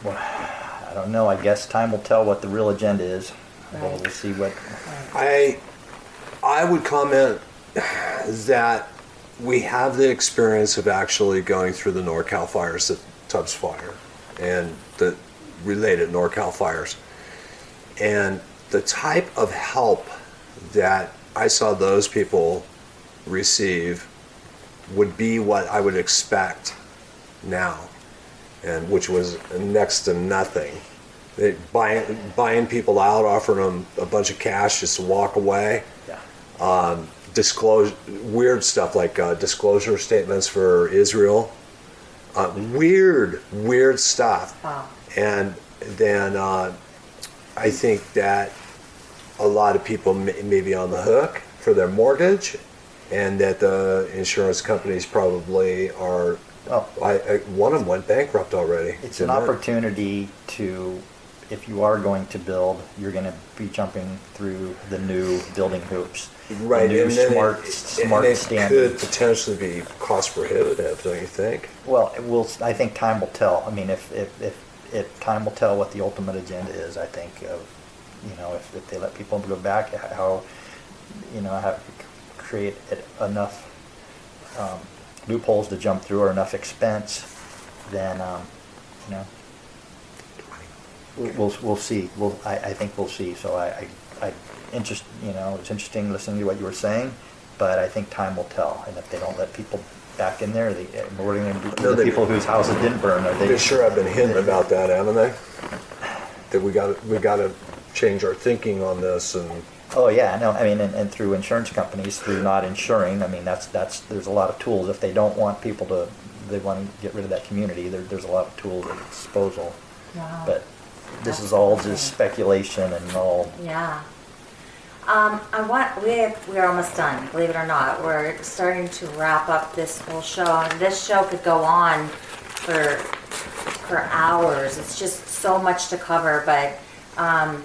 Well, I don't know. I guess time will tell what the real agenda is. Right. We'll see what... I would comment that we have the experience of actually going through the NorCal fires, the Tubbs Fire, and the related NorCal fires. And the type of help that I saw those people receive would be what I would expect now, and which was next to nothing. They buying people out, offering them a bunch of cash just to walk away. Yeah. Disclose weird stuff like disclosure statements for Israel. Weird stuff. Wow. And then I think that a lot of people may be on the hook for their mortgage, and that the insurance companies probably are. Well, One of them went bankrupt already. it's an didn't it? opportunity to, if you are going to build, you're going to be jumping through the new building hoops. Right, The new and then smart and it standards. could potentially be cost prohibitive, don't you think? Well, I think time will tell. I mean, if time will tell what the ultimate agenda is, I think of, if they let people go back, how, how create enough loopholes to jump through or enough expense, then, we'll see. I think we'll see. So it's interesting listening to what you were saying, but I think time will tell. And if they don't let people back in there, what are they going to do to the people whose houses didn't burn? They sure have been hinting about that, haven't they? That we got to change our thinking on this, and Oh yeah, no, I mean, and through insurance companies, through not insuring, I mean, that's there's a lot of tools. If they don't want people to, they want to get rid of that community, there's a lot of tools at disposal. Wow. But this That's is all amazing. just speculation and all. Yeah. We're almost done, believe it or not. We're starting to wrap up this whole show. And this show could go on for hours. It's just so much to cover, but I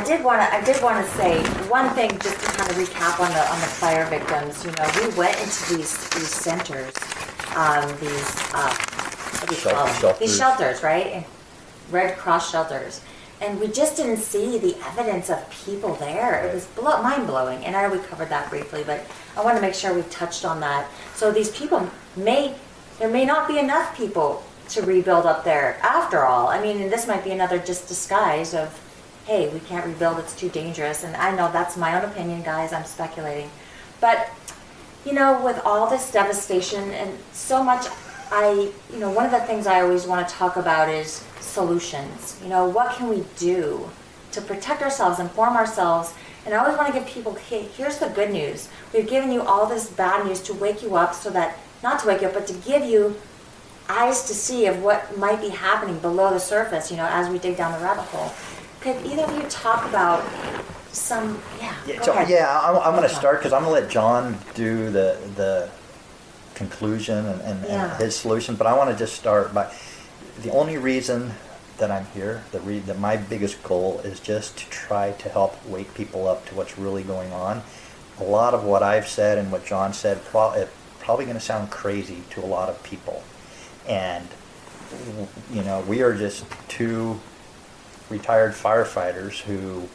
did want to say one thing just to kind of recap on the fire victims. We went into these centers, what do you call them? Shelters. These shelters, right? And Red Cross shelters. And we just didn't see the evidence of people there. It was mind-blowing. And I know we covered that briefly, but I want to make sure we touched on that. So these people there may not be enough people to rebuild up there after all. I mean, and this might be another just disguise of, hey, we can't rebuild, it's too dangerous. And I know that's my own opinion, guys, I'm speculating. But, with all this devastation and so much, one of the things I always want to talk about is solutions. What can we do to protect ourselves, inform ourselves? And I always want to give people, hey, here's the good news. We've given you all this bad news to wake you up not to wake you up, but to give you eyes to see of what might be happening below the surface, as we dig down the rabbit hole. Could either of you talk about some, go ahead. I'm going to start because I'm going to let John do the conclusion and his solution, but I want to just start by, the only reason that I'm here, that my biggest goal is just to try to help wake people up to what's really going on. A lot of what I've said and what John said probably going to sound crazy to a lot of people. And, we are just two retired firefighters who,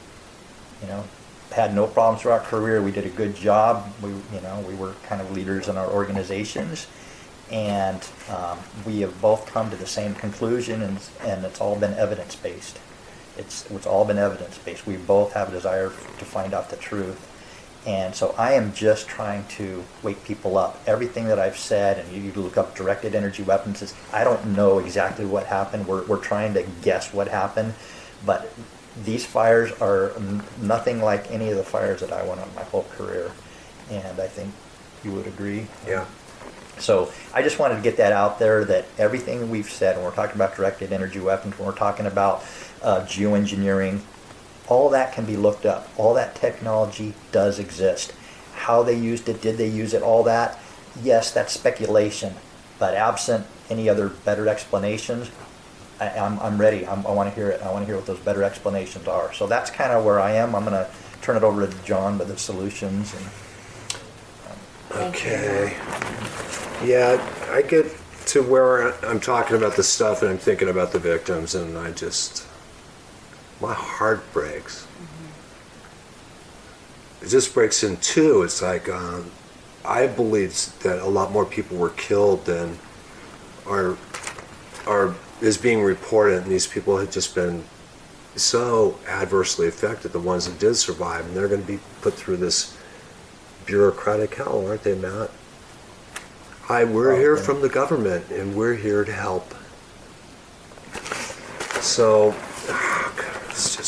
had no problems throughout career. We did a good job. We were kind of leaders in our organizations. And we have both come to the same conclusion, and it's all been evidence-based. It's all been evidence-based. We both have a desire to find out the truth. And so I am just trying to wake people up. Everything that I've said, and you look up directed energy weapons, I don't know exactly what happened. We're trying to guess what happened. But these fires are nothing like any of the fires that I went on my whole career. And I think you would agree. yeah. So I just wanted to get that out there, that everything we've said, when we're talking about directed energy weapons, when we're talking about geoengineering, all that can be looked up. All that technology does exist. How they used it, did they use it, all that, yes, that's speculation. But absent any other better explanations, I'm ready. I want to hear it. I want to hear what those better explanations are. So that's kind of where I am. I'm going to turn it over to John with the solutions. Okay. Yeah, I get to where I'm talking about the stuff and I'm thinking about the victims, and my heart breaks. It just breaks in two. It's like, I believe that a lot more people were killed than is being reported, and these people had just been so adversely affected, the ones that did survive, and they're going to be put through this bureaucratic hell, aren't they, Matt? We're here from the government, and we're here to help. So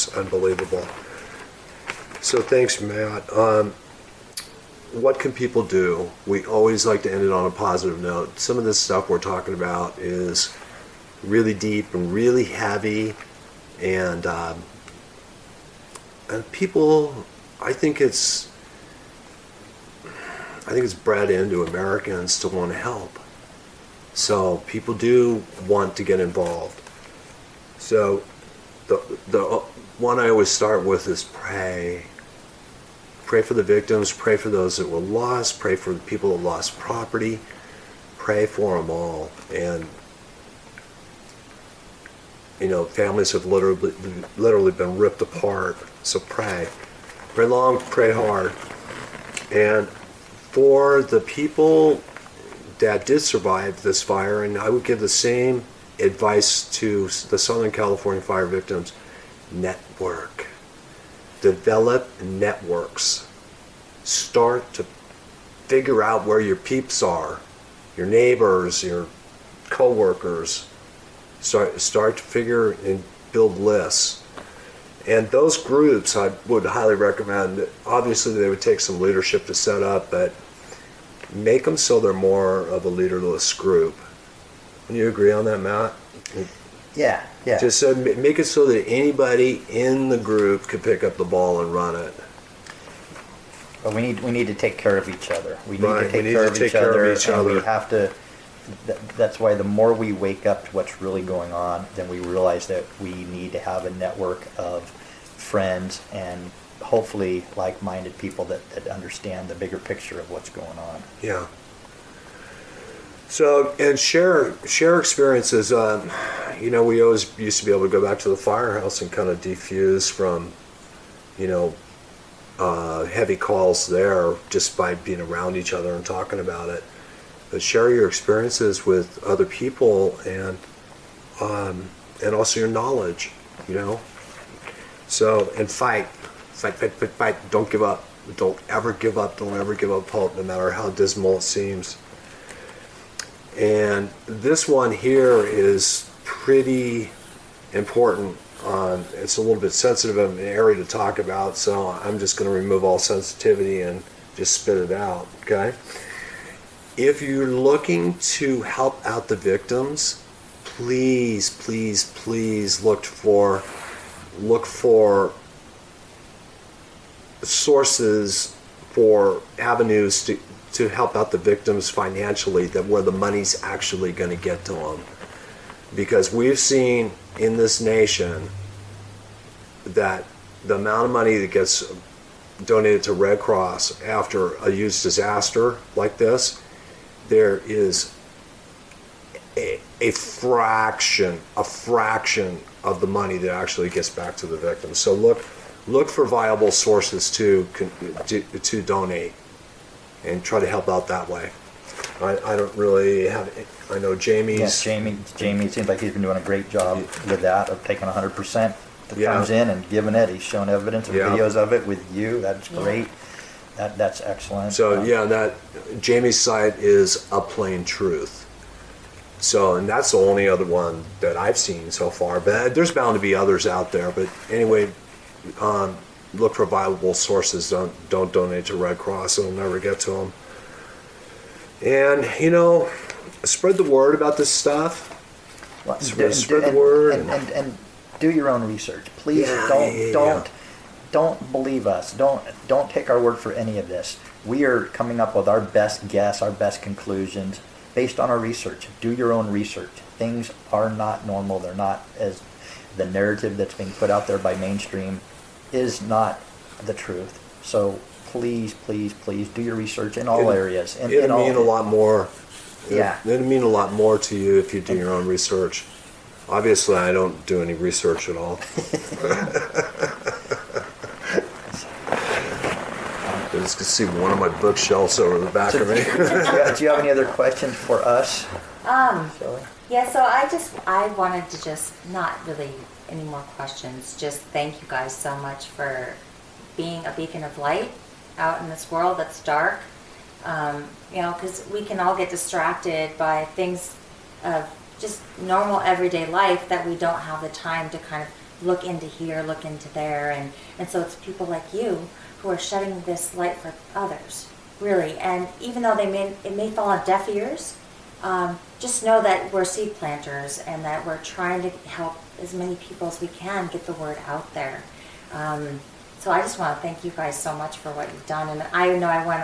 It's unbelievable. So thanks, Matt. What can people do? We always like to end it on a positive note. Some of this stuff we're talking about is really deep and really heavy, and people, I think it's bred into Americans to want to help. So people do want to get involved. So the one I always start with is pray. Pray for the victims, pray for those that were lost, pray for the people that lost property, pray for them all. And, you know, families have literally been ripped apart. So pray. Pray long, pray hard. And for the people that did survive this fire, and I would give the same advice to the Southern California fire victims, network. Develop networks. Start to figure out where your peeps are, your neighbors, your co-workers. Start to figure and build lists. And those groups I would highly recommend. Obviously they would take some leadership to set up, but make them so they're more of a leaderless group. Can you agree on that, Matt? Yeah. Just so make it so that anybody in the group could pick up the ball and run it. But we need to take care of each other. We need Right, to take we need care to of take each care of other, each and other. we have to. That's why the more we wake up to what's really going on, then we realize that we need to have a network of friends and hopefully like-minded people that understand the bigger picture of what's going on. Yeah. So, and share experiences. You know, we always used to be able to go back to the firehouse and kind of defuse from, you know, heavy calls there just by being around each other and talking about it. But share your experiences with other people and also your knowledge, you know. So, and fight. Don't give up. Don't ever give up. Don't ever give up hope, no matter how dismal it seems. And this one here is pretty important. It's a little bit sensitive of an area to talk about, so I'm just going to remove all sensitivity and just spit it out, okay? If you're looking to help out the victims, please look for sources, for avenues to help out the victims financially, that where the money's actually going to get to them. Because we've seen in this nation that the amount of money that gets donated to Red Cross after a huge disaster like this, there is a fraction of the money that actually gets back to the victims. So look for viable sources to donate and try to help out that way. I don't really have. I know Jamie's. Yes, Jamie seems like he's been doing a great job with that, of taking 100% that comes in and giving it. He's shown evidence and videos of it with you. That's great. That's excellent. So that Jamie's site is A Plain Truth. So, and that's the only other one that I've seen so far. But there's bound to be others out there. But anyway, look for viable sources. Don't donate to Red Cross. It'll never get to them. And, you know, spread the word about this stuff. Well, Spread the word. And do your own research. Please don't believe us. Don't take our word for any of this. We are coming up with our best guess, our best conclusions based on our research. Do your own research. Things are not normal. They're not, as the narrative that's being put out there by mainstream is not the truth. So please do your research in all areas. It'll mean a lot more. Yeah. It'll mean a lot more to you if you do your own research. Obviously, I don't do any research at all. You just can see one of my bookshelves over the back of me. Do you have any other questions for us? Shelley? Yeah, so I wanted to just, not really any more questions, just thank you guys so much for being a beacon of light out in this world that's dark. You know, because we can all get distracted by things of just normal everyday life that we don't have the time to kind of look into here, look into there, and so it's people like you who are shedding this light for others, really. And even though it may fall on deaf ears, just know that we're seed planters and that we're trying to help as many people as we can get the word out there. So I just want to thank you guys so much for what you've done. And I know I went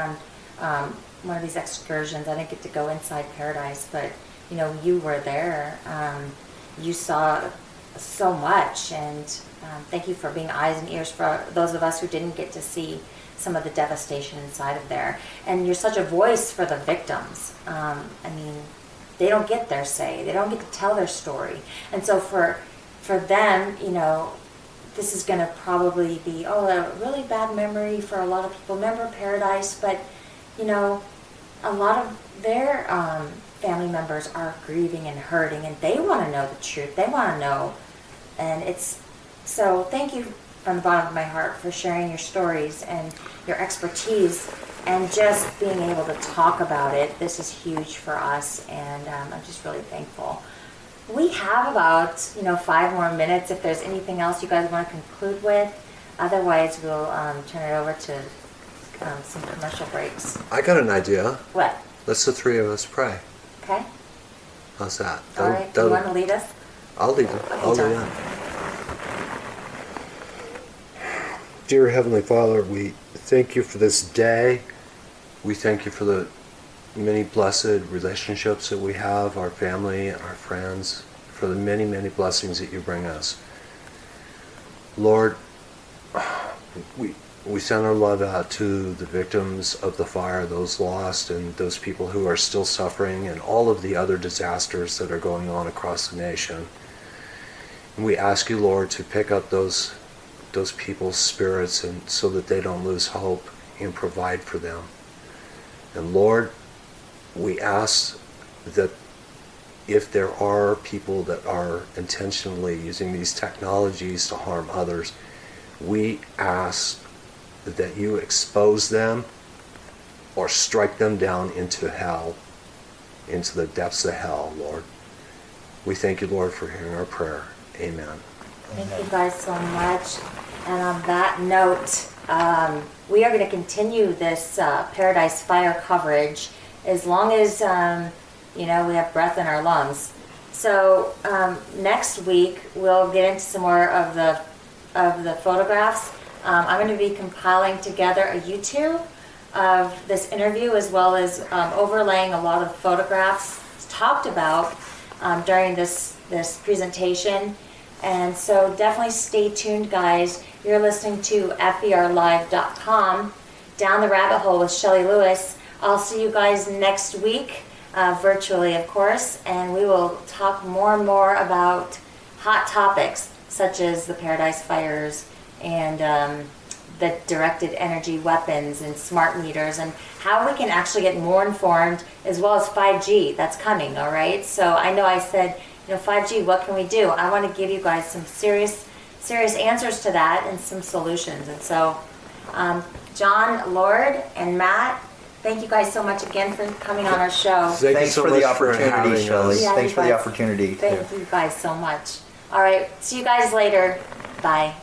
on one of these excursions. I didn't get to go inside Paradise, but you were there. You saw so much, and thank you for being eyes and ears for those of us who didn't get to see some of the devastation inside of there. And you're such a voice for the victims. They don't get their say. They don't get to tell their story. And so for them, this is going to probably be, a really bad memory for a lot of people. Remember Paradise, but, a lot of their family members are grieving and hurting, and they want to know the truth. They want to know. And so thank you from the bottom of my heart for sharing your stories and your expertise and just being able to talk about it. This is huge for us, and I'm just really thankful. We have about 5 more minutes if there's anything else you guys want to conclude with. Otherwise, we'll turn it over to some commercial breaks. I got an idea. What? Let's the three of us pray. Okay. How's that? All right. Do you want to lead us? I'll lead it. I'll John. lead it. Dear Heavenly Father, we thank you for this day. We thank you for the many blessed relationships that we have, our family, our friends, for the many, many blessings that you bring us. Lord, we send our love out to the victims of the fire, those lost, and those people who are still suffering, and all of the other disasters that are going on across the nation. And we ask you, Lord, to pick up those people's spirits, and so that they don't lose hope, and provide for them. And Lord, we ask that if there are people that are intentionally using these technologies to harm others, we ask that you expose them or strike them down into hell, into the depths of hell, Lord. We thank you, Lord, for hearing our prayer. Amen. Thank you guys so much. And on that note, we are going to continue this Paradise Fire coverage as long as we have breath in our lungs. So next week we'll get into some more of the photographs. I'm going to be compiling together a YouTube of this interview, as well as overlaying a lot of photographs talked about during this presentation. And so definitely stay tuned, guys. You're listening to FERlive.com, Down the Rabbit Hole with Shelley Lewis. I'll see you guys next week, virtually, of course, and we will talk more and more about hot topics such as the Paradise Fires and the directed energy weapons and smart meters, and how we can actually get more informed, as well as 5G. That's coming, all right? So I know I said, 5G, what can we do? I want to give you guys some serious answers to that and some solutions. And so, John, Lord, and Matt, thank you guys so much again for coming on our show. Thank you Thanks so for much the for opportunity, having Shelley. us. Yeah, Thanks you for the guys. opportunity. Thank you guys so much. All right, see you guys later. Bye.